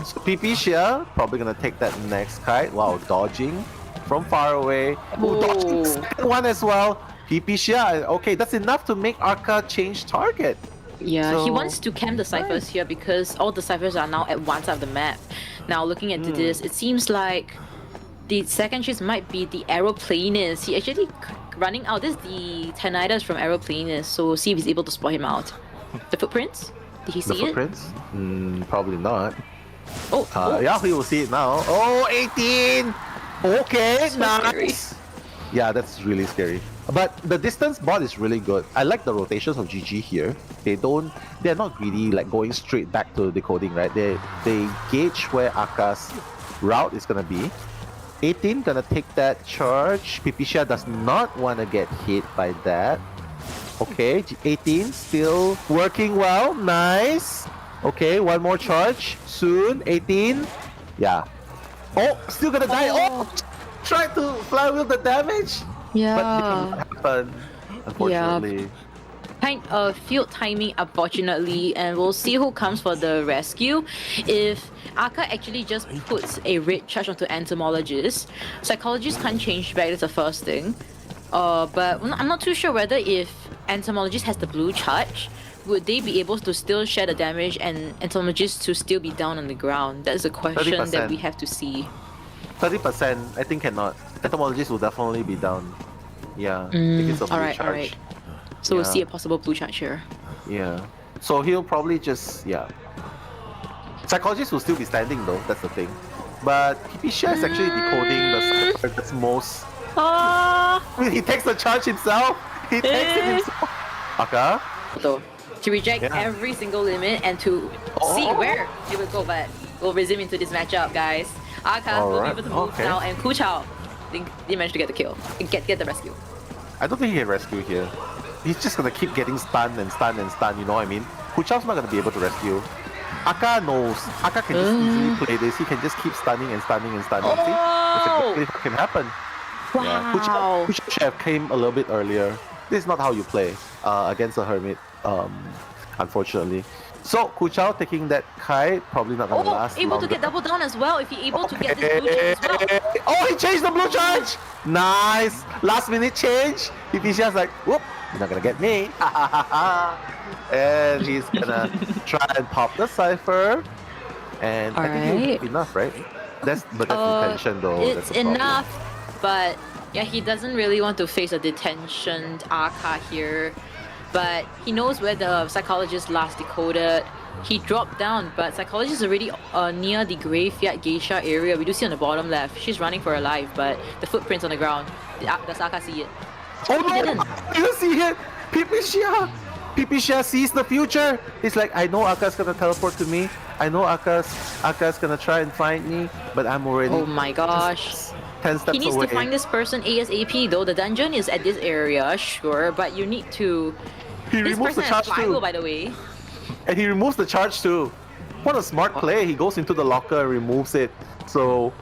So PP Shia probably gonna take that next kite. Wow, dodging from far away. Oh, dodging the second one as well. PP Shia. Okay, that's enough to make Arca change target. Yeah, he So- wants to camp the ciphers here because all the ciphers are now at one side of the map. Now, looking at this, it seems like the second choice might be the Aeroplanist. He actually running out. This is the Tinnitus from Aeroplanist, so we'll see if he's able to spot him out. The footprints? Did he The see it? footprints? Probably not. Oh, Yeah, he will see it now. Oh, 18! Okay, So nice! Yeah, that's really scary. But the distance bot is really good. I like the rotations of GG here. They're not greedy, like going straight back to decoding, right? They gauge where Aka's route is gonna be. 18 gonna take that charge. Pipisha does not wanna get hit by that. Okay, 18 still working well. Nice. Okay, one more charge soon. 18. Yeah. Oh, still gonna die. Oh, try to flywheel the damage. yeah. But it didn't happen, unfortunately. Kind of field timing, unfortunately, and we'll see who comes for the rescue. If Aka actually just puts a red charge onto Entomologist, Psychologist can't change back, that's the first thing. But I'm not too sure whether if Entomologist has the blue charge, would they be able to still share the damage and Entomologist to still be down on the ground? That's a question that 30%. we have to see. 30%, I think cannot. Entomologist will definitely be down. Yeah, because of blue Alright, charge. alright. So we'll Yeah. see a possible blue charge here. Yeah. So he'll probably just, yeah. Psychologist will still be standing though, that's the thing. But Pipisha is actually decoding the cipher that's most... He takes the charge himself! He takes it himself! Aka? Though, to reject Yeah. every single limit and to see where it would go, but we'll resume into this matchup, guys. Aka will be Alright, able to move okay. now, and Kuchao didn't manage to get the kill, get the rescue. I don't think he can rescue here. He's just gonna keep getting stunned and stunned and stunned, you know what I mean? Kuchao's not gonna be able to rescue. Aka knows. Aka can just easily play this. He can just keep stunning and stunning and stunning. See? That's exactly what can happen. Yeah. Wow. Kuchao should have came a little bit earlier. This is not how you play against a Hermit, unfortunately. So, Kuchao taking that kite, probably not gonna last Able to longer. get double down as well if he able to get this blue charge as well. Oh, he changed the blue charge! Nice! Last minute change! Pipisha's like, whoop, you're not gonna get me. And he's gonna try and pop the cipher. And I think he'll be enough, right? That's detention though. It's That's the problem. enough, but yeah, he doesn't really want to face a detention Aka here. But he knows where the psychologist last decoded. He dropped down, but psychologist is already near the graveyard geisha area. We do see on the bottom left. She's running for her life, but the footprints on the ground. Does Aka see it? Oh He no! didn't. You don't see it! Pipisha! Pipisha sees the future! He's like, I know Aka's gonna teleport to me. I know Aka's gonna try and find me, but I'm already Oh my gosh. 10 steps He needs away. to find this person ASAP though. The dungeon is at this area, sure, but you need to... He This removes the person has charge flywheel, too. by the way. And he removes the charge too. What a smart play. He goes into the locker and removes it. So,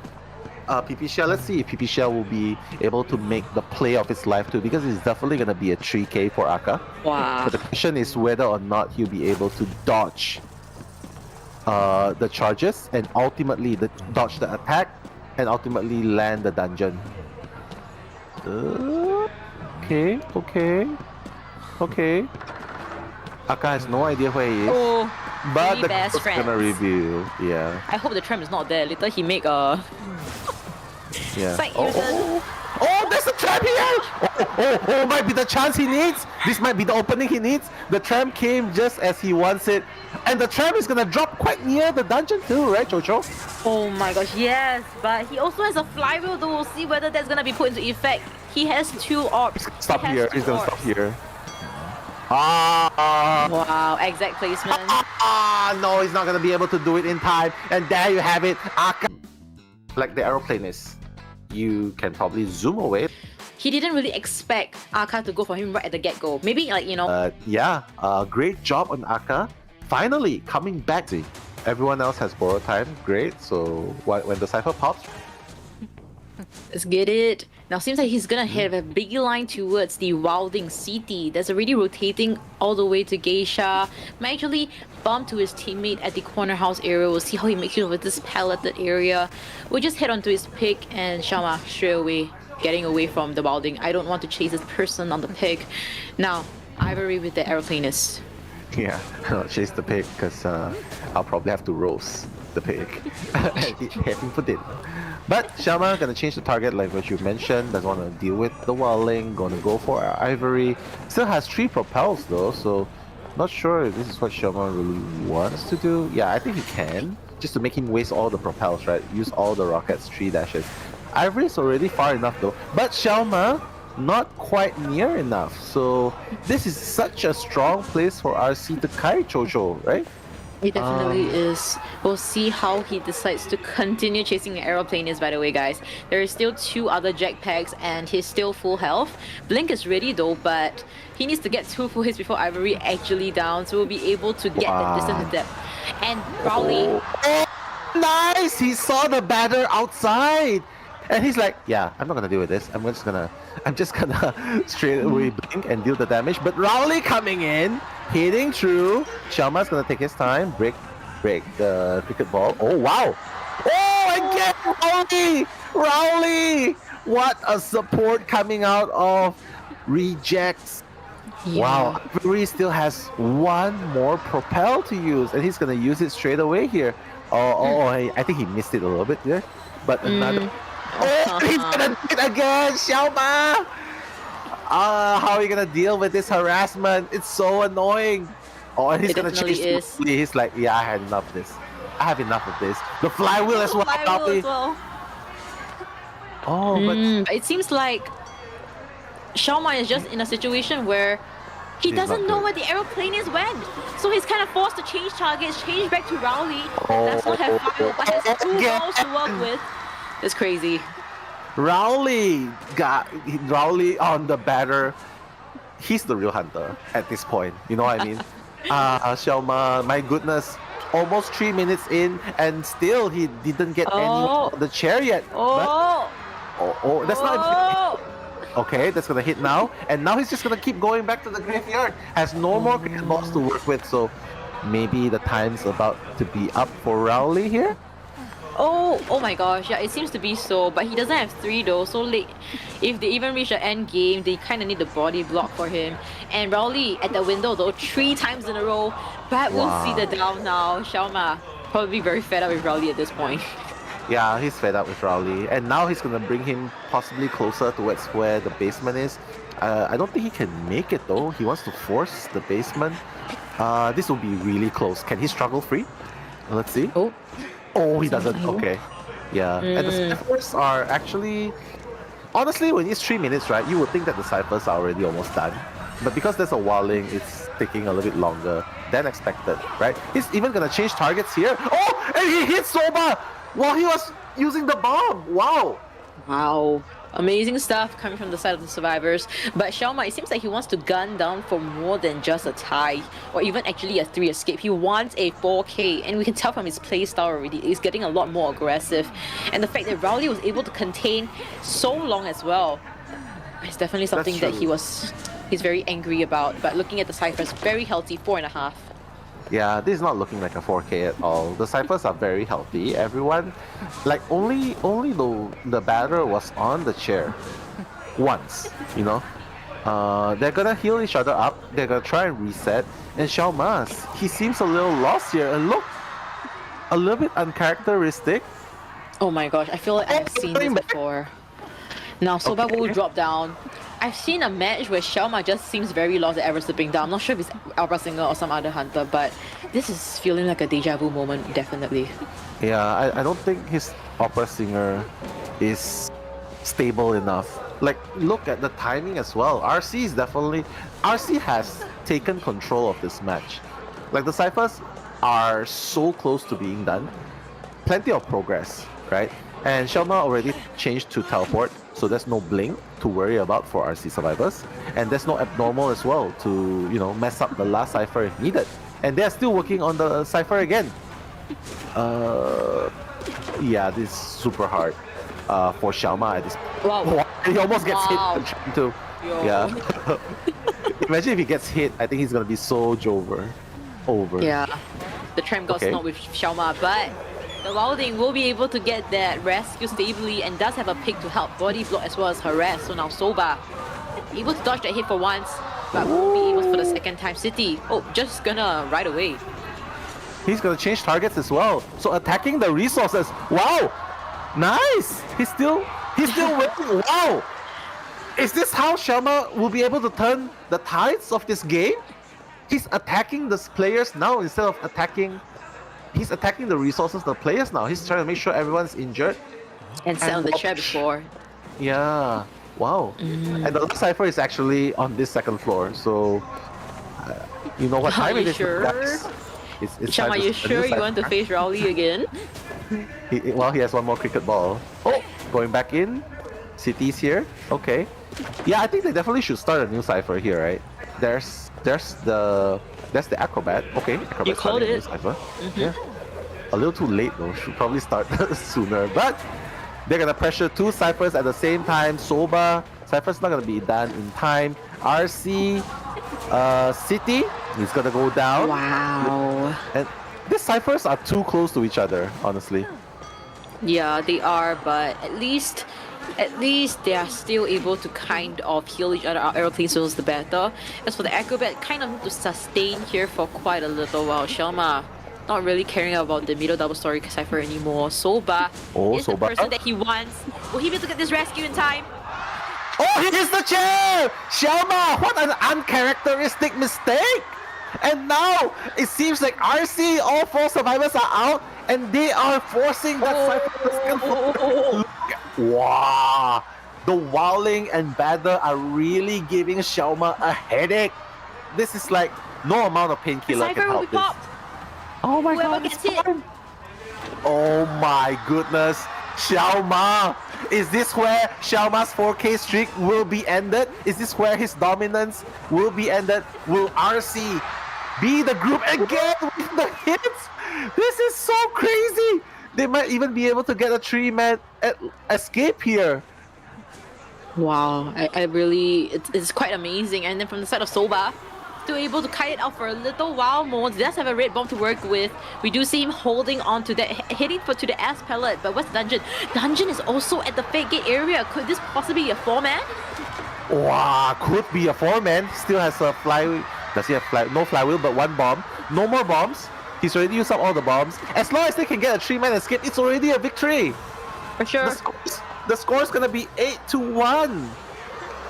Pipisha, let's see if Pipisha will be able to make the play of his life too, because it's definitely going to be a 3k for Aka. Wow. But the question is whether or not he'll be able to dodge the charges and ultimately dodge the attack and ultimately land the dungeon. Okay, okay, okay. Aka has no idea where he is, Oh, but really the best girl's gonna friends. reveal. Yeah, I hope the tram is not there. Later he make a yeah. site Oh, user. oh, there's a tram here! Oh, might be the chance he needs. This might be the opening he needs. The tram came just as he wants it. And the tram is gonna drop quite near the dungeon too, right, Jojo? Oh my gosh, yes, but he also has a flywheel though. We'll see whether that's gonna be put into effect. He has 2 orbs. Stop He has here. 2 He's gonna stop orbs. here. Wow, exact placement. No, he's not gonna be able to do it in time. And there you have it. Aka. Like the aeroplane is, you can probably zoom away. He didn't really expect Aka to go for him right at the get-go. Maybe like, you know, Yeah, great job on Aka. Finally coming back. See, everyone else has borrowed time. Great. So when the cipher pops, let's get it. Now seems like he's gonna have a big line towards the Wilding City. That's already rotating all the way to Geisha. Might actually bump to his teammate at the corner house area. We'll see how he makes it over this palleted area. We'll just head onto his pick and Shama straight away getting away from the Wilding. I don't want to chase this person on the pick. Now, Ivory with the aeroplanist. yeah, chase the pig because I'll probably have to roast the pig and have him put it. But Shama gonna change the target like what you mentioned. Doesn't want to deal with the Wilding. Gonna go for Ivory. Still has 3 propels though, so not sure if this is what Shama really wants to do. Yeah, I think he can. Just to make him waste all the propels, right? Use all the rockets, 3 dashes. Ivory's already far enough though. But Shama, not quite near enough. So this is such a strong place for RC to carry Chocho, right? It definitely is. We'll see how he decides to continue chasing the aeroplanist, by the way, guys. There is still 2 other jetpacks and he's still full health. Blink is ready though, but he needs to get 2 full hits before Ivory actually down, so we'll be able to get that distance to depth. And Rowley... Oh, nice! He saw the batter outside! And he's like, yeah, I'm not gonna deal with this. I'm just gonna straight away blink and deal the damage. But Rowley coming in, hitting through. Shalma's gonna take his time, break the cricket ball. Oh wow! Oh, again, Rowley! What a support coming out of rejects. Yeah. Wow, Ivory still has 1 more propel to use, and he's gonna use it straight away here. I think he missed it a little bit there, but another. Oh, he's gonna do it again, Xiaoma! How are you gonna deal with this harassment? It's so annoying. Oh, and he's gonna change. He's like, yeah, I had enough of this. I have enough of this. The flywheel as well. Oh, but it seems like Xiaoma is just in a situation where he doesn't know where the aeroplanist went. So he's kind of forced to change targets, change back to Rowley. Does not have flywheel, but has 2 balls to work with. It's crazy. Rowley on the batter. He's the real hunter at this point. You know what I mean? Xiaoma, my goodness. Almost 3 minutes in and still he didn't get any on the chair yet. That's not even... Okay, that's gonna hit now. And now he's just gonna keep going back to the graveyard. Has no more cricket balls to work with, so maybe the time's about to be up for Rowley here. Oh my gosh, yeah, it seems to be so, but he doesn't have 3 though, so late. If they even reach the end game, they kind of need the body block for him. And Rowley at the window though, 3 times in a row, but we'll see the down now. Xiaoma probably very fed up with Rowley at this point. Yeah, he's fed up with Rowley, and now he's gonna bring him possibly closer towards where the basement is. I don't think he can make it though. He wants to force the basement. This will be really close. Can he struggle free? Let's see. Oh, he doesn't. Okay. Yeah. And the ciphers are actually... Honestly, when it's 3 minutes, right, you would think that the ciphers are already almost done. But because there's a Wilding, it's taking a little bit longer than expected, right? He's even gonna change targets here. Oh! And he hit Soba while he was using the bomb! Wow! Wow. Amazing stuff coming from the side of the survivors. But Xiaoma, it seems like he wants to gun down for more than just a tie, or even actually a 3 escape. He wants a 4K, and we can tell from his playstyle already, he's getting a lot more aggressive. And the fact that Rowley was able to contain so long as well, it's definitely something that he's very angry about. But looking at the ciphers, very healthy, 4.5. Yeah, this is not looking like a 4K at all. The ciphers are very healthy. Everyone, like only the batter was on the chair once, you know. They're gonna heal each other up. They're gonna try and reset. And Xiao Mas, he seems a little lost here. And look, a little bit uncharacteristic. Oh my gosh, I feel like I've seen this before. Now Soba will drop down. I've seen a match where Xiaoma just seems very lost at ever slipping down. I'm not sure if it's Albra Singer or some other hunter, but this is feeling like a deja vu moment, definitely. Yeah, I don't think his opera singer is stable enough. Like, look at the timing as well. RC has taken control of this match. Like, the ciphers are so close to being done. Plenty of progress, right? And Shelma already changed to teleport, so there's no blink to worry about for RC survivors. And there's no abnormal as well to, mess up the last cipher if needed. And they're still working on the cipher again. Yeah, this is super hard for Xiaoma at this. Wow. He almost gets hit too. Yo. Yeah. Imagine if he gets hit. I think he's gonna be so over. Yeah. The tram got snobbed with Xiaoma, but the Wilding will be able to get that rescue stably and does have a pick to help body block as well as harass. So now Soba able to dodge that hit for once, but won't be able for the second time. City, just gonna ride away. He's gonna change targets as well. So attacking the resources. Wow, nice. He's still winning. Wow. Is this how Xiaoma will be able to turn the tides of this game? He's attacking the players now instead of attacking. He's attacking the resources, the players now. He's trying to make sure everyone's injured. And sat on the chair before. Yeah. Wow. And the last cipher is actually on this second floor. So, you know what time it is? Sure? Guys? It's Sham, time are to you start a new sure you cipher. want to face Rowley again? He has one more cricket ball. Oh, going back in. City's here. Okay. Yeah, I think they definitely should start a new cipher here, right? There's the acrobat. Okay, acrobat You called starting a new it. cipher. Yeah. A little too late though. Should probably start sooner. But they're gonna pressure two ciphers at the same time. Soba cipher's not gonna be done in time. RC, City, he's gonna go down. Wow. And these ciphers are too close to each other, honestly. Yeah, they are, but at least they are still able to kind of heal each other. Our aeroplane souls the better. As for the acrobat, kind of need to sustain here for quite a little while. Shelma not really caring about the middle double story cipher anymore. Soba is the person that he wants. Will he be able to get this rescue in time? Oh, he hits the chair! Xiaoma, what an uncharacteristic mistake! And now, it seems like RC, all four survivors are out, and they are forcing that cipher. Wow! The Wowling and Badder are really giving Xiaoma a headache. This is like, no amount of painkiller can help this. Oh my god, gets hit. Oh my goodness. Xiaoma! Is this where Xiaoma's 4K streak will be ended? Is this where his dominance will be ended? Will RC be the group again with the hits? This is so crazy! They might even be able to get a 3-man escape here. Wow, I really, it's quite amazing. And then from the side of Soba, still able to kite it out for a little while more. He does have a red bomb to work with. We do see him holding on to that, hitting to the ass pellet. But what's Dungeon? Dungeon is also at the fake gate area. Could this possibly be a 4-man? Wow, could be a 4-man. Still has a flywheel. Does he have no flywheel, but one bomb. No more bombs. He's already used up all the bombs. As long as they can get a 3-man escape, it's already a victory. For sure. The score is gonna be 8-1.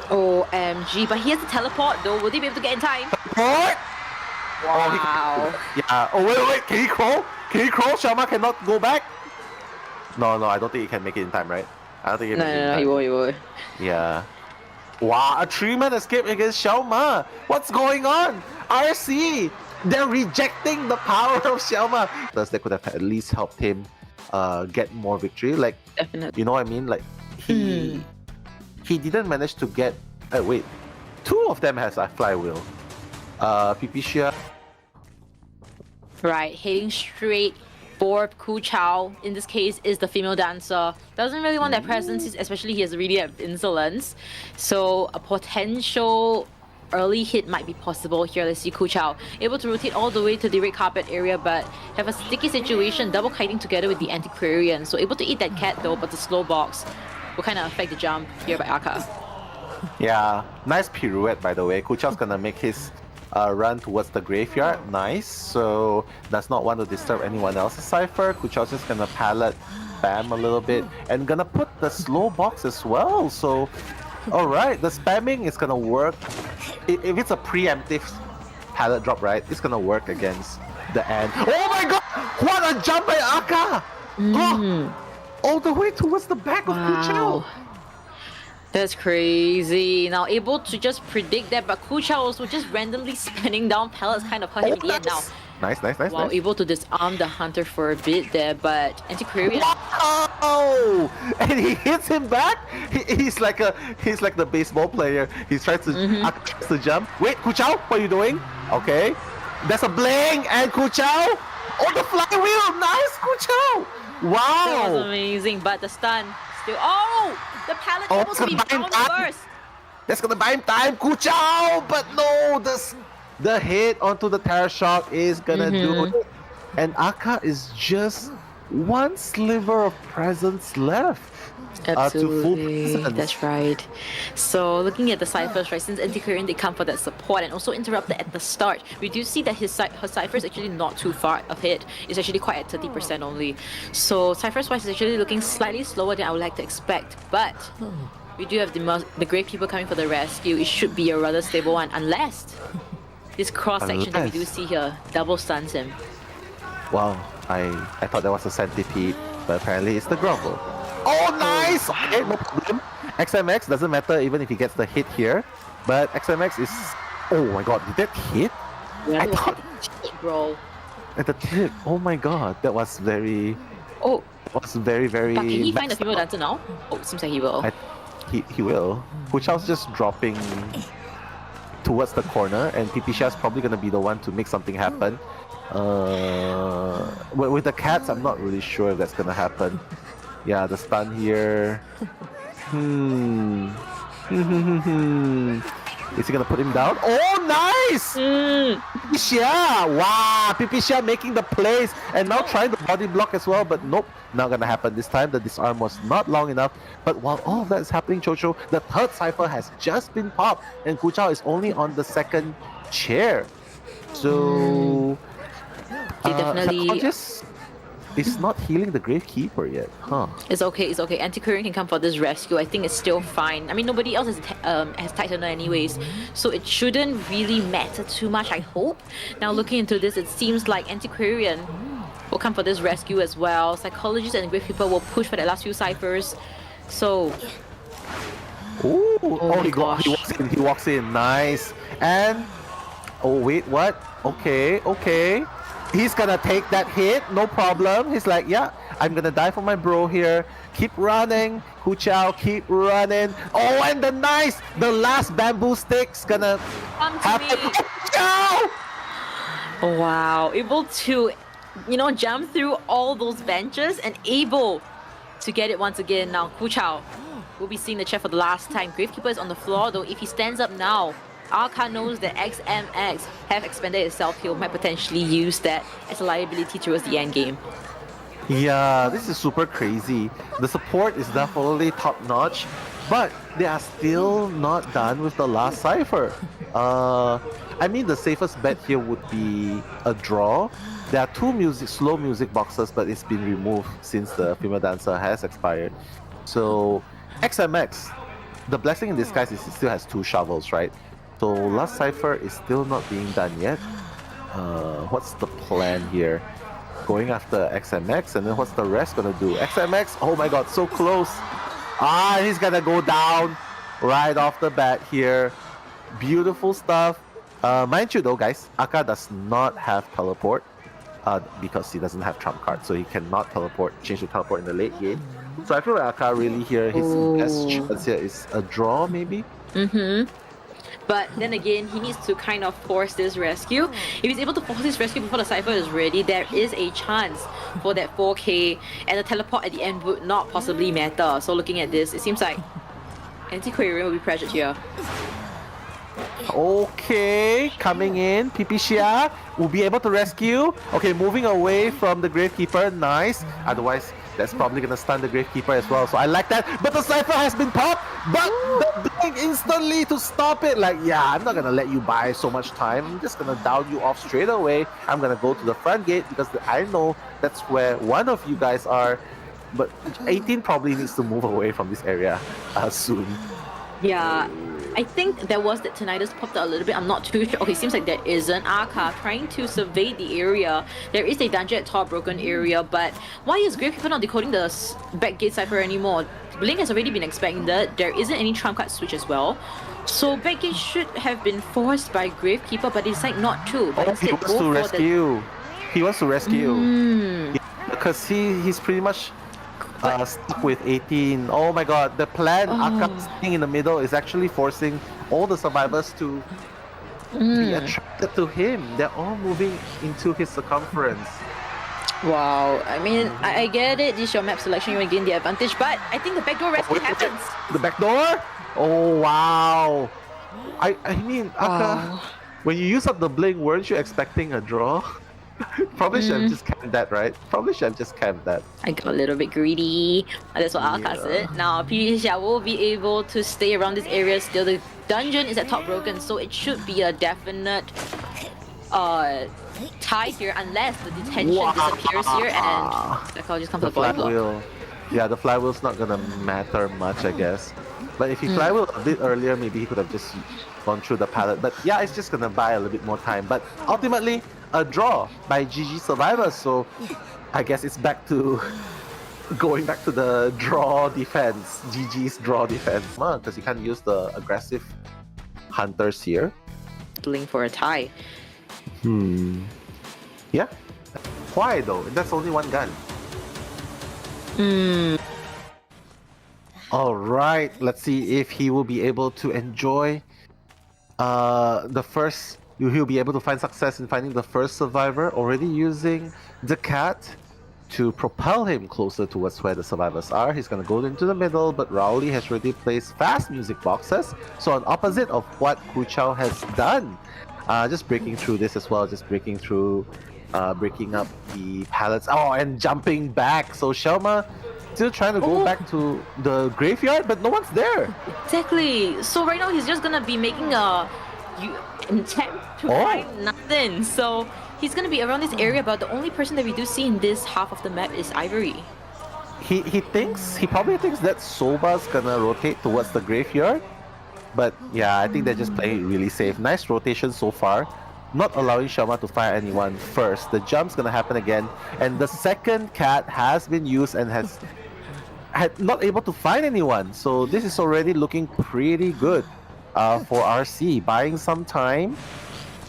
OMG, but he has to teleport though. Will he be able to get in time? What? Wow. Yeah. Oh wait. Can he crawl? Can he crawl? Xiaoma cannot go back. No. I don't think he can make it in time, right? I don't think he can make it in time. No, he will. Yeah. Wow, a 3-man escape against Xiaoma. What's going on? RC, they're rejecting the power of Xiaoma. Thus, they could have at least helped him get more victory. Like, Definitely. you know what I mean? Like, he didn't manage to get. Wait, 2 of them has a flywheel. Pipicia. Right, heading straight for Ku Chao. In this case, is the female dancer. Doesn't really want that presence, especially he has really have insolence. So a potential early hit might be possible here. Let's see Kuchao able to rotate all the way to the red carpet area, but have a sticky situation, double kiting together with the Antiquarian. So able to eat that cat though, but the slow box will kind of affect the jump here by Aka. Yeah, nice pirouette by the way. Kuchao's gonna make his run towards the graveyard. Nice. So does not want to disturb anyone else's cipher. Kuchao's just gonna pallet spam a little bit and gonna put the slow box as well. So alright, the spamming is gonna work. If it's a preemptive pallet drop, right, it's gonna work against the end. Oh my god! What a jump by Aka! Oh, all the way towards the back of Kuchao. That's crazy. Now able to just predict that, but Kuchao also just randomly spinning down pallets kind of hurt him in the end now. Nice. Wow, able to disarm the hunter for a bit there, but Antiquarian. Oh! And he hits him back. He's like the baseball player. He tries to jump. Wait, Kuchao, what are you doing? Okay, that's a bling and Kuchao. Oh, the flywheel! Nice, Kuchao. Wow. That was amazing, but the stun still. Oh, the pallet able to be down first. That's gonna buy him time, Kuchao. But no, the hit onto the Terra Shock is gonna do it. And Aka is just one sliver of presence left. Absolutely, that's right. So looking at the ciphers, right, since Antiquarian did come for that support and also interrupted at the start, we do see that her cipher is actually not too far ahead. It's actually quite at 30% only. So ciphers wise is actually looking slightly slower than I would like to expect, but we do have the Grave Keeper coming for the rescue. It should be a rather stable one, unless this cross section that we do see here double stuns him. Wow, I thought that was a centipede, but apparently it's the grovel. Oh, nice! Okay, no problem. XMX doesn't matter even if he gets the hit here, but XMX is... Oh my god, did that hit? Yeah, I thought... Bro. At the tip, oh my god, that was very... Oh. Was very... But can he find the female dancer now? Oh, seems like he will. He will. Kuchao's just dropping towards the corner, and Pipisha's probably gonna be the one to make something happen. With the cats, I'm not really sure if that's gonna happen. Yeah, the stun here. Is he gonna put him down? Oh, nice! Pipisha! Wow, Pipisha making the plays and now trying the body block as well, but nope, not gonna happen this time. The disarm was not long enough. But while all of that is happening, Chocho, the third cipher has just been popped and Kuchao is only on the second chair. So... definitely... It's not healing the Gravekeeper yet, huh? It's okay. Antiquarian can come for this rescue. I think it's still fine. I mean, nobody else has Titan anyways, so it shouldn't really matter too much, I hope. Now, looking into this, it seems like Antiquarian will come for this rescue as well. Psychologist and Gravekeeper will push for the last few ciphers. So... Ooh, oh he walks in, nice. And... Oh, wait, what? Okay. He's gonna take that hit, no problem. He's like, yeah, I'm gonna die for my bro here. Keep running, Kuchao, keep running. Oh, and the last bamboo stick's gonna happen. Kuchao! Wow, able to, jump through all those benches and able to get it once again. Now, Kuchao will be seeing the chair for the last time. Gravekeeper is on the floor, though. If he stands up now, Aka knows that XMX have expanded his self-heal, might potentially use that as a liability towards the end game. Yeah, this is super crazy. The support is definitely top-notch, but they are still not done with the last cipher. I mean, the safest bet here would be a draw. There are two slow music boxes, but it's been removed since the female dancer has expired. So, XMX, the blessing in disguise is it still has two shovels, right? So last cipher is still not being done yet. What's the plan here? Going after XMX, and then what's the rest gonna do? XMX, oh my god, so close. He's gonna go down right off the bat here. Beautiful stuff. Mind you though, guys, Aka does not have teleport because he doesn't have trump card, so he cannot change to teleport in the late game. So I feel like Aka really here, his best chance here is a draw maybe. But then again, he needs to kind of force this rescue. If he's able to force this rescue before the cipher is ready, there is a chance for that 4K, and the teleport at the end would not possibly matter. So looking at this, it seems like Antiquarian will be pressured here. Okay, coming in, Pipishia will be able to rescue. Okay, moving away from the Gravekeeper, nice. Otherwise, that's probably gonna stun the Gravekeeper as well. So I like that. But the Cypher has been popped, but the blink instantly to stop it. Like, yeah, I'm not gonna let you buy so much time. I'm just gonna down you off straight away. I'm gonna go to the front gate because I know that's where one of you guys are. But 18 probably needs to move away from this area soon. Yeah, I think there was that tinnitus popped out a little bit. I'm not too sure. Okay, seems like there isn't. Aka trying to survey the area. There is a dungeon at top broken area, but why is Gravekeeper not decoding the back gate cipher anymore? Blink has already been expanded. There isn't any trump card switch as well. So back gate should have been forced by Gravekeeper, but it's like not to. But He instead wants go to for rescue. He wants to rescue. Hmm. Because he's pretty much stuck with 18. Oh my god, the plan Aka sitting in the middle is actually forcing all the survivors to be attracted to him. They're all moving into his circumference. Wow, I mean, I get it. This is your map selection, you want to gain the advantage, but I think the backdoor rescue happens. The back door? Oh wow. I mean, Aka, when you use up the blink, weren't you expecting a draw? Probably should have just camped that, right? Probably should have just camped that. I got a little bit greedy. That's what Aka said. Now, Pishia will be able to stay around this area still. The dungeon is at top broken, so it should be a definite tie here unless the detention disappears here and I'll just come to the body block. Flywheel. Yeah, the flywheel's not gonna matter much, I guess. But if he flywheel a bit earlier, maybe he could have just gone through the pallet. But yeah, it's just gonna buy a little bit more time. But ultimately, a draw by GG Survivors. So I guess it's back to going back to the draw defense. GG's draw defense. Because you can't use the aggressive hunters here. Link for a tie. Yeah. Why though? That's only one gun. Alright, let's see if he will be able to enjoy the first. He'll be able to find success in finding the first survivor, already using the cat to propel him closer towards where the survivors are. He's gonna go into the middle, but Rowley has already placed fast music boxes, so on opposite of what Kuchao has done. Just breaking through this as well, just breaking through, breaking up the pallets. Oh, and jumping back. So Shelma still trying to go back to the graveyard, but no one's there. Exactly. So right now he's just gonna be making a intent to find nothing. So he's gonna be around this area, but the only person that we do see in this half of the map is Ivory. He probably thinks that Soba's gonna rotate towards the graveyard. But yeah, I think they're just playing it really safe. Nice rotation so far. Not allowing Shelma to fire anyone first. The jump's gonna happen again. And the second cat has been used and has not able to find anyone. So this is already looking pretty good for RC. Buying some time.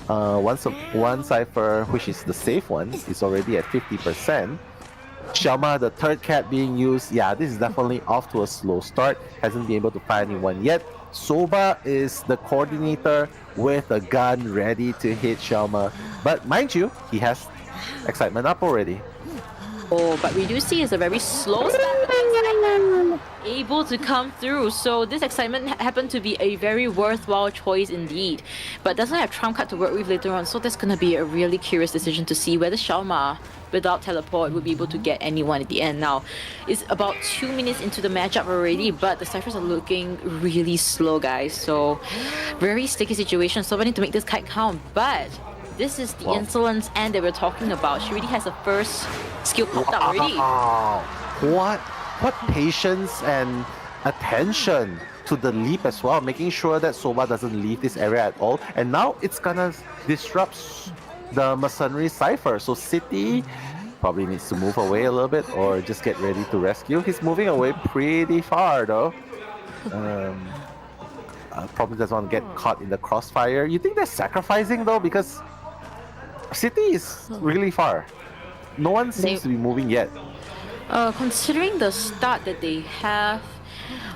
One cipher, which is the safe one, is already at 50%. Shelma, the third cat being used. Yeah, this is definitely off to a slow start. Hasn't been able to find anyone yet. Soba is the coordinator with a gun ready to hit Shelma. But mind you, he has excitement up already. Oh, but we do see it's a very slow start, but the excitement able to come through. So this excitement happened to be a very worthwhile choice indeed. But doesn't have trump card to work with later on, so that's gonna be a really curious decision to see whether Shelma, without teleport, would be able to get anyone at the end. Now, it's about 2 minutes into the matchup already, but the ciphers are looking really slow, guys. So very sticky situation. So we need to make this kite count, but this is the insolence and that we're talking about. She already has a first skill popped up already. What patience and attention to the leap as well, making sure that Soba doesn't leave this area at all. And now it's gonna disrupt the Masonry Cipher. So City probably needs to move away a little bit or just get ready to rescue. He's moving away pretty far though. Probably doesn't want to get caught in the crossfire. You think they're sacrificing though? Because City is really far. No one seems to be moving yet. Considering the start that they have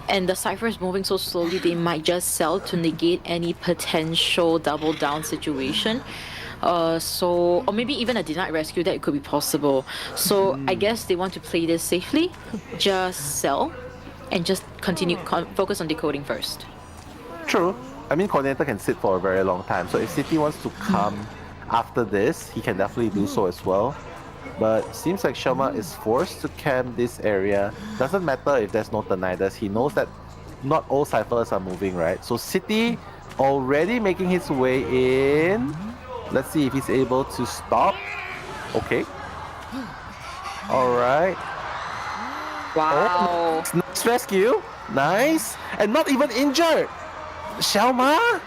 and the cipher is moving so slowly, they might just sell to negate any potential double down situation. Or maybe even a denied rescue, that could be possible. So I guess they want to play this safely, just sell, and just continue focus on decoding first. True. I mean, coordinator can sit for a very long time. So if City wants to come after this, he can definitely do so as well. But seems like Shelma is forced to camp this area. Doesn't matter if there's no Tinnitus. He knows that not all ciphers are moving, right? So City already making his way in. Let's see if he's able to stop. Okay. All right. Wow. Oh, nice rescue. Nice. And not even injured. Shelma?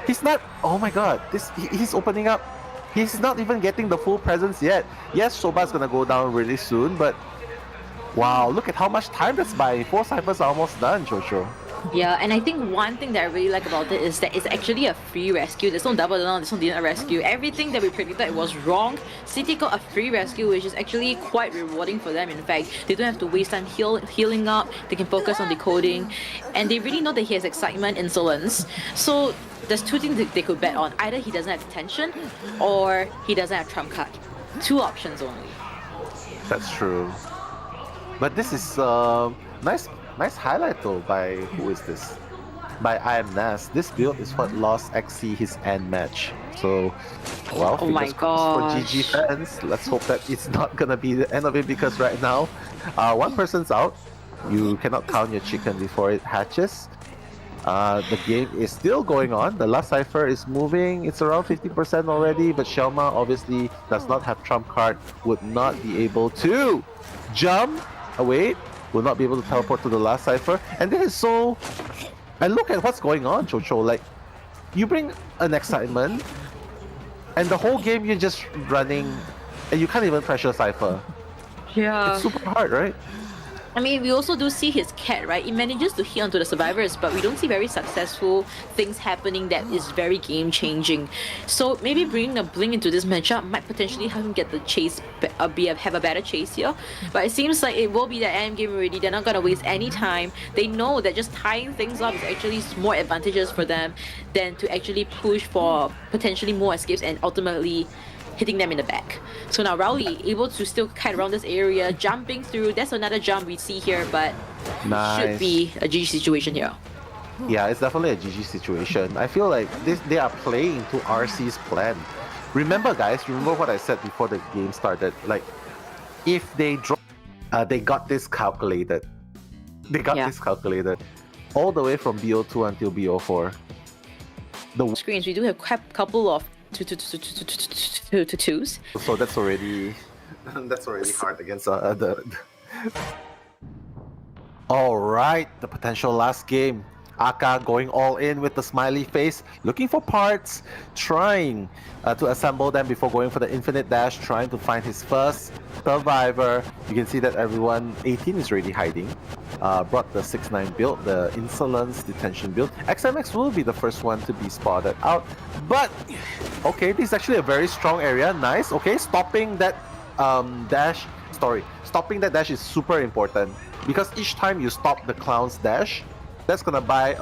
He's not. Oh my god. He's opening up. He's not even getting the full presence yet. Yes, Soba's gonna go down really soon, but wow, look at how much time that's by. 4 ciphers are almost done, Jojo. Yeah, and I think one thing that I really like about it is that it's actually a free rescue. There's no double down, there's no didn't rescue. Everything that we predicted was wrong. City got a free rescue, which is actually quite rewarding for them. In fact, they don't have to waste time healing up. They can focus on decoding, and they really know that he has excitement, insolence. So there's 2 things that they could bet on. Either he doesn't have attention, or he doesn't have trump card. 2 options only. That's true. But this is nice highlight though by who is this? By I am Nas. This build is what lost XC his end match. So, well, Oh my fingers crossed for gosh. GG fans. Let's hope that it's not gonna be the end of it because right now, 1 person's out. You cannot count your chicken before it hatches. The game is still going on. The last cipher is moving. It's around 50% already, but Shelma obviously does not have trump card. Would not be able to jump away. Will not be able to teleport to the last cipher. And this is so... And look at what's going on, Chocho. Like, you bring an excitement, and the whole game you're just running, and you can't even pressure cipher. Yeah. It's super hard, right? I mean, we also do see his cat, right? It manages to hit onto the survivors, but we don't see very successful things happening that is very game-changing. So maybe bringing a Blink into this matchup might potentially have him get the chase, have a better chase here. But it seems like it will be the end game already. They're not gonna waste any time. They know that just tying things up is actually more advantageous for them than to actually push for potentially more escapes and ultimately hitting them in the back. So now Rowley able to still kite around this area, jumping through. That's another jump we see here, but should be a GG situation here. Yeah, it's definitely a GG situation. I feel like they are playing to RC's plan. Remember guys, remember what I said before the game started? Like, if they drop, they got this calculated. They got this calculated. All the way from BO2 until BO4. The Screens, we do have a couple of twos. So that's already hard against the. All right, the potential last game. Aka going all in with the smiley face, looking for parts, trying to assemble them before going for the infinite dash, trying to find his first survivor. You can see that everyone, 18 is already hiding. Brought the 6-9 build, the insolence detention build. XMX will be the first one to be spotted out, but okay, this is actually a very strong area. Nice. Okay, stopping that dash. Stopping that dash is super important because each time you stop the clown's dash, that's gonna buy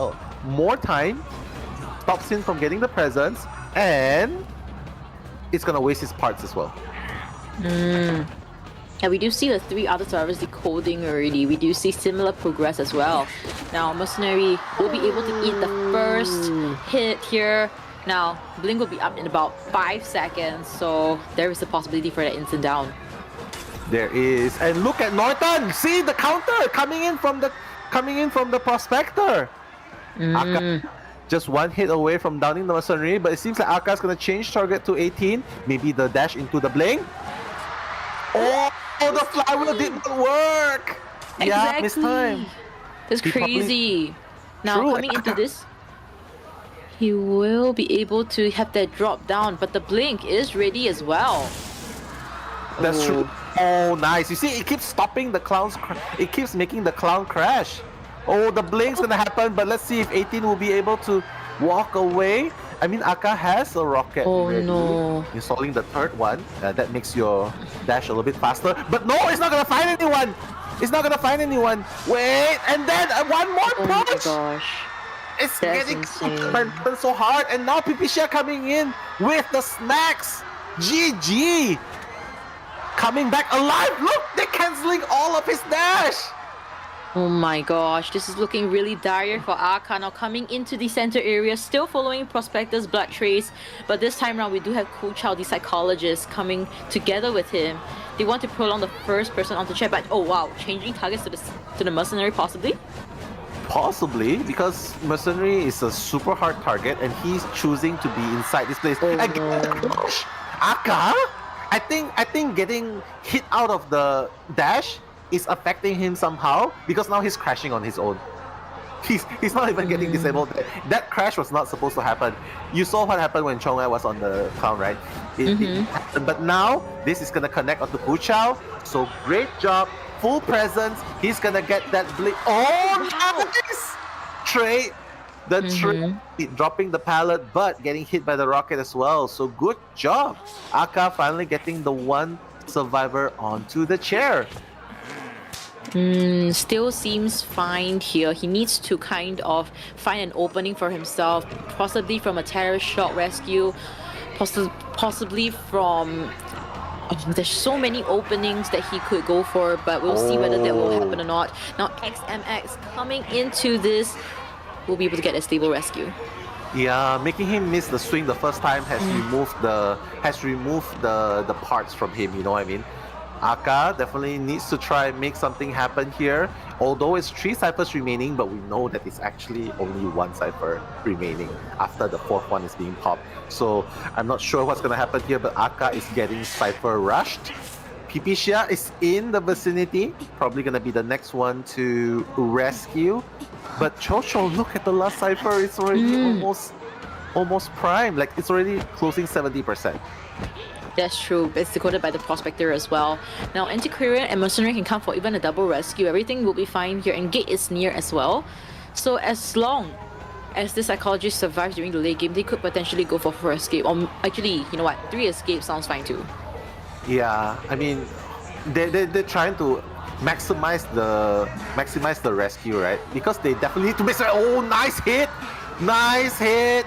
more time, stops him from getting the presents, and it's gonna waste his parts as well. Yeah, we do see the 3 other servers decoding already. We do see similar progress as well. Now, Mercenary will be able to eat the first hit here. Now, Blink will be up in about 5 seconds, so there is a possibility for that instant down. There is, and look at Norton. See the counter coming in from the prospector. Aka just 1 hit away from downing the Mercenary, but it seems like Aka's gonna change target to 18. Maybe the dash into the Blink. Oh, the flywheel did not work. Exactly. Yeah, missed time. That's He crazy. Now, True, coming into this, he will be able to have that drop down, but the Blink is ready as well. That's true. Oh, nice. You see, it keeps stopping the clown's... It keeps making the clown crash. Oh, the Blink's gonna happen, but let's see if 18 will be able to walk away. I mean, Aka has a rocket ready. No. Installing the 3rd one. That makes your dash a little bit faster. But no, it's not gonna find anyone. It's not gonna find anyone. Wait, and then one more Oh my push. gosh. It's That's getting insane. so hard, and now Pipisha coming in with the snacks. GG. Coming back alive. Look, they're canceling all of his dash. Oh my gosh, this is looking really dire for Arca now coming into the center area, still following Prospector's blood trace, but this time around we do have Cool Chow, the psychologist, coming together with him. They want to prolong the first person onto chat, but oh wow, changing targets to the mercenary possibly? Possibly, because Mercenary is a super hard target and he's choosing to be inside this place. Oh, And no. gosh, Aka, I think getting hit out of the dash is affecting him somehow because now he's crashing on his own. He's not even getting disabled. That crash was not supposed to happen. You saw what happened when Chong Ai was on the clown, right? It happened. But now this is gonna connect onto Hu Chao. So great job, full presence. He's gonna get that blink. Oh, nice! Trey, the Trey dropping the pallet, but getting hit by the rocket as well. So good job, Aka finally getting the one survivor onto the chair. Still seems fine here. He needs to kind of find an opening for himself, possibly from a terror shot rescue, possibly from... Oh, there's so many openings that he could go for, but we'll see whether that will happen or not. Now XMX coming into this will be able to get a stable rescue. Yeah, making him miss the swing the first time has removed the parts from him. You know what I mean? Aka definitely needs to try and make something happen here. Although it's 3 ciphers remaining, but we know that it's actually only 1 cipher remaining after the 4th one is being popped. So I'm not sure what's gonna happen here, but Aka is getting cipher rushed. Pipicia is in the vicinity, probably gonna be the next one to rescue. But Chocho, look at the last cipher, it's already almost prime, like it's already closing 70%. That's true. It's decoded by the Prospector as well. Now, Antiquarian and Mercenary can come for even a double rescue. Everything will be fine here, and Gate is near as well. So as long as the Psychologist survives during the late game, they could potentially go for 4 escape. Or actually, you know what? 3 escape sounds fine too. Yeah, I mean, they're trying to maximize the rescue, right? Because they definitely need to make sure. Oh, nice hit,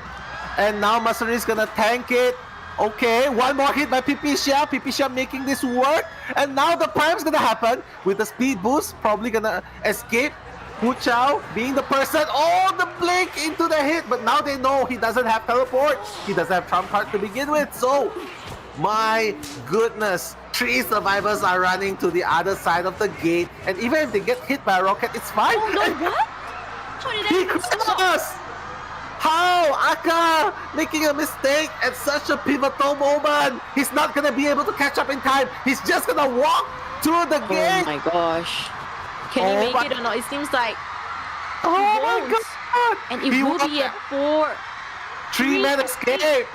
and now Mercenary is gonna tank it. Okay, one more hit by Pipicia. Pipicia making this work, and now the prime's gonna happen with the speed boost. Probably gonna escape. Hu Chao being the person. Oh, the blink into the hit, but now they know he doesn't have teleport. He doesn't have trump card to begin with. So, my goodness, 3 survivors are running to the other side of the gate, and even if they get hit by a rocket, it's fine. Oh no, what? How did He that happen? crashes! How? Aka making a mistake at such a pivotal moment. He's not gonna be able to catch up in time. He's just gonna walk through the Oh gate. my gosh. Can he make it or not? It seems like Oh my won't. god! And it He will won. be a 4. 3-man escape.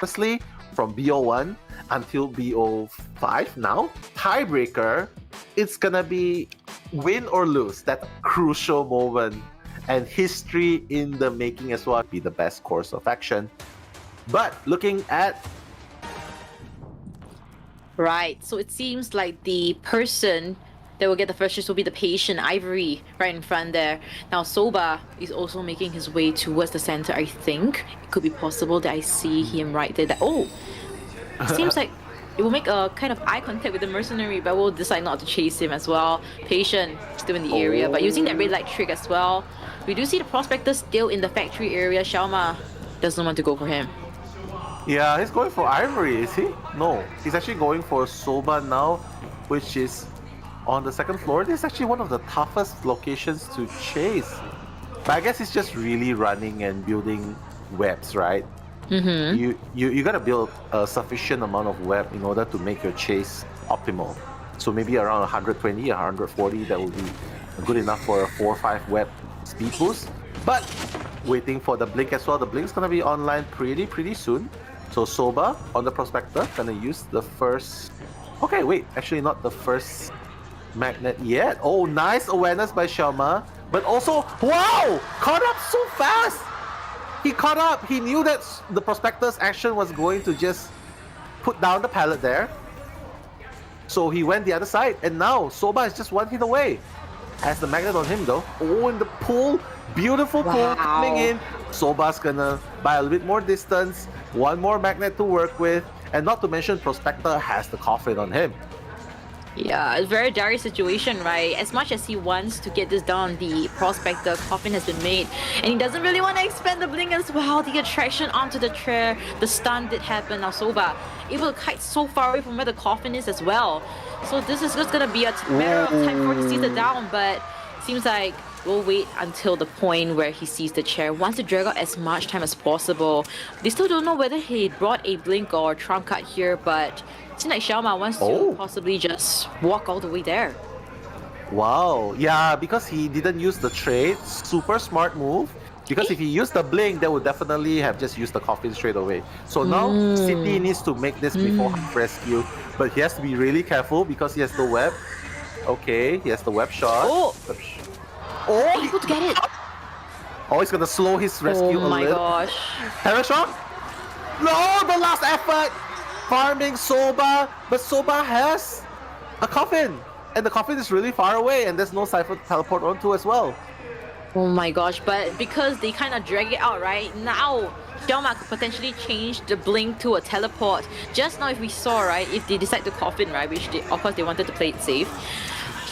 Honestly, from BO1 until BO5 now, tiebreaker, it's gonna be win or lose. That crucial moment. And history in the making as well be the best course of action. But looking at... Right, so it seems like the person that will get the first choice will be the patient, Ivory, right in front there. Now, Soba is also making his way towards the center, I think. It could be possible that I see him right there. It seems like it will make a kind of eye contact with the mercenary, but we'll decide not to chase him as well. Patient, still in the area, but using that red light trick as well. We do see the Prospector still in the factory area. Xiaoma doesn't want to go for him. Yeah, he's going for Ivory, is he? No, he's actually going for Soba now, which is on the 2nd floor. This is actually one of the toughest locations to chase. But I guess it's just really running and building webs, right? You gotta build a sufficient amount of web in order to make your chase optimal. So maybe around 120 or 140, that will be good enough for a 4 or 5 web speed boost. But waiting for the blink as well. The blink's gonna be online pretty soon. So Soba on the Prospector gonna use the first... Okay, wait, actually not the first magnet yet. Oh, nice awareness by Xiaoma. But also, wow! Caught up so fast! He caught up. He knew that the Prospector's action was going to just put down the pallet there. So he went the other side, and now Soba is just 1 hit away. Has the magnet on him though. Oh, in the pool. Beautiful pool coming in. Soba's gonna buy a little bit more distance. 1 more magnet to work with. And not to mention, Prospector has the coffin on him. Yeah, it's a very dire situation, right? As much as he wants to get this down, the prospector coffin has been made, and he doesn't really want to expand the blink as well. The attraction onto the chair, the stun did happen. Now Soba able to kite so far away from where the coffin is as well. So this is just gonna be a matter of time before he sees it down, but seems like we'll wait until the point where he sees the chair. Wants to drag out as much time as possible. They still don't know whether he brought a blink or trump card here, but it seems like Xiaoma wants to possibly just walk all the way there. Wow, yeah, because he didn't use the trade. Super smart move. Because if he used the blink, they would definitely have just used the coffin straight away. So now City needs to make this before rescue, but he has to be really careful because he has the web. Okay, he has the web shot. Oh, able to get it. Oh, he's gonna slow his rescue a little. Oh my gosh. Terror shot? No, the last effort! Farming Soba, but Soba has a coffin, and the coffin is really far away, and there's no Cypher to teleport onto as well. Oh my gosh, but because they kind of drag it out, right? Now, Xiaoma could potentially change the blink to a teleport. Just now, if we saw, right, if they decide to coffin, right, which they, of course they wanted to play it safe,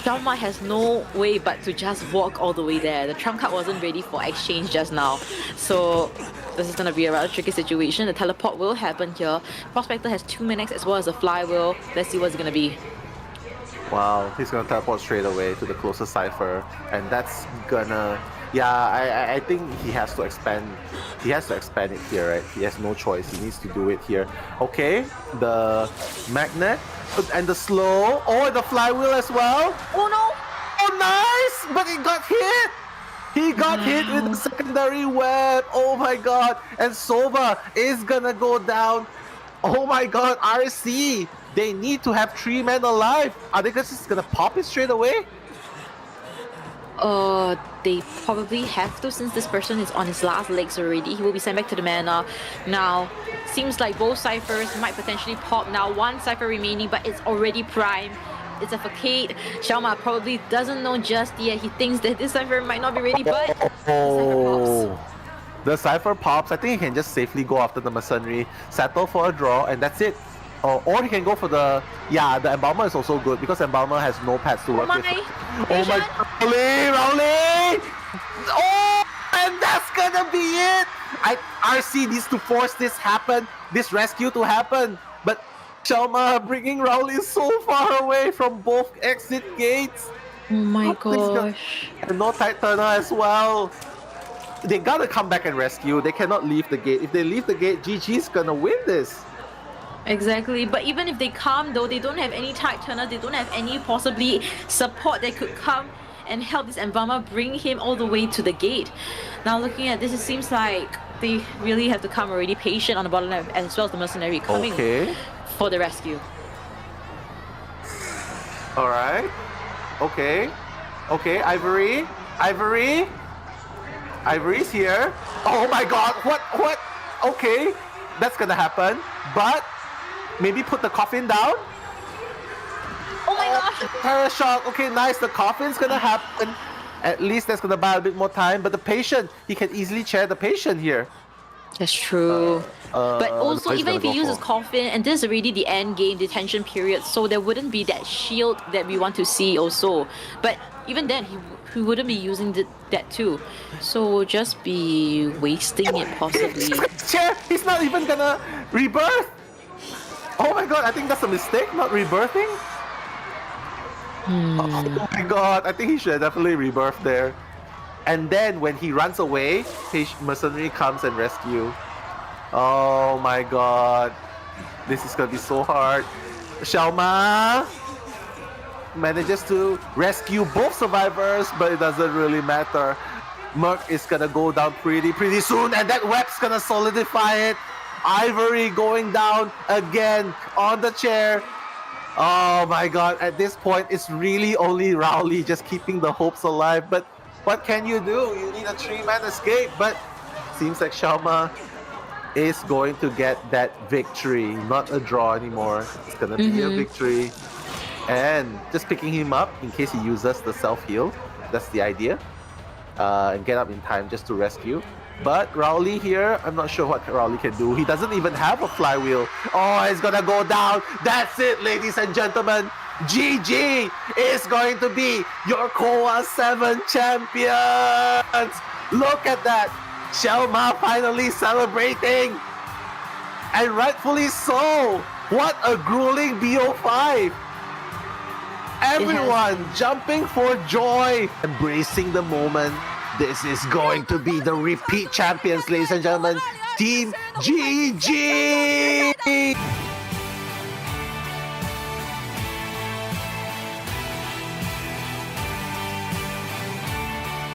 Xiaoma has no way but to just walk all the way there. The trump card wasn't ready for exchange just now. So this is going to be a rather tricky situation. The teleport will happen here. Prospector has 2 minutes as well as a flywheel. Let's see what's going to be. Wow, he's gonna teleport straight away to the closest cipher, and that's gonna... Yeah, I think he has to expand. He has to expand it here, right? He has no choice. He needs to do it here. Okay, the magnet and the slow. Oh, the flywheel as well. Oh no! Oh, nice! But he got hit. He got hit with the secondary web. Oh my god! And Soba is gonna go down. Oh my god, RC! They need to have 3 men alive. Are they just gonna pop it straight away? They probably have to, since this person is on his last legs already. He will be sent back to the mana. Now, seems like both ciphers might potentially pop now. One cipher remaining, but it's already prime. It's a facade. Xiaoma probably doesn't know just yet. He thinks that this cipher might not be ready, but the cipher pops. I think he can just safely go after the mercenary, settle for a draw, and that's it. Or he can go for the... Yeah, the Embalmer is also good because Embalmer has no pads to work with. Oh my... Rowley! Oh! And that's gonna be it! RC needs to force this rescue to happen. But Xiaoma bringing Rowley so far away from both exit gates. Oh my gosh. And no tight turner as well. They gotta come back and rescue. They cannot leave the gate. If they leave the gate, GG's gonna win this. Exactly, but even if they come though, they don't have any tight turner, they don't have any possibly support that could come and help this Embalmer bring him all the way to the gate. Now looking at this, it seems like they really have to come already patient on the bottom lane as well as the mercenary coming for the rescue. Alright. Okay. Okay, Ivory. Ivory's here. Oh my god, what? Okay, that's gonna happen, but maybe put the coffin down. Oh my gosh! Terror shock. Okay, nice. The coffin's gonna happen. At least that's gonna buy a bit more time. But the patient, he can easily chair the patient here. That's true. But also, even if he uses coffin, and this is already the end game detention period, so there wouldn't be that shield that we want to see also. But even then, he wouldn't be using that too. So we'll just be wasting it possibly. Chair! He's not even gonna rebirth! Oh my god, I think that's a mistake, not rebirthing. Oh my god, I think he should definitely rebirth there. And then when he runs away, his mercenary comes and rescue. Oh my god. This is gonna be so hard. Xiaoma manages to rescue both survivors, but it doesn't really matter. Merc is gonna go down pretty soon, and that web's gonna solidify it. Ivory going down again on the chair. Oh my god, at this point it's really only Rowley just keeping the hopes alive, but what can you do? You need a 3-man escape, but seems like Xiaoma is going to get that victory, not a draw anymore. It's gonna be a victory. And just picking him up in case he uses the self-heal. That's the idea. And get up in time just to rescue. But Rowley here, I'm not sure what Rowley can do. He doesn't even have a flywheel. Oh, he's gonna go down. That's it, ladies and gentlemen. GG is going to be your COA7 champions. Look at that. Shelma finally celebrating. And rightfully so. What a grueling BO5. Everyone jumping for joy, embracing the moment. This is going to be the repeat champions, ladies and gentlemen. Team GG!